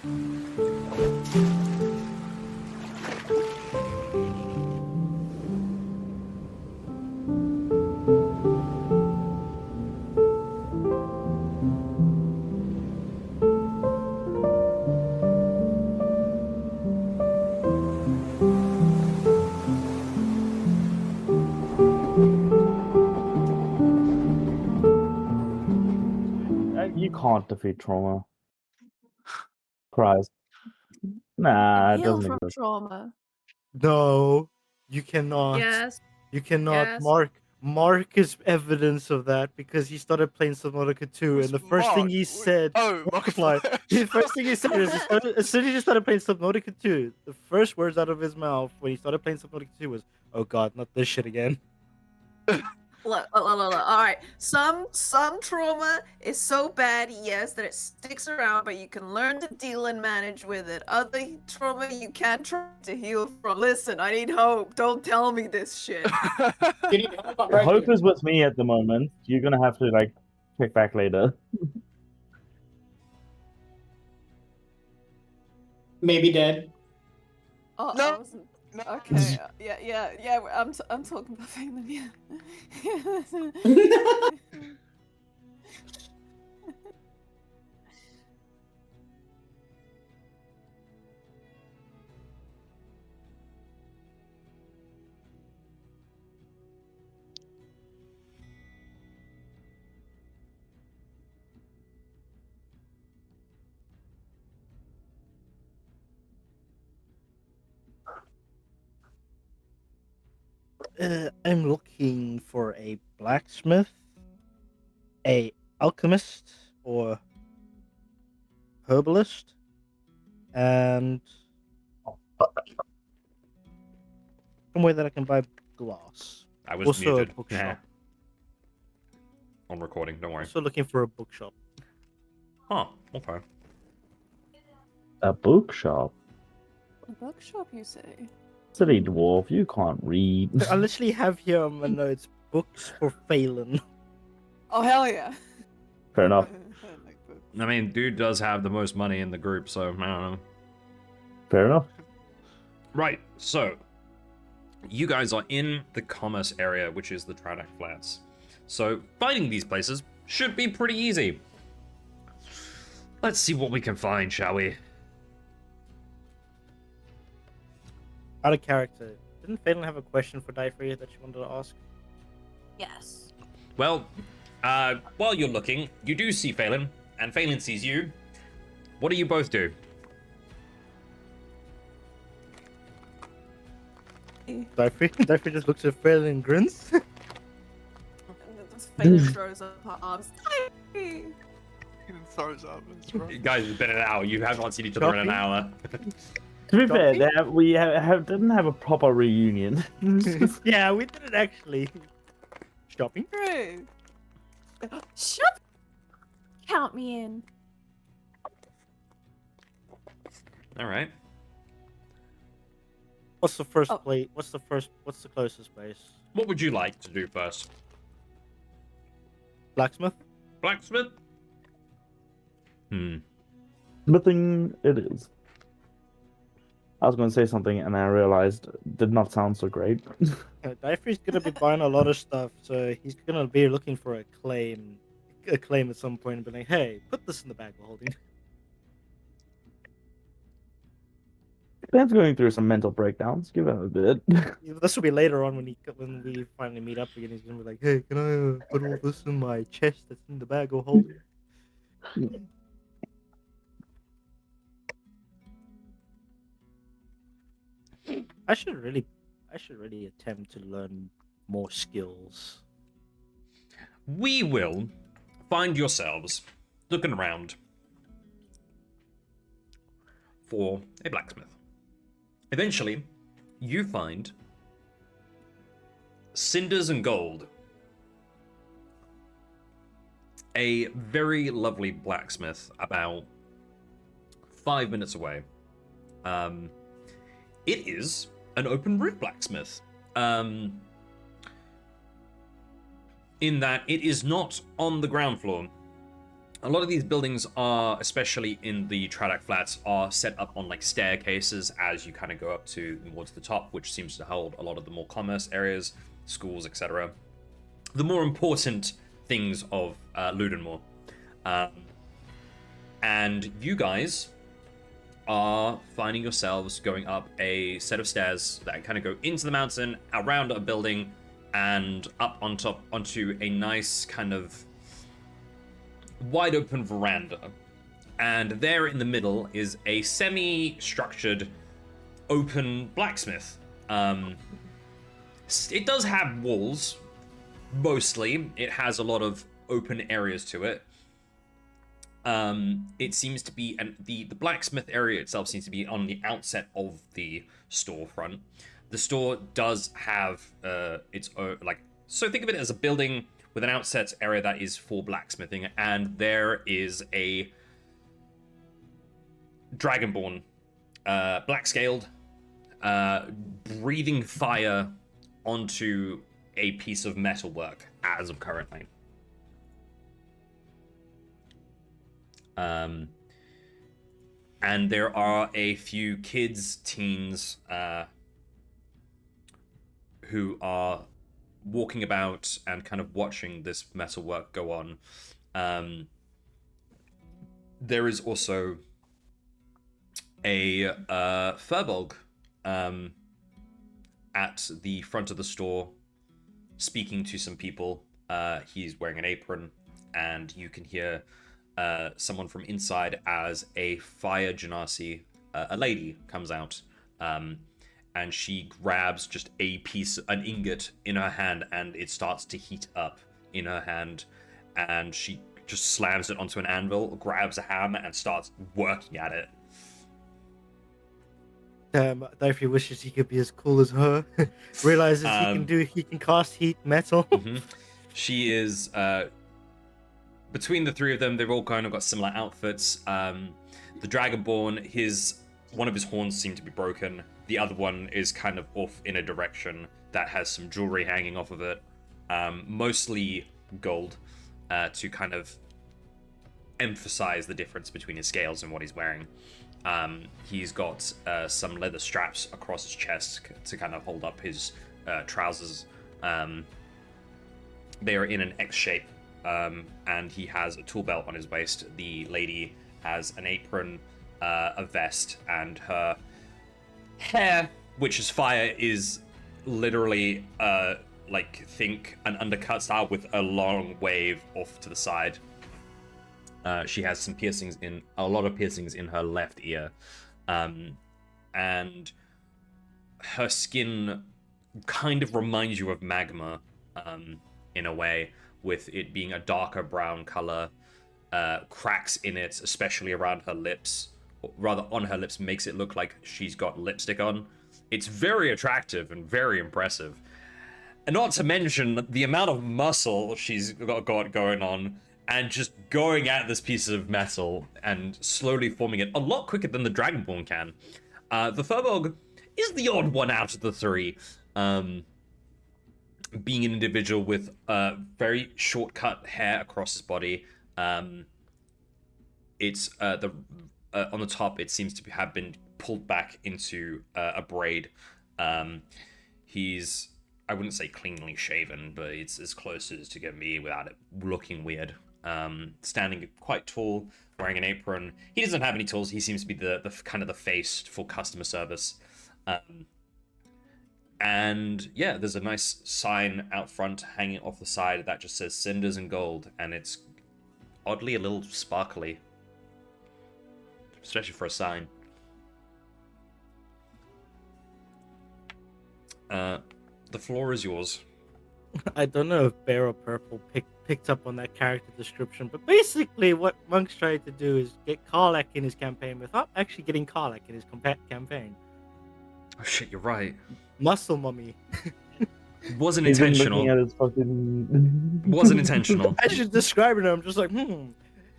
You can't defeat trauma. Prize. Nah, And it heal doesn't from exist. trauma. No, you cannot. Yes. You cannot. Yes. Mark is evidence of that because he started playing Subnautica 2, Who's and the first thing Mark? he said, Oh, Markiplier. The first thing he said is, as soon as he started playing Subnautica 2, the first words out of his mouth when he started playing Subnautica 2 was, "Oh God, not this shit again." Look. All right. Some trauma is so bad, yes, that it sticks around, but you can learn to deal and manage with it. Other trauma you can't try to heal from. Listen, I need hope. Don't tell me this shit. You need help? I'm right Hope here. is with me at the moment. You're gonna have to like check back later. Maybe dead. Oh, No. I wasn't. No. Okay. Yeah. I'm talking about Phelan. Yeah. I'm looking for a blacksmith, a alchemist, or herbalist, and somewhere that I can buy glass. I was Also a muted. bookshop. On recording, don't worry. Also looking for a bookshop. Huh, okay. A bookshop. A bookshop, you say? Silly dwarf, you can't read. I literally have here on my notes books for Phelan. Oh hell yeah! Fair enough. I like books. I mean, dude does have the most money in the group, so I don't know. Fair enough. Right, so you guys are in the commerce area, which is the Tridac Flats. So finding these places should be pretty easy. Let's see what we can find, shall we? Out of character. Didn't Phelan have a question for Dyfree that she wanted to ask? Yes. Well, while you're looking, you do see Phelan, and Phelan sees you. What do you both do? Dyfree just looks at Phelan and grins. Phelan throws up her arms. He throws up. That's right. You guys have been an hour. You have not seen each other in an hour. To be fair, didn't have a proper reunion. Yeah, we didn't actually. Shopping? True. Shut. Count me in. All right. What's the first Oh. place? What's the closest place? What would you like to do first? Blacksmith? Blacksmith? Smithing it is. I was going to say something and I realized it did not sound so great. Dyfree's gonna be buying a lot of stuff, so he's gonna be looking for a claim at some point and be like, "Hey, put this in the bag we're holding." Ben's going through some mental breakdowns. Give him a bit. This will be later on when we finally meet up again. He's gonna be like, "Hey, can I put all this in my chest that's in the bag we're holding?" I should really attempt to learn more skills. We will find yourselves looking around for a blacksmith. Eventually, you find cinders and gold. A very lovely blacksmith about 5 minutes away. It is an open roof blacksmith. In that it is not on the ground floor. A lot of these buildings are, especially in the Tradak Flats, are set up on like staircases as you kind of go up towards the top, which seems to hold a lot of the more commerce areas, schools, etc. The more important things of Ludenmor. And you guys are finding yourselves going up a set of stairs that kind of go into the mountain, around a building, and up on top onto a nice kind of wide open veranda. And there in the middle is a semi-structured open blacksmith. It does have walls, mostly. It has a lot of open areas to it. It seems to be, and the blacksmith area itself seems to be on the outset of the storefront. The store does have its own, so think of it as a building with an outset area that is for blacksmithing, and there is a dragonborn, black-scaled, breathing fire onto a piece of metalwork as of currently. And there are a few kids, teens, who are walking about and kind of watching this metalwork go on. There is also a Furbolg at the front of the store speaking to some people. He's wearing an apron, and you can hear someone from inside as a fire genasi, a lady, comes out, and she grabs just an ingot in her hand, and it starts to heat up in her hand, and she just slams it onto an anvil, grabs a hammer, and starts working at it. Alderfey wishes he could be as cool as her. Realizes he can cast heat metal. Mm-hmm. She is between the three of them, they've all kind of got similar outfits. The Dragonborn, one of his horns seem to be broken. The other one is kind of off in a direction that has some jewelry hanging off of it, mostly gold, to kind of emphasize the difference between his scales and what he's wearing. He's got some leather straps across his chest to kind of hold up his trousers. They are in an X shape, and he has a tool belt on his waist. The lady has an apron, a vest, and her hair, which is fire, is literally think an undercut style with a long wave off to the side. She has a lot of piercings in her left ear, and her skin kind of reminds you of magma, in a way, with it being a darker brown color. Cracks in it, especially around her lips, or rather on her lips, makes it look like she's got lipstick on. It's very attractive and very impressive. And not to mention the amount of muscle she's got going on, and just going at this piece of metal and slowly forming it a lot quicker than the Dragonborn can. The Furbolg is the odd one out of the three, being an individual with very short-cut hair across his body. It's on the top, it seems to have been pulled back into a braid. He's, I wouldn't say cleanly shaven, but it's as close as to get me without it looking weird. Standing quite tall, wearing an apron. He doesn't have any tools. He seems to be the kind of the face for customer service. And yeah, there's a nice sign out front hanging off the side that just says cinders and gold, and it's oddly a little sparkly, especially for a sign. The floor is yours. I don't know if Bear or Purple picked up on that character description, but basically what Monk's tried to do is get Karlak in his campaign without actually getting Karlak in his campaign. Oh shit, you're right. Muscle mummy. Wasn't He's been intentional. looking at his fucking... Wasn't intentional. I should describe it, I'm just like,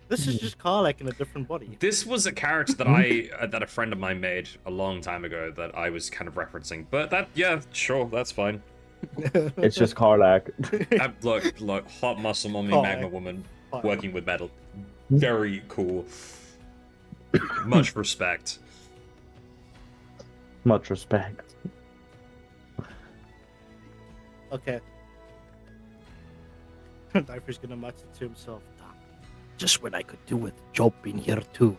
this is just Karlak in a different body. This was a character that that a friend of mine made a long time ago that I was kind of referencing. But yeah, sure, that's fine. It's just Karlak. Look, hot muscle mummy, Karlak. magma woman, working with metal. Very cool. Much respect. Much respect. Okay. Diver's gonna mutter to himself. "Damn, just when I could do with job in here too."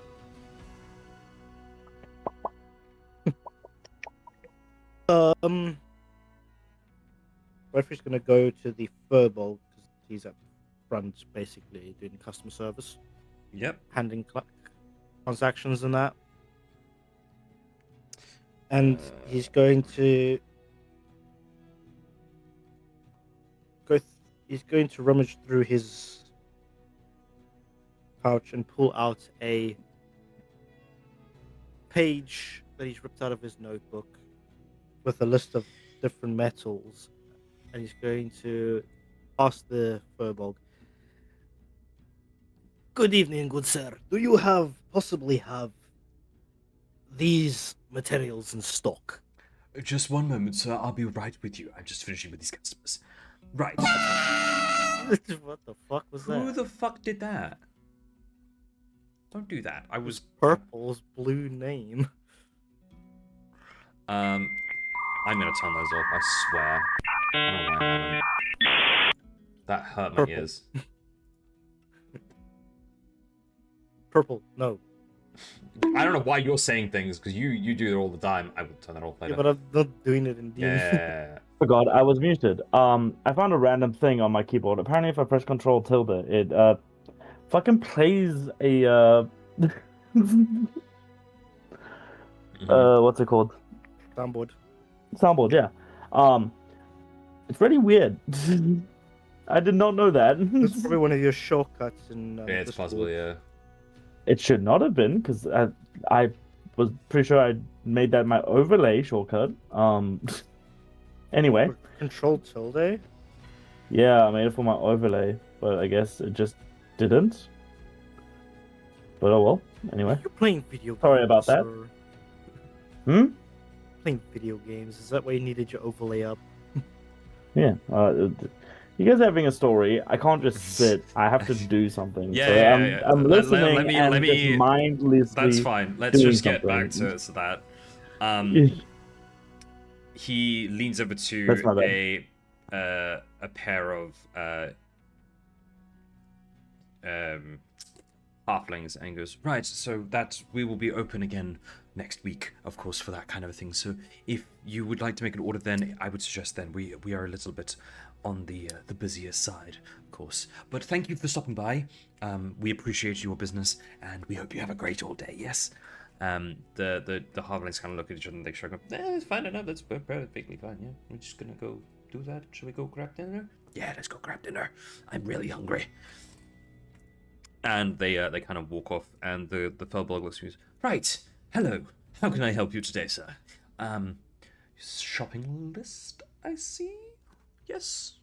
Diver's gonna go to the furball because he's at front, basically doing customer service, Yep. handling transactions and that. And he's going to he's going to rummage through his pouch and pull out a page that he's ripped out of his notebook with a list of different metals, and he's going to ask the Furbolg, "Good evening, good sir. Do you possibly have these materials in stock?" Just one moment, sir. I'll be right with you. I'm just finishing with these customers. Right. What the fuck was that? Who the fuck did that? Don't do that. I was Purple's blue name. I'm gonna turn those off. I swear. I don't know why I haven't. That hurt my Purple. ears. Purple, no. I don't know why you're saying things because you do it all the time. I will turn that off later. Yeah, but I'm not doing it in D. Yeah. Forgot I was muted. I found a random thing on my keyboard. Apparently, if I press Control tilde, it fucking plays a what's it called? Soundboard. Soundboard, yeah. It's really weird. I did not know that. It's probably one of your shortcuts in. Yeah, it's Discord. possible. Yeah. It should not have been because I was pretty sure I made that my overlay shortcut. Anyway, Control tilde. yeah, I made it for my overlay, but I guess it just didn't. But oh well. Anyway, You're playing video games. Sorry about that. or- Hmm? Playing video games. Is that why you needed your overlay up? Yeah. You guys are having a story. I can't just sit. I have to do something. Yeah, so yeah. I'm listening let me- and let me- just mindlessly. That's fine. Let's doing just get back something. to that. He leans over to That's my bad. a pair of halflings and goes, right, so that we will be open again next week, of course, for that kind of a thing. So if you would like to make an order, then I would suggest then we are a little bit on the busier side, of course. But thank you for stopping by. We appreciate your business, and we hope you have a great all day. Yes. The halflings kind of look at each other and they shrug. It's fine enough. That's perfectly fine. Yeah, we're just gonna go do that. Shall we go grab dinner? Yeah, let's go grab dinner. I'm really hungry. And they kind of walk off, and the Felborg looks at you. Right. Hello. How can I help you today, sir? Shopping list, I see. Yes.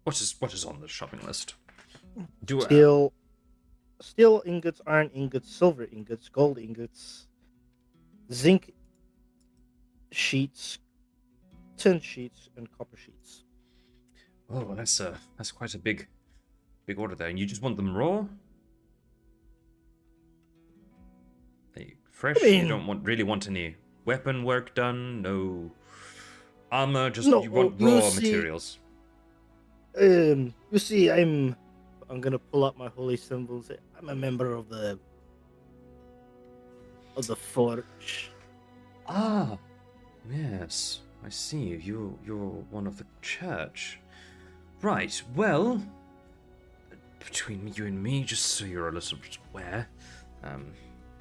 What is on the shopping list? Steel ingots, iron ingots, silver ingots, gold ingots, zinc sheets, tin sheets, and copper sheets. Oh, that's quite a big order there. And you just want them raw? They fresh? You don't really want any weapon work done? No armor? Just No, you want you raw see- materials? You see, I'm gonna pull up my holy symbols. I'm a member of the forge. Ah, yes, I see. You're one of the church, right? Well, between you and me, just so you're a little bit aware,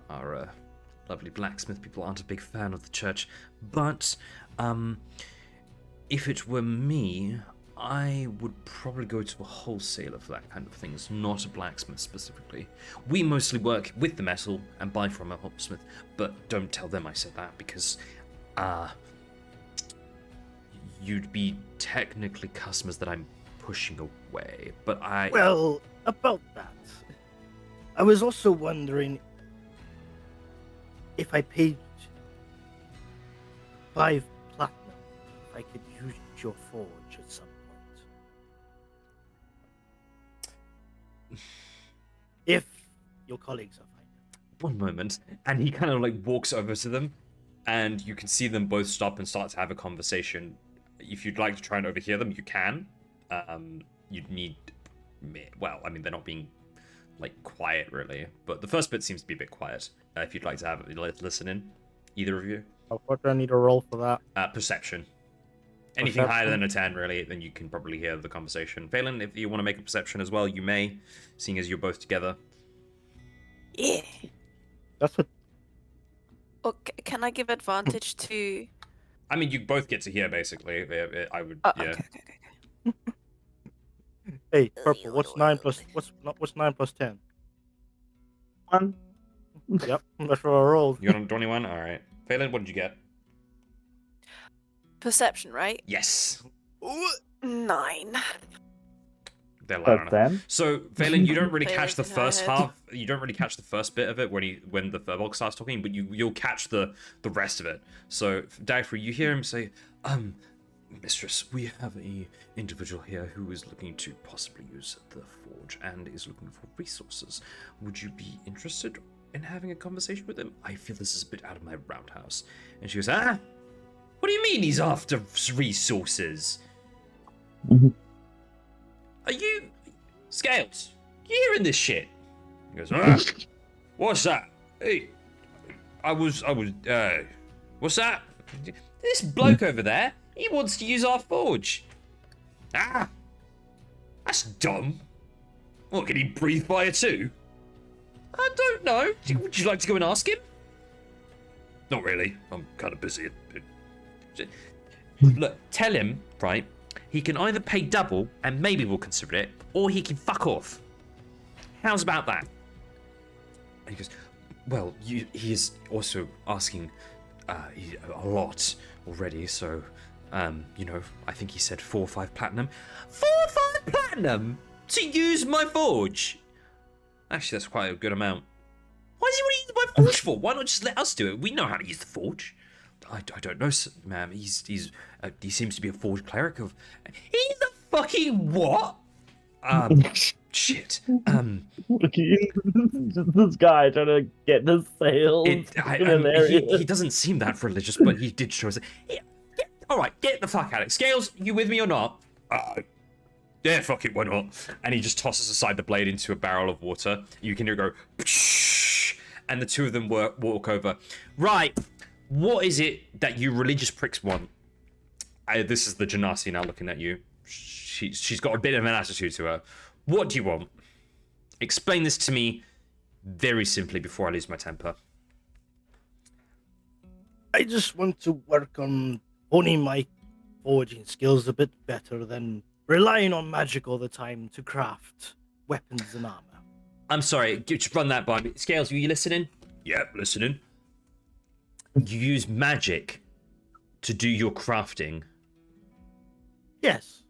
our lovely blacksmith people aren't a big fan of the church, but if it were me, I would probably go to a wholesaler for that kind of things, not a blacksmith specifically. We mostly work with the metal and buy from a wholesalesmith, but don't tell them I said that because, you'd be technically customers that I'm pushing away, but I... Well, about that, I was also wondering if I paid 5 platinum, if I could use your forge at some point. if your colleagues are fine. One moment, and he kind of like walks over to them, and you can see them both stop and start to have a conversation. If you'd like to try and overhear them, you can. You'd need, well, I mean, they're not being like quiet really, but the first bit seems to be a bit quiet. If you'd like to have listen in, either of you. What do I need to roll for that? Perception. Anything higher than a 10, really, then you can probably hear the conversation. Phelan, if you want to make a perception as well, you may, seeing as you're both together. Yeah. That's what. Can I give advantage to? I mean, you both get to hear, basically. I would, Oh, yeah. Okay. Hey, purple. What's 9 plus? What's 9 plus 10? 1. Yep, that's what I rolled. You're on 21? Alright. Phelan, what did you get? Perception, right? Yes. Ooh, 9. They're loud enough. 10. So, Phelan, you don't really Phelan catch the can first hide. half. You don't really catch the first bit of it when the Furbolg starts talking, but you'll catch the rest of it. So, Dagfrey, you hear him say, Mistress, we have a individual here who is looking to possibly use the forge and is looking for resources. Would you be interested in having a conversation with him? I feel this is a bit out of my roundhouse. And she goes, what do you mean he's after resources? Mhm. Are you... Scales, you hearing this shit? He goes, what's that? Hey, what's that? This bloke over there, he wants to use our forge. That's dumb. What, can he breathe fire too? I don't know. Would you like to go and ask him? Not really. I'm kind of busy. Look, tell him, right, he can either pay double, and maybe we'll consider it, or he can fuck off. How's about that? And he goes, well, he is also asking a lot already, so, I think he said 4 or 5 platinum. 4 or 5 platinum? To use my forge? Actually, that's quite a good amount. Why does he want to use my forge for? Why not just let us do it? We know how to use the forge. I don't know, ma'am. He seems to be a forge cleric of... He's a fucking what? Shit. Look at this guy trying to get the sales. He doesn't seem that religious, but he did show us... Alright, get the fuck out of it. Scales, you with me or not? Yeah, fuck it, why not? And he just tosses aside the blade into a barrel of water. You can hear it go... And the two of them walk over. Right, what is it that you religious pricks want? This is the Genasi now looking at you. She's got a bit of an attitude to her. What do you want? Explain this to me very simply before I lose my temper. I just want to work on honing my forging skills a bit better than relying on magic all the time to craft weapons and armor. I'm sorry, just run that by me. Scales, are you listening? Yep, listening. You use magic to do your crafting. Yes.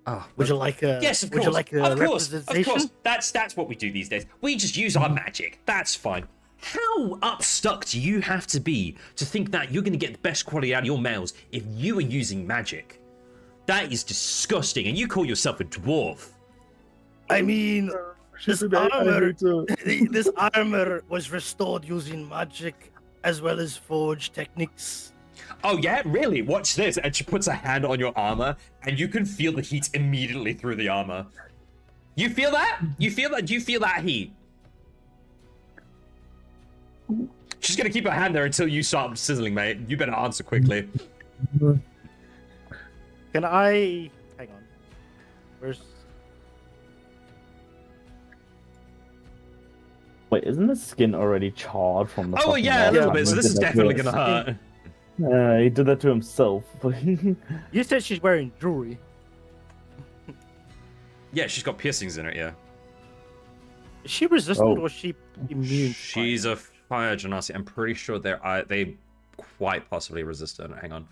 Oh, Would you like a? yes, of Would course. you like a Of course. representation? That's what we do these days. We just use our magic. That's fine. How upstuck do you have to be to think that you're going to get the best quality out of your mails if you are using magic? That is disgusting, and you call yourself a dwarf. I mean, this armor was restored using magic as well as forge techniques. Oh yeah, really? Watch this. And she puts a hand on your armor, and you can feel the heat immediately through the armor. You feel that? You feel that? Do you feel that heat? She's gonna keep her hand there until you start sizzling, mate. You better answer quickly. Can I... Hang on. Where's... Wait, isn't the skin already charred from the Oh fucking yeah, a last little time bit. So he this did is that to definitely us? gonna hurt. He did that to himself. You said she's wearing jewelry. Yeah, she's got piercings in it. Yeah. Is she resistant Oh. or is she immune? to She's fire? a fire genasi. I'm pretty sure they quite possibly resistant. Hang on.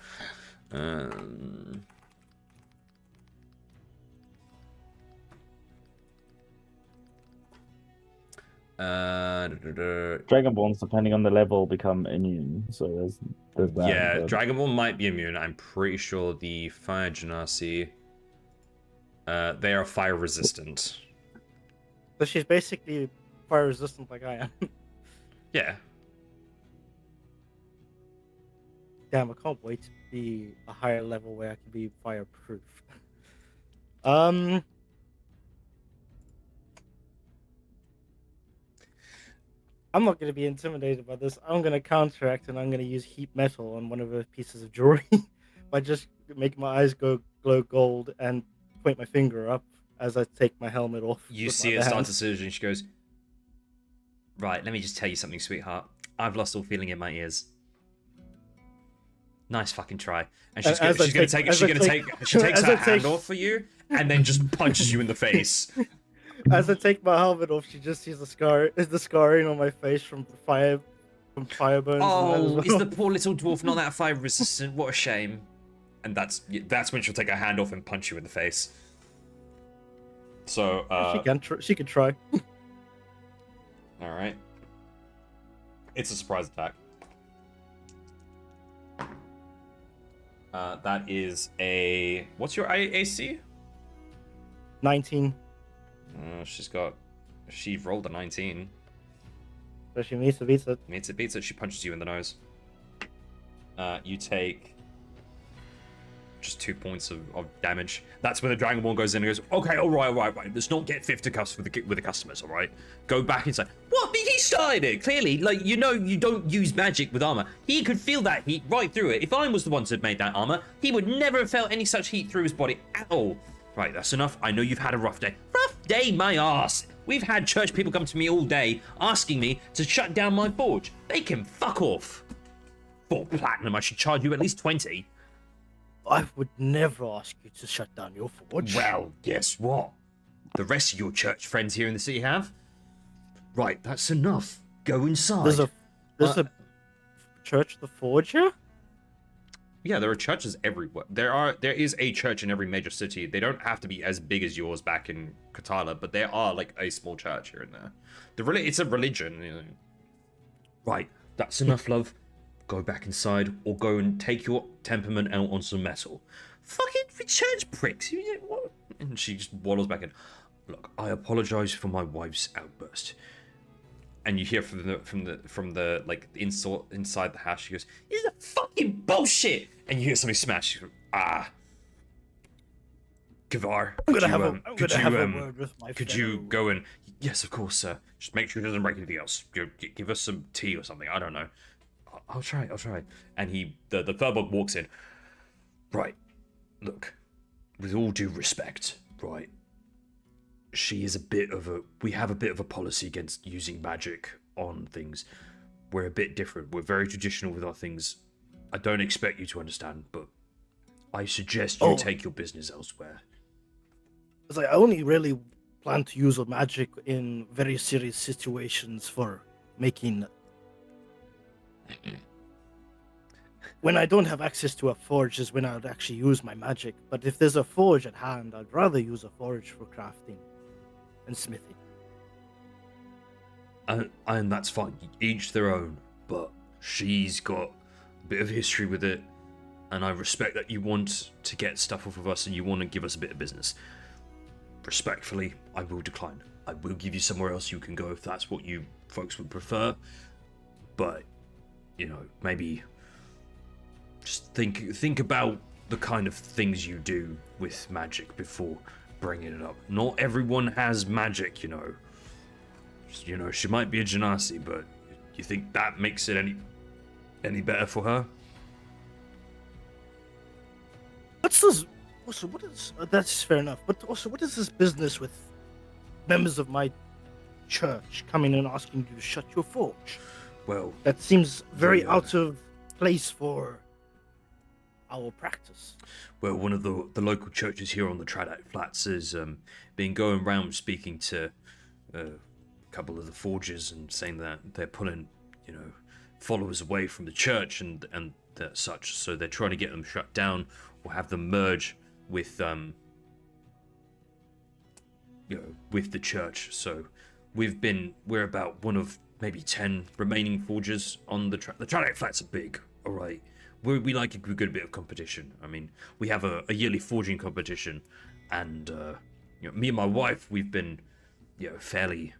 Dragonborns, depending on the level, become immune. So there's that. Yeah, but- Dragonborn might be immune. I'm pretty sure the fire genasi. They are fire resistant. So she's basically fire resistant like I am. Yeah. Damn, I can't wait to be a higher level where I can be fireproof. I'm not going to be intimidated by this. I'm going to counteract and I'm going to use heat metal on one of the pieces of jewelry by just making my eyes glow gold and point my finger up as I take my helmet off. You see it start to surge, and she goes, "Right, let me just tell you something, sweetheart. I've lost all feeling in my ears. Nice fucking try." And she takes her hand off for you, and then just punches you in the face. As I take my helmet off, she just sees the scarring on my face from fire burns. Oh, is the poor little dwarf not that fire resistant? What a shame. And that's when she'll take her hand off and punch you in the face. So she can try. All right. It's a surprise attack. That is a... What's your AC? 19. She rolled a 19. So she beats it. Beats it. She punches you in the nose. You take just 2 points of damage. That's when the Dragonborn goes in and goes, "Okay, all right. Let's not get fisticuffs with the customers, all right? Go back inside." What? He started it. Clearly, you don't use magic with armor. He could feel that heat right through it. If I was the one that made that armor, he would never have felt any such heat through his body at all. Right, that's enough. I know you've had a rough day. Rough day, my ass. We've had church people come to me all day asking me to shut down my forge. They can fuck off. For platinum, I should charge you at least 20. I would never ask you to shut down your forge. Well, guess what? The rest of your church friends here in the city have. Right, that's enough. Go inside. There's a church, the forge here? Yeah, there are churches everywhere. There is a church in every major city. They don't have to be as big as yours back in Katala, but there are like a small church here and there. It's a religion. You know. Right, that's enough, love. Go back inside, or go and take your temperament out on some metal. Fucking church pricks. What? And she just waddles back in. Look, I apologize for my wife's outburst. And you hear from the like inside the house, she goes, "This is a fucking bullshit!" And you hear something smash. She goes, Kavar, could you go and... Yes, of course, sir. Just make sure it doesn't break anything else. Give us some tea or something. I don't know. I'll try. And the Furbolg walks in. Right. Look, with all due respect, right? She is we have a bit of a policy against using magic on things. We're a bit different. We're very traditional with our things. I don't expect you to understand, but I suggest you take your business elsewhere. It's like I only really plan to use magic in very serious situations for making... When I don't have access to a forge is when I would actually use my magic. But if there's a forge at hand, I'd rather use a forge for crafting and smithing. And that's fine. Each their own. But she's got a bit of history with it. And I respect that you want to get stuff off of us and you want to give us a bit of business. Respectfully, I will decline. I will give you somewhere else you can go if that's what you folks would prefer. But, maybe just think about the kind of things you do with magic before bringing it up. Not everyone has magic, she might be a genasi, but you think that makes it any better for her? That's fair enough. But also, what is this business with members of my church coming and asking you to shut your forge? Well, that seems very out of place for our practice. Well, one of the local churches here on the Tradak Flats has been going around speaking to a couple of the forges and saying that they're pulling, followers away from the church and such. So they're trying to get them shut down or have them merge with with the church. So we're about one of maybe 10 remaining forges on the Tradak Flats are big, all right. We like a good bit of competition. I mean, we have a yearly forging competition, and me and my wife, we've been fairly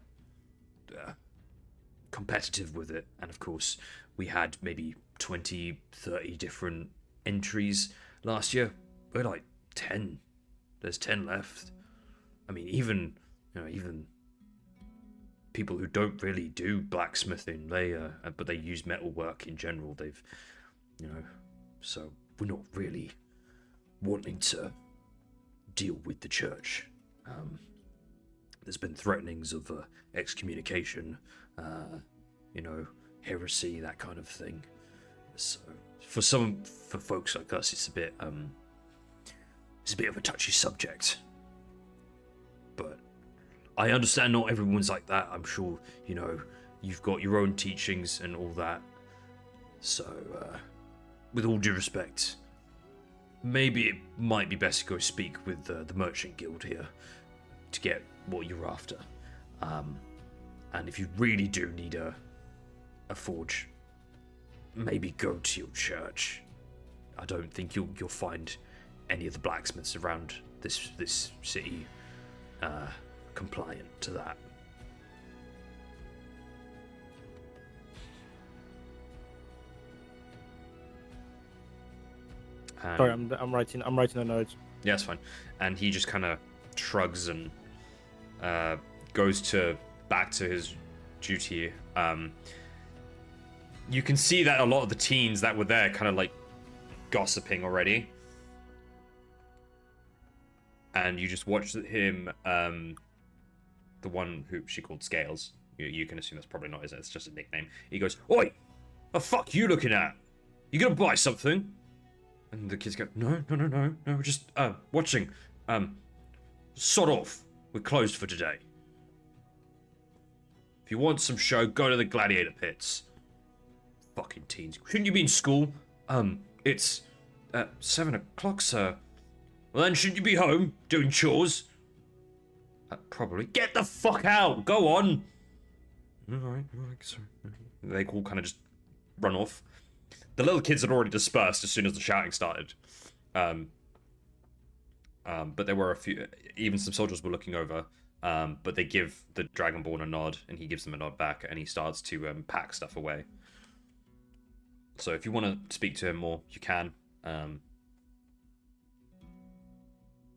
competitive with it. And of course, we had maybe 20, 30 different entries last year. We're like 10. There's 10 left. I mean, even people who don't really do blacksmithing, but they use metalwork in general. They've, so we're not really wanting to deal with the church. There's been threatenings of excommunication, heresy, that kind of thing. So for folks like us, it's a bit of a touchy subject. But I understand not everyone's like that. I'm sure, you've got your own teachings and all that. So, with all due respect, maybe it might be best to go speak with the Merchant Guild here to get what you're after. And if you really do need a forge, maybe go to your church. I don't think you'll find any of the blacksmiths around this city compliant to that. Sorry, I'm writing a note. Yeah, that's fine. And he just kind of shrugs and goes back to his duty. You can see that a lot of the teens that were there kind of like gossiping already. And you just watch him, the one who she called Scales. You can assume that's probably not his, it's just a nickname. He goes, "Oi! The fuck you looking at? You gonna buy something?" And the kids go, No, just watching. Sod off. We're closed for today. If you want some show, go to the gladiator pits. Fucking teens. Shouldn't you be in school? It's 7 o'clock, sir. Well then, shouldn't you be home doing chores? Probably. Get the fuck out! Go on! Alright, sorry. They all kind of just run off. The little kids had already dispersed as soon as the shouting started. But there were a few, even some soldiers were looking over, but they give the Dragonborn a nod, and he gives them a nod back, and he starts to pack stuff away. So if you want to speak to him more, you can.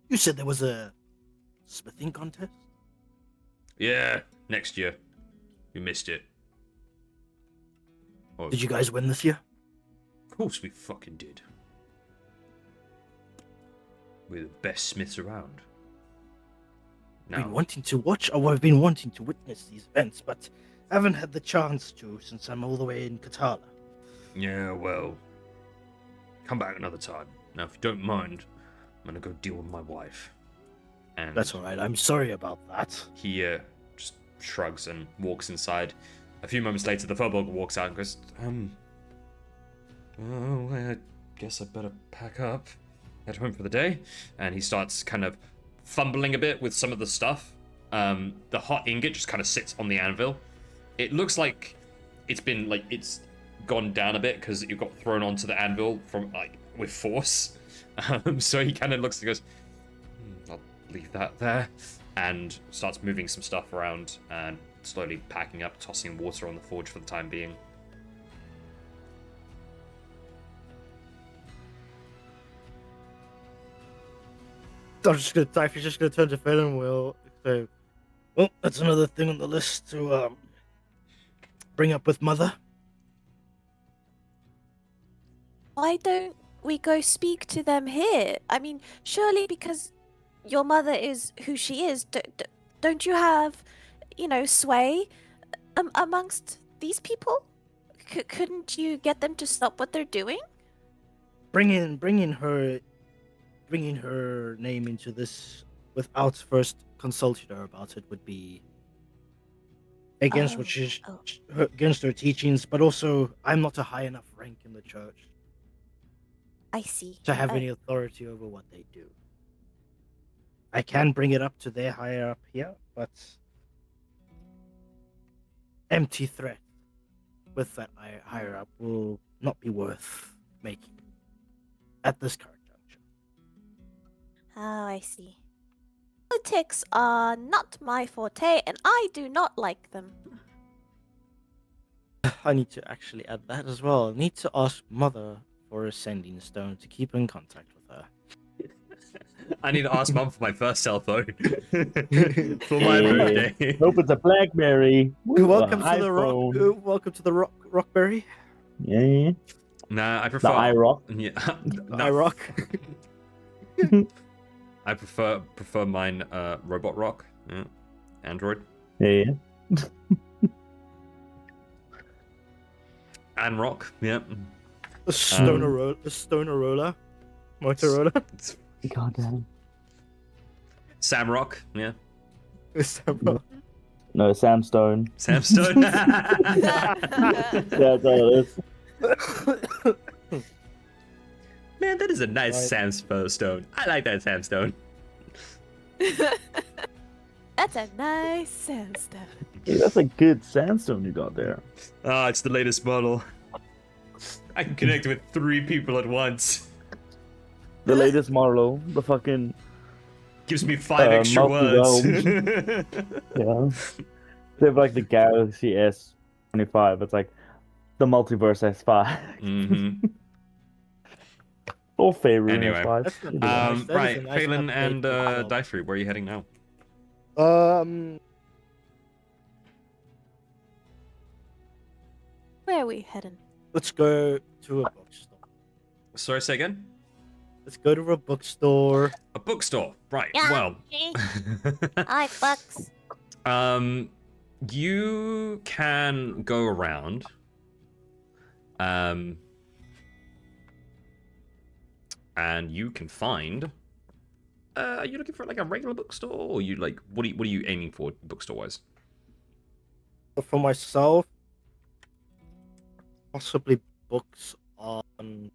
You said there was a smithing contest? Yeah, next year. You missed it. Oh, Did you guys win this year? Of course we fucking did. We're the best smiths around. I've been wanting to watch, or I've been wanting to witness these events, but haven't had the chance to since I'm all the way in Katala. Yeah, well, come back another time. Now, if you don't mind, I'm gonna go deal with my wife. And that's all right. I'm sorry about that. He just shrugs and walks inside. A few moments later, the Furbolg walks out and goes, well, I guess I better pack up, head home for the day. And he starts kind of fumbling a bit with some of the stuff. The hot ingot just kind of sits on the anvil. It looks like it's gone down a bit because it got thrown onto the anvil from with force. So he kind of looks and goes, I'll leave that there, and starts moving some stuff around and slowly packing up, tossing water on the forge for the time being. Typho's just gonna turn to Phil and will say, well, that's another thing on the list to bring up with Mother. Why don't we go speak to them here? I mean, surely because your mother is who she is, don't you have, sway amongst these people? Couldn't you get them to stop what they're doing? Bringing her name into this without first consulting her about it would be against against her teachings, but also I'm not a high enough rank in the church. I see. To have any authority over what they do. I can bring it up to their higher up here, but empty threat with that higher up will not be worth making at this current juncture. Oh, I see. Politics are not my forte, and I do not like them. I need to actually add that as well. I need to ask Mother for a sending stone to keep in contact with her. I need to ask Mum for my first cell phone for my birthday. Hope it's a BlackBerry. Welcome to the iPhone. rock. Welcome to the Rockberry. Yeah. Nah, I The prefer iRock. Yeah, I rock. I prefer mine Robot Rock. Yeah. Android. Yeah. And Rock. Yeah. A stoner roller. Motorola. God damn. Sam Rock. Yeah. No, Sam Stone. Sam Stone. That's all it is. Man, that is a nice Right. Sam Stone. I like that Sam Stone. That's a nice sandstone. Hey, that's a good sandstone you got there. Ah, it's the latest model. I can connect with 3 people at once. The latest model, the fucking Gives me 5 extra words. yeah. They have like the Galaxy S25. It's like the multiverse S5 Mm-hmm. or Faerun Anyway, S5. That's not Either way. nice. That is Right, a nice Phelan update and as well. Dyfree, where are you heading now? Where are we heading? Let's go to a bookstore. Sorry, say again? Let's go to a bookstore. A bookstore. Right, Yeah. well. Hi, Bucks. You can go around. And you can find. Are you looking for like a regular bookstore, or you like what are you aiming for bookstore wise? For myself, possibly books on.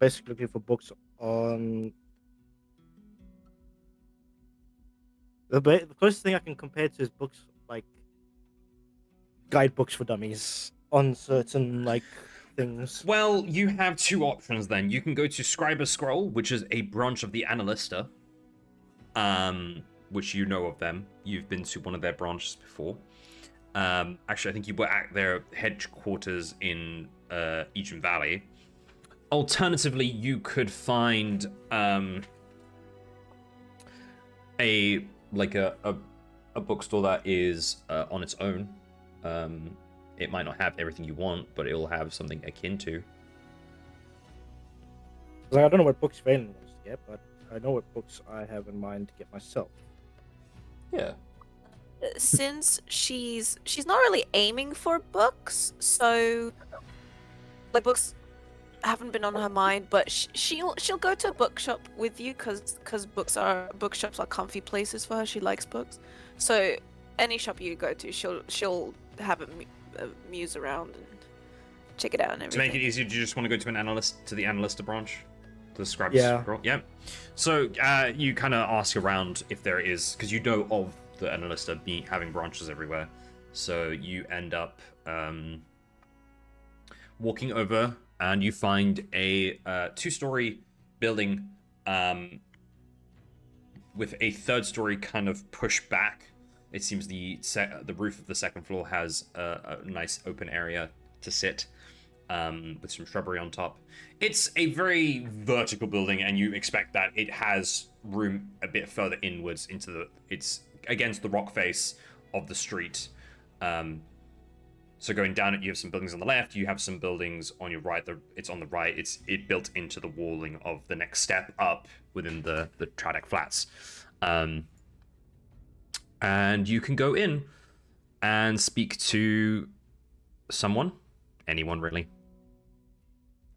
Basically looking for books on. The closest thing I can compare to is books like guidebooks for dummies on certain like things. Well, you have 2 options then. You can go to Scriber Scroll, which is a branch of the Analista. Which you know of them. You've been to one of their branches before. Actually, I think you were at their headquarters in Eaton Valley. Alternatively, you could find a bookstore that is on its own. It might not have everything you want, but it will have something akin to. Like, I don't know what books Valen wants to get, but I know what books I have in mind to get myself. Yeah. Since she's not really aiming for books, so like books haven't been on her mind, but she'll go to a bookshop with you because bookshops are comfy places for her. She likes books, so any shop you go to, she'll have a muse around and check it out and everything. To make it easier, do you just want to go to the Analista branch? The Scribe Yeah. Scroll? Yeah. So you kind of ask around if there is, because you know of the Analista having branches everywhere. So you end up walking over and you find a 2-story building with a 3rd story kind of pushed back. It seems the roof of the 2nd floor has a nice open area to sit with some shrubbery on top. It's a very vertical building, and you expect that it has room a bit further inwards it's against the rock face of the street. So going down it, you have some buildings on the left, you have some buildings on your right. It's on the right. It's built into the walling of the next step up within the Tradak Flats. And you can go in and speak to someone, anyone really,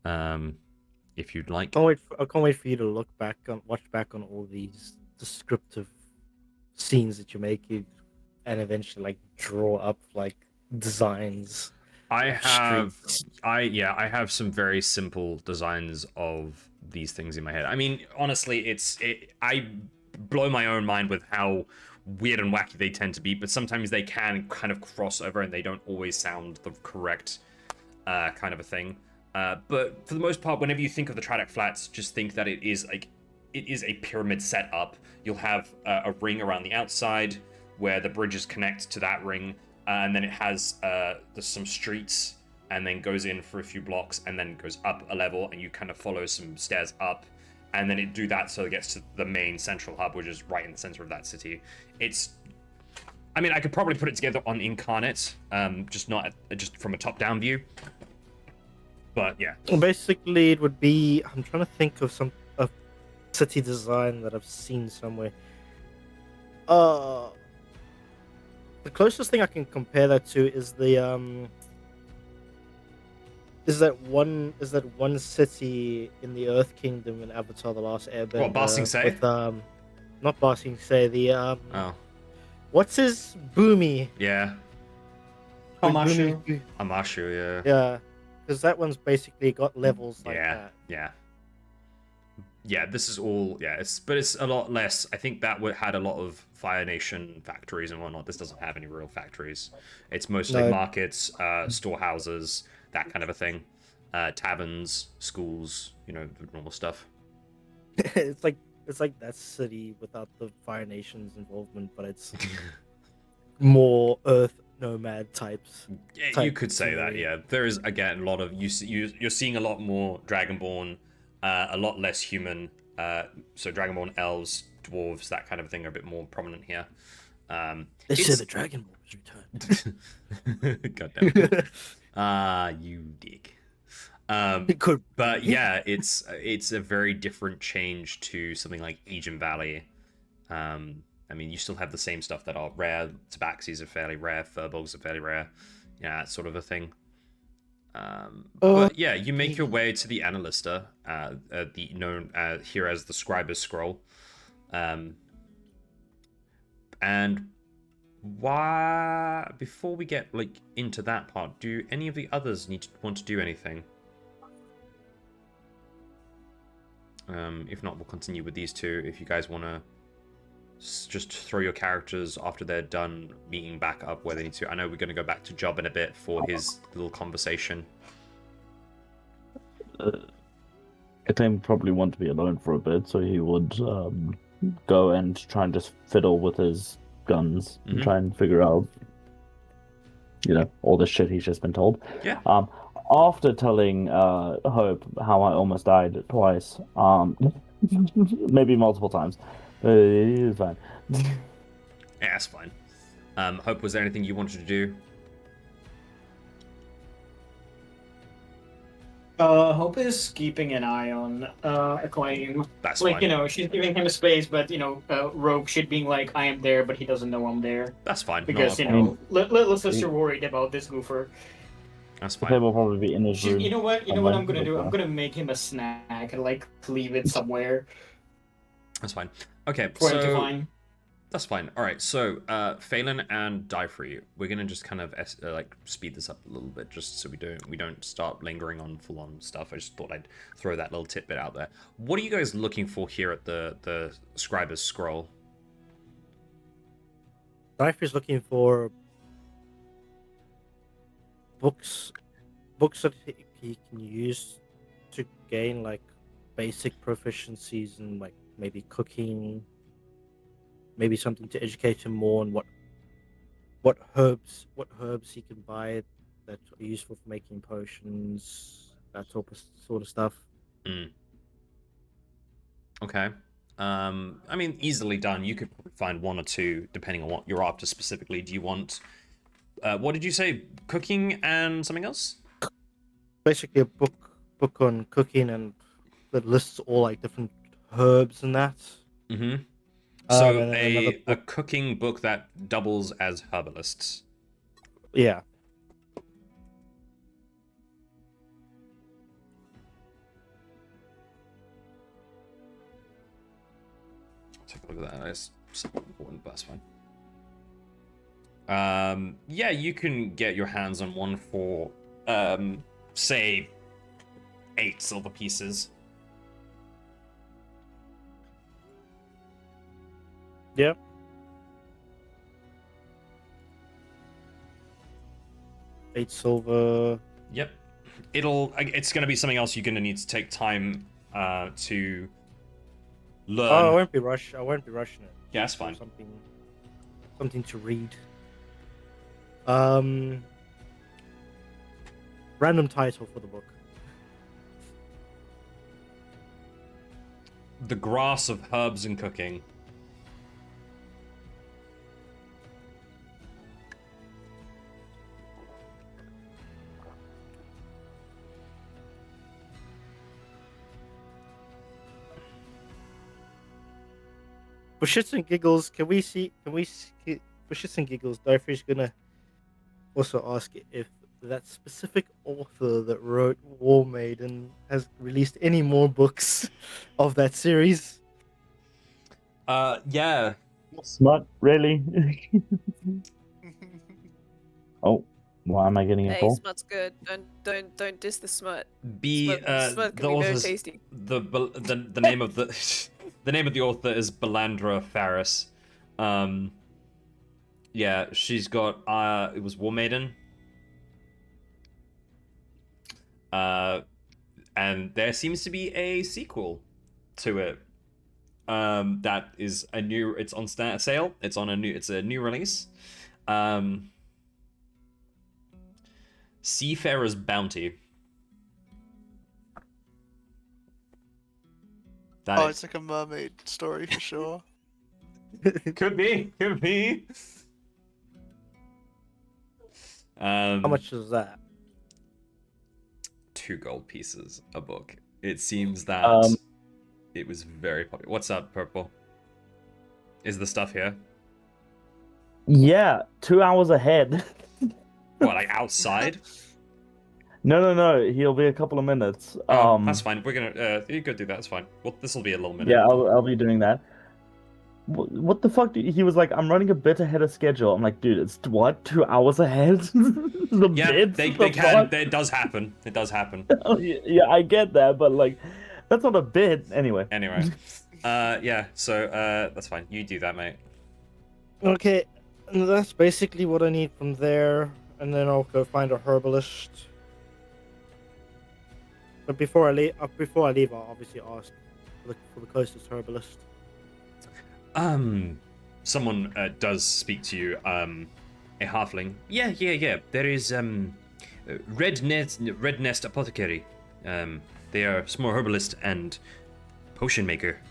if you'd like. I can't wait for you to watch back on all these descriptive scenes that you make, and eventually like draw up like designs. I have streets. I have some very simple designs of these things in my head. I mean, honestly, I blow my own mind with how weird and wacky they tend to be, but sometimes they can kind of cross over and they don't always sound the correct kind of a thing. But for the most part, whenever you think of the Tradak Flats, just think that it is like it is a pyramid set up. You'll have a ring around the outside where the bridges connect to that ring, and then it has there's some streets, and then goes in for a few blocks, and then goes up a level, and you kind of follow some stairs up, and then it do that so it gets to the main central hub, which is right in the center of that city. I mean, I could probably put it together on Incarnate, just from a top-down view. But yeah. Well, basically, it would be. I'm trying to think of a city design that I've seen somewhere. The closest thing I can compare that to is is that one city in the Earth Kingdom in Avatar: The Last Airbender. What, Ba Sing Se? With not Ba Sing Se. Oh. What's his Boomy? Yeah. Amashu. Amashu, yeah. Yeah, because that one's basically got levels like Yeah, that. yeah. Yeah, this is all, yeah, but it's a lot less. I think that had a lot of Fire Nation factories and whatnot. This doesn't have any real factories. It's mostly markets, storehouses, that kind of a thing. Taverns, schools, the normal stuff. It's like that city without the Fire Nation's involvement, but it's more Earth nomad types. Yeah, you could say that. Yeah, there is again a lot of you're seeing a lot more Dragonborn, a lot less human. So Dragonborn, elves, dwarves, that kind of thing are a bit more prominent here. They say the Dragonborn has returned. God damn it. You dick. But yeah, it's a very different change to something like Aegean Valley. I mean, you still have the same stuff that are rare. Tabaxis are fairly rare. Furbolgs are fairly rare. Yeah, that sort of a thing. But yeah, you make your way to the Annalista, known here as the Scriber's Scroll. And before we get into that part, do any of the others want to do anything? If not, we'll continue with these two. If you guys want to just throw your characters after they're done meeting back up where they need to. I know we're going to go back to Job in a bit for his little conversation. Katem probably want to be alone for a bit, so he would go and try and just fiddle with his guns and try and figure out, all the shit he's just been told. Yeah. After telling Hope how I almost died twice, maybe multiple times, it is fine. Yeah, that's fine. Hope, was there anything you wanted to do? Hope is keeping an eye on Acclaim. That's fine. She's giving him a space, but Rogue should be like, I am there, but he doesn't know I'm there. That's fine. Because let's just you're worried about this goofer. That's fine. They will probably be in his room. You know what I'm gonna do? I'm gonna make him a snack and leave it somewhere. That's fine. Okay, for him to find. That's fine. All right, so Phelan and Diefree, we're gonna just kind of speed this up a little bit, just so we don't start lingering on full-on stuff. I just thought I'd throw that little tidbit out there. What are you guys looking for here at the Scriber's Scroll? Diefree's looking for books that he can use to gain basic proficiencies in maybe cooking, maybe something to educate him more on what herbs he can buy that are useful for making potions, that sort of stuff. Okay. I mean, easily done. You could find one or two depending on what you're after specifically. Do you want what did you say? Cooking and something else? Basically a book on cooking and that lists all different herbs and that. So a cooking book that doubles as herbalists. Yeah. Take a look at that. That's something important, but that's fine. Yeah, you can get your hands on one for, say, 8 silver pieces. Yeah. $8 silver. Yep. It's going to be something else you're going to need to take time to learn. Oh, I won't be rushing it. Yeah, that's Just do fine. Something to read. Random title for the book. The Grass of Herbs and Cooking. For shits and giggles, for shits and giggles, Darfy's gonna also ask if that specific author that wrote War Maiden has released any more books of that series. Yeah. Smut, really? Oh, why am I getting a Hey, call? smut's good. Don't diss the smut. B. Smut can The be very author's tasty. the name of the the name of the author is Belandra Faris. Yeah, she's got it was War Maiden. And there seems to be a sequel to it. That is a new. It's on sale. It's a new release. Seafarer's Bounty. Oh, it's like a mermaid story for sure. Could be. How much is that? 2 gold pieces a book. It seems that it was very popular. What's up, Purple? Is the stuff here? Yeah, 2 hours ahead. What, like outside? No. He'll be a couple of minutes. That's fine. We're gonna. You go do that. That's fine. Well, this will be a little minute. Yeah, I'll be doing that. What the fuck? He was like, I'm running a bit ahead of schedule. I'm like, dude, it's what? 2 hours ahead? They can. It does happen. It does happen. Oh, yeah, I get that, but like, that's not a bit. Anyway. Yeah. So that's fine. You do that, mate. Okay, and that's basically what I need from there, and then I'll go find a herbalist. But before I leave, I'll obviously ask for the closest herbalist. Someone does speak to you. A halfling. Yeah. There is Red Nest Apothecary. They are small herbalist and potion maker.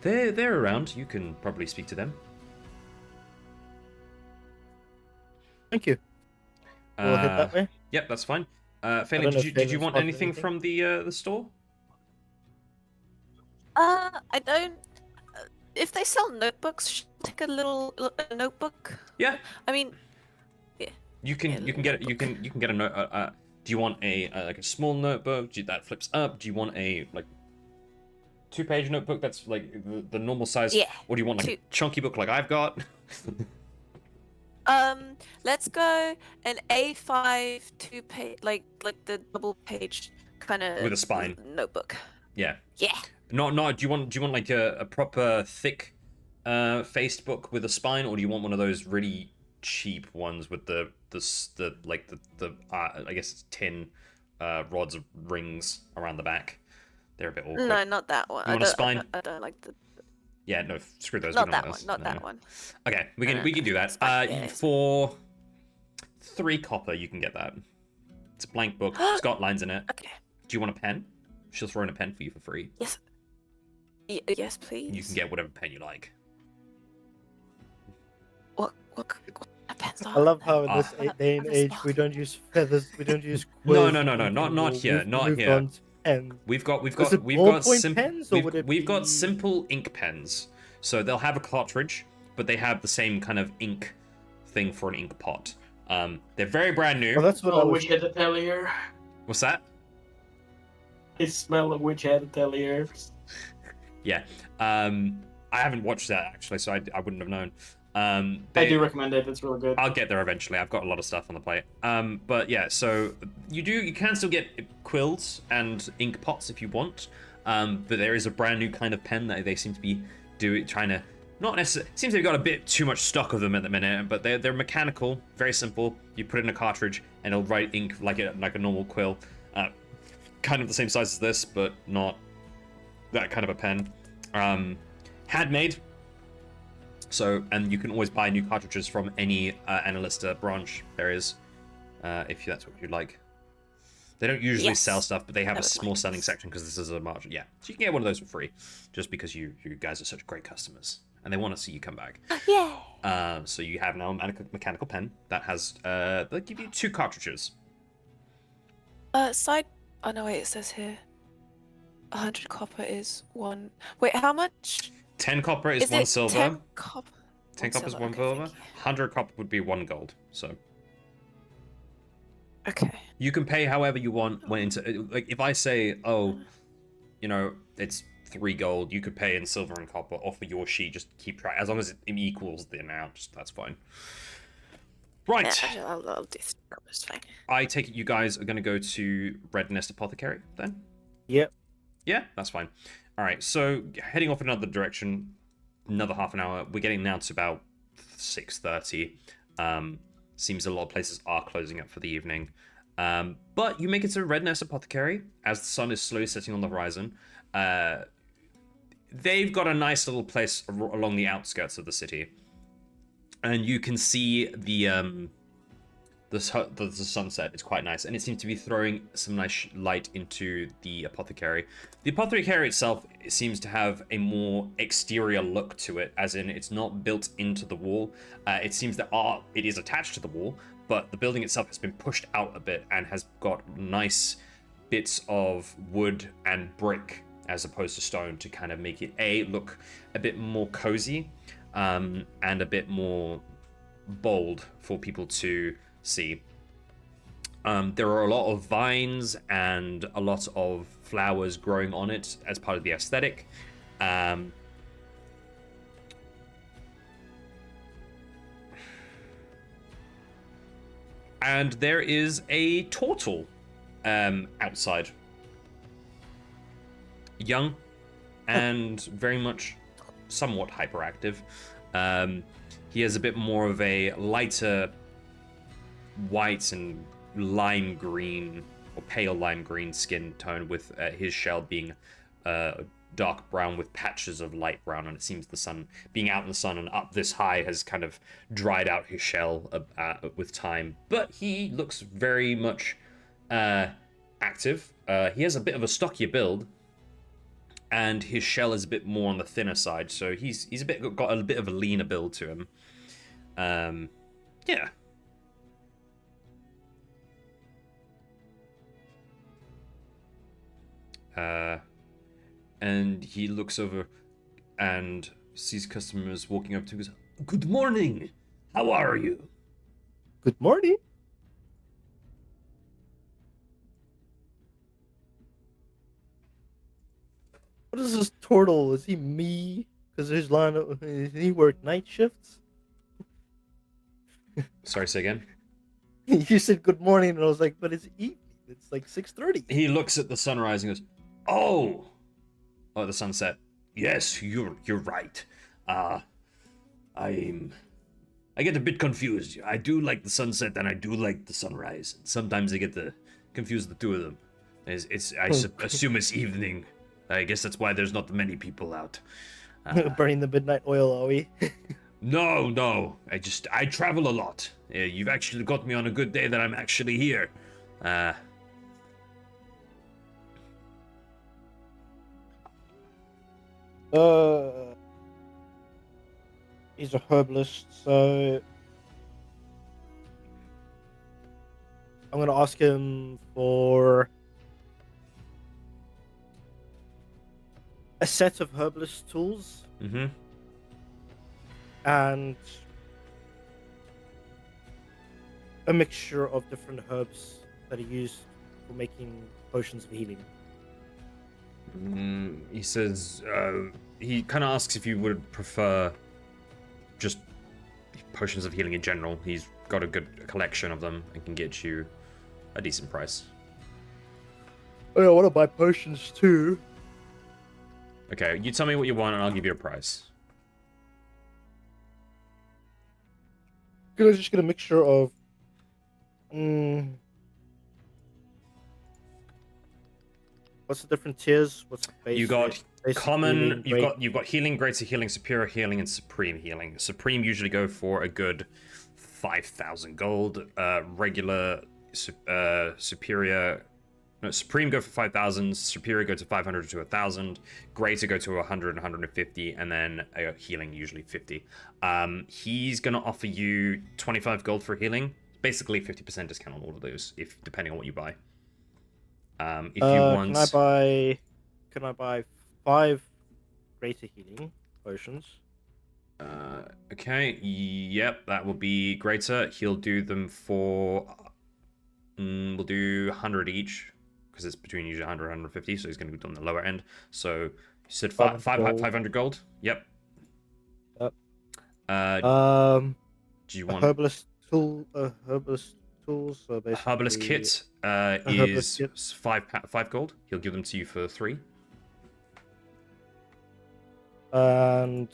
They're around. You can probably speak to them. Thank you. We'll head that way. Yep, that's fine. Phelan, did you want anything from the store? I don't. If they sell notebooks, should I take a little notebook. Yeah. I mean, You can get it. You can get a note. Do you want a like a small notebook? That flips up? Do you want a like 2-page notebook that's like the normal size? Yeah. Or do you want like a chunky book like I've got? Let's go an A5 2-page, like the double page kind of with a spine notebook. Yeah. Yeah. Not. Do you want like a proper thick, faced book with a spine, or do you want one of those really cheap ones with the I guess it's tin, rods of rings around the back? They're a bit awkward. No, not that one. You want a spine? I don't like the. Yeah, no, screw those. Not that one. Not that one. Okay, we can do that. Yeah, for 3 copper, you can get that. It's a blank book. It's got lines in it. Okay. Do you want a pen? She'll throw in a pen for you for free. Yes. Yes, please. You can get whatever pen you like. What pens are I love how in there? this day and age we don't use feathers, we don't use quills. No, not here, not moved here. on to pens. We've got ballpoint pens, or would it we've got be- simple ink pens. So they'll have a cartridge, but they have the same kind of ink thing for an ink pot. They're very brand new. Well, that's what I was. Witch Head Atelier. What's that? I smell a Witch Head Atelier. Yeah. I haven't watched that actually, so I wouldn't have known. I do recommend it. It's really good. I'll get there eventually. I've got a lot of stuff on the plate. But yeah, so you can still get quills and ink pots if you want. But there is a brand new kind of pen that they seem to be trying to not necessarily. Seems they've got a bit too much stock of them at the minute, but they're mechanical, very simple. You put it in a cartridge and it'll write ink like a normal quill. Kind of the same size as this, but not that kind of a pen. handmade. So, and you can always buy new cartridges from any Analista branch there is, if that's what you'd like. They don't usually sell stuff, but they have a small selling section because this is a margin. Yeah, so you can get one of those for free, just because you guys are such great customers, and they want to see you come back. Yeah. So you have now a mechanical pen that has, they'll give you 2 cartridges. Side. Oh no, wait. It says here, 100 copper is 1. Wait, how much? 10 copper is 1 silver. 10 copper. 10 copper is 1 silver. 100 copper would be 1 gold. So. Okay. You can pay however you want when into, like, if I say, oh, you know, it's 3 gold, you could pay in silver and copper off of your sheet, just keep track, as long as it equals the amount, that's fine. Right. Yeah, I'll do 3 coppers, fine. I take it you guys are going to go to Red Nest Apothecary, then? Yep. Yeah, that's fine. Alright, so, heading off another direction, another half an hour, we're getting now to about 6:30. Seems a lot of places are closing up for the evening. But you make it to Red Nest Apothecary as the sun is slowly setting on the horizon. They've got a nice little place along the outskirts of the city. And you can see the sunset. It's quite nice. And it seems to be throwing some nice light into the apothecary. The apothecary itself seems to have a more exterior look to it, as in it's not built into the wall. It seems that it is attached to the wall, but the building itself has been pushed out a bit and has got nice bits of wood and brick as opposed to stone to kind of make it look a bit more cozy and a bit more bold for people to see. There are a lot of vines and a lot of flowers growing on it as part of the aesthetic. And there is a turtle outside. Young and very much somewhat hyperactive. He has a bit more of a lighter white and lime green or pale lime green skin tone, with his shell being dark brown with patches of light brown, and it seems the sun, being out in the sun and up this high, has kind of dried out his shell with time. But he looks very much active. He has a bit of a stockier build, and his shell is a bit more on the thinner side, so he's got a bit of a leaner build to him. Yeah. And he looks over and sees customers walking up to him and goes, "Good morning. How are you?" Good morning. What is this turtle? Is he me? Because his line, he work night shifts. Sorry, say again. You said good morning, and I was like, but it's evening. It's like 6:30. He looks at the sunrise and goes, "Oh, the sunset. Yes, you're right. I get a bit confused. I do like the sunset and I do like the sunrise. Sometimes I get confuse the two of them. I assume it's evening. I guess that's why there's not many people out. Burning the midnight oil, are we? No. I travel a lot. You've actually got me on a good day that I'm actually here. He's a herbalist, so I'm gonna ask him for a set of herbalist tools. Mm-hmm. And a mixture of different herbs that are used for making potions of healing. He says, he kind of asks if you would prefer just potions of healing in general. He's got a good collection of them and can get you a decent price. Oh, I want to buy potions too. Okay, you tell me what you want and I'll give you a price. Gonna just get a mixture of what's the different tiers? What's the base? You got Basic common, healing, you've got healing, greater healing, superior healing, and supreme healing. Supreme usually go for a good 5,000 gold. Regular, superior. No, supreme go for 5,000, superior go to 500 to 1,000, greater go to 100 and 150, and then healing usually 50. He's gonna offer you 25 gold for healing, basically 50% discount on all of those, if depending on what you buy. If you want, can I buy 5 greater healing potions? okay, yep, that will be greater. He'll do them for, we'll do 100 each, because it's between usually 100 and 150, so he's going to be on the lower end. So you said 500 gold? Yep. Yep. Do you want herbalist tools? So basically, herbalist kit? herbalist kit. 5 gold. He'll give them to you for 3. And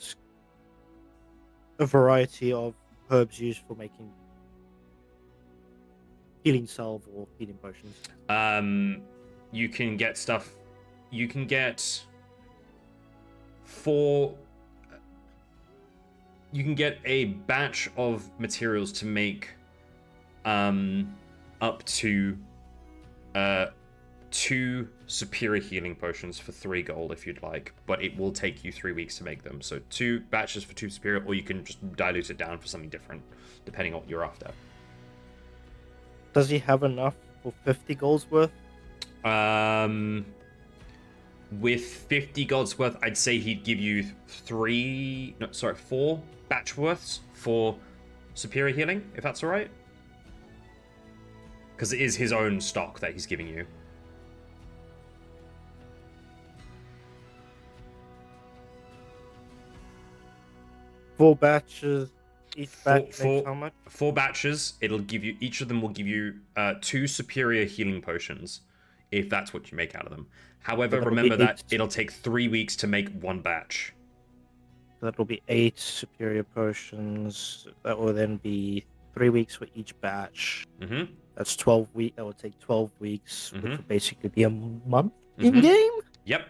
a variety of herbs used for making healing salve or healing potions. You can get stuff. You can get 4. You can get a batch of materials to make up to 2 superior healing potions for 3 gold if you'd like, but it will take you 3 weeks to make them. So 2 batches for 2 superior, or you can just dilute it down for something different, depending on what you're after. Does he have enough for 50 gold's worth? With 50 gold's worth, I'd say he'd give you 4 batch worths for superior healing, if that's all right. Because it is his own stock that he's giving you. Four batches. Each batch makes how much? 4 batches. It'll give you. Each of them will give you 2 superior healing potions, if that's what you make out of them. However, remember that it'll take 3 weeks to make 1 batch. That will be 8 superior potions. That will then be 3 weeks for each batch. Mm-hmm. That's 12 weeks. That would take 12 weeks, which would basically be a month Mm-hmm. in game. Yep.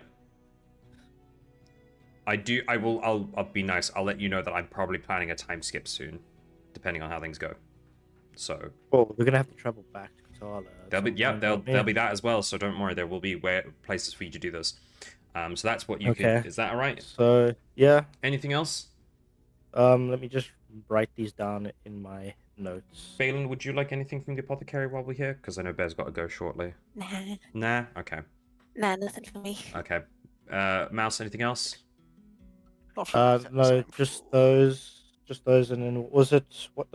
I'll be nice. I'll let you know that I'm probably planning a time skip soon, depending on how things go. So. Well, we're gonna have to travel back to Katala. There'll be that as well. So don't worry. There will be places for you to do this. So that's what you can. Is that all right? So yeah. Anything else? Let me just write these down in my notes. Balin, would you like anything from the apothecary while we're here? Because I know Bear's got to go shortly. Nah. Okay. Nah, nothing for me. Okay. Mouse, anything else? No, just those, and then what did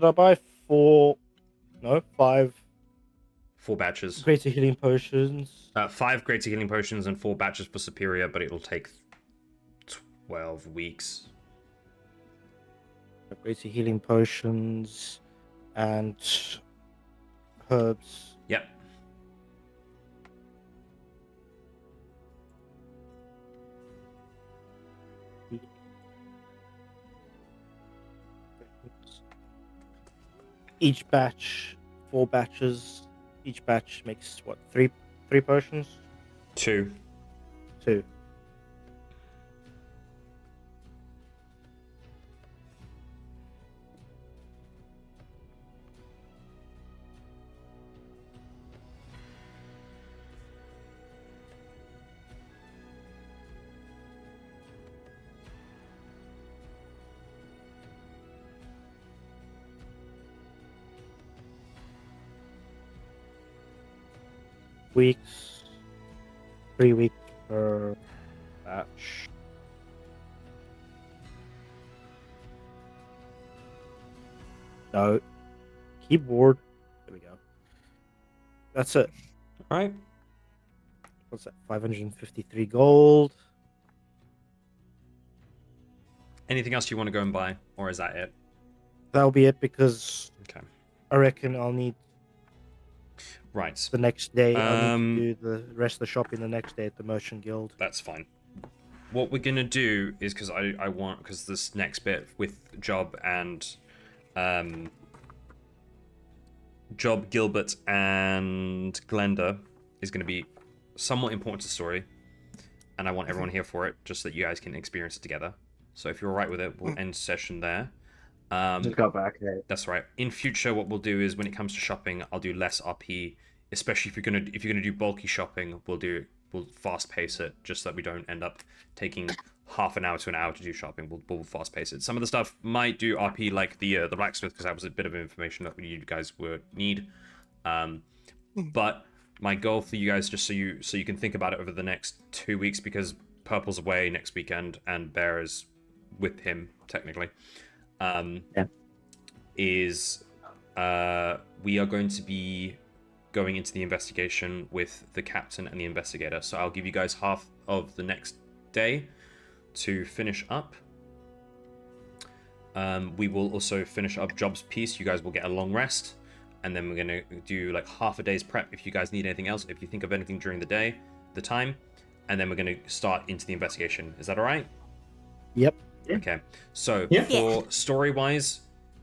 I buy? 5 4 batches. greater healing potions. 5 greater healing potions and 4 batches for superior, but it'll take 12 weeks. Greater healing potions and herbs. Yep. Each batch, 4 batches. Each batch makes what? 3 potions? 2. 2. Weeks. 3 weeks per batch. No. Keyboard. There we go. That's it. All right. What's that? 553 gold. Anything else you want to go and buy, or is that it? That'll be it because Okay. I reckon I'll need Right. the next day. I'll need to do the rest of the shopping the next day at the Merchant Guild. That's fine. What we're gonna do is because because this next bit with Job and Job, Gilbert, and Glenda is gonna be somewhat important to the story. and I want everyone here for it, just so that you guys can experience it together. So if you're alright with it, we'll end session there. Just got back. Hey. That's right. In future, what we'll do is when it comes to shopping, I'll do less RP. Especially if you're gonna do bulky shopping, we'll fast pace it, just so that we don't end up taking half an hour to an hour to do shopping. We'll fast pace it. Some of the stuff might do RP, like the blacksmith, because that was a bit of information that you guys would need. But my goal for you guys, just so you can think about it over the next 2 weeks, because Purple's away next weekend and Bear is with him technically. Is we are going to be going into the investigation with the captain and the investigator. So I'll give you guys half of the next day to finish up. We will also finish up Job's piece. You guys will get a long rest, and then we're gonna do like half a day's prep if you guys need anything else, if you think of anything during the time, and then we're gonna start into the investigation. Is that all right? Yep. Okay. So Yeah. for story-wise,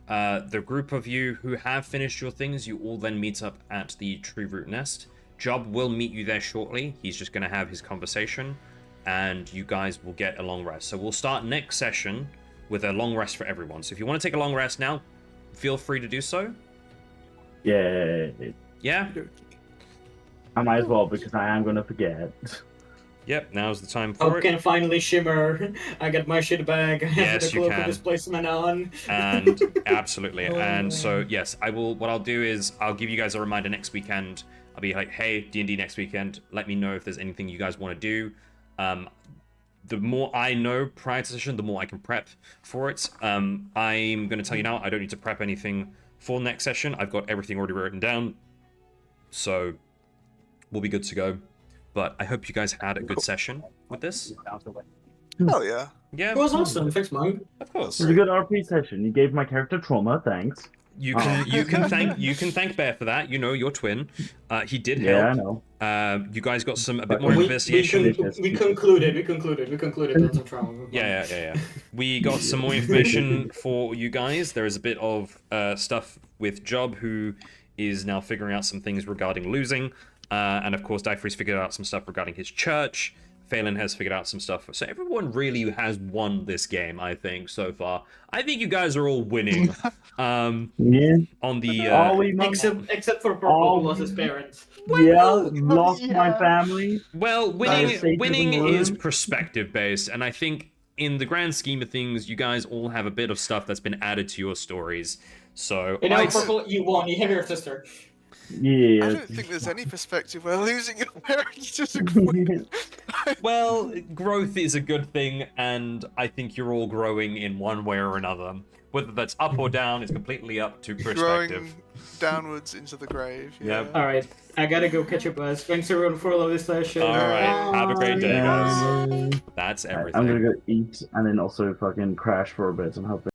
the group of you who have finished your things, you all then meet up at the Tree Root Nest. Job will meet you there shortly. He's just going to have his conversation, and you guys will get a long rest. So we'll start next session with a long rest for everyone. So if you want to take a long rest now, feel free to do so. Yeah. Yeah? I might as well, because I am going to forget. Yep, now's the time I for it. can finally shimmer. I got my shit bag. I have Yes, the you cloak can. of displacement on. And absolutely. And so yes, what I'll do is I'll give you guys a reminder next weekend. I'll be like, hey, D&D next weekend, let me know if there's anything you guys want to do. The more I know prior to session, the more I can prep for it. I'm going to tell you now, I don't need to prep anything for next session. I've got everything already written down, so we'll be good to go. But I hope you guys had a good session with this. Hell yeah. Yeah, It was awesome. Thanks, Mike. of course. It was a good RP session. You gave my character trauma. Thanks. You can thank Bear for that. You know, your twin. He did Yeah, I help. know. You guys got a bit more We investigation. concluded on some trauma. Yeah. We got some more information for you guys. There is a bit of stuff with Job, who is now figuring out some things regarding losing. And of course, Dyfree's figured out some stuff regarding his church. Phelan has figured out some stuff. So everyone really has won this game, I think, so far. I think you guys are all winning. Yeah. On the... All we must... Except for Purple, who lost his parents. lost my family. Well, Nice. winning is perspective-based, and I think in the grand scheme of things, you guys all have a bit of stuff that's been added to your stories. So, You know, Purple, you won. You have your sister. Yeah. I don't think there's any perspective where losing your parents is a win. well, growth is a good thing, and I think you're all growing in one way or another. Whether that's up or down is completely up to perspective. Growing downwards into the grave. Yep. All right, I gotta go catch up, guys. Thanks everyone for all this session. All right, have a great day, guys. Bye. That's I'm everything. gonna go eat and then also fucking crash for a bit and hope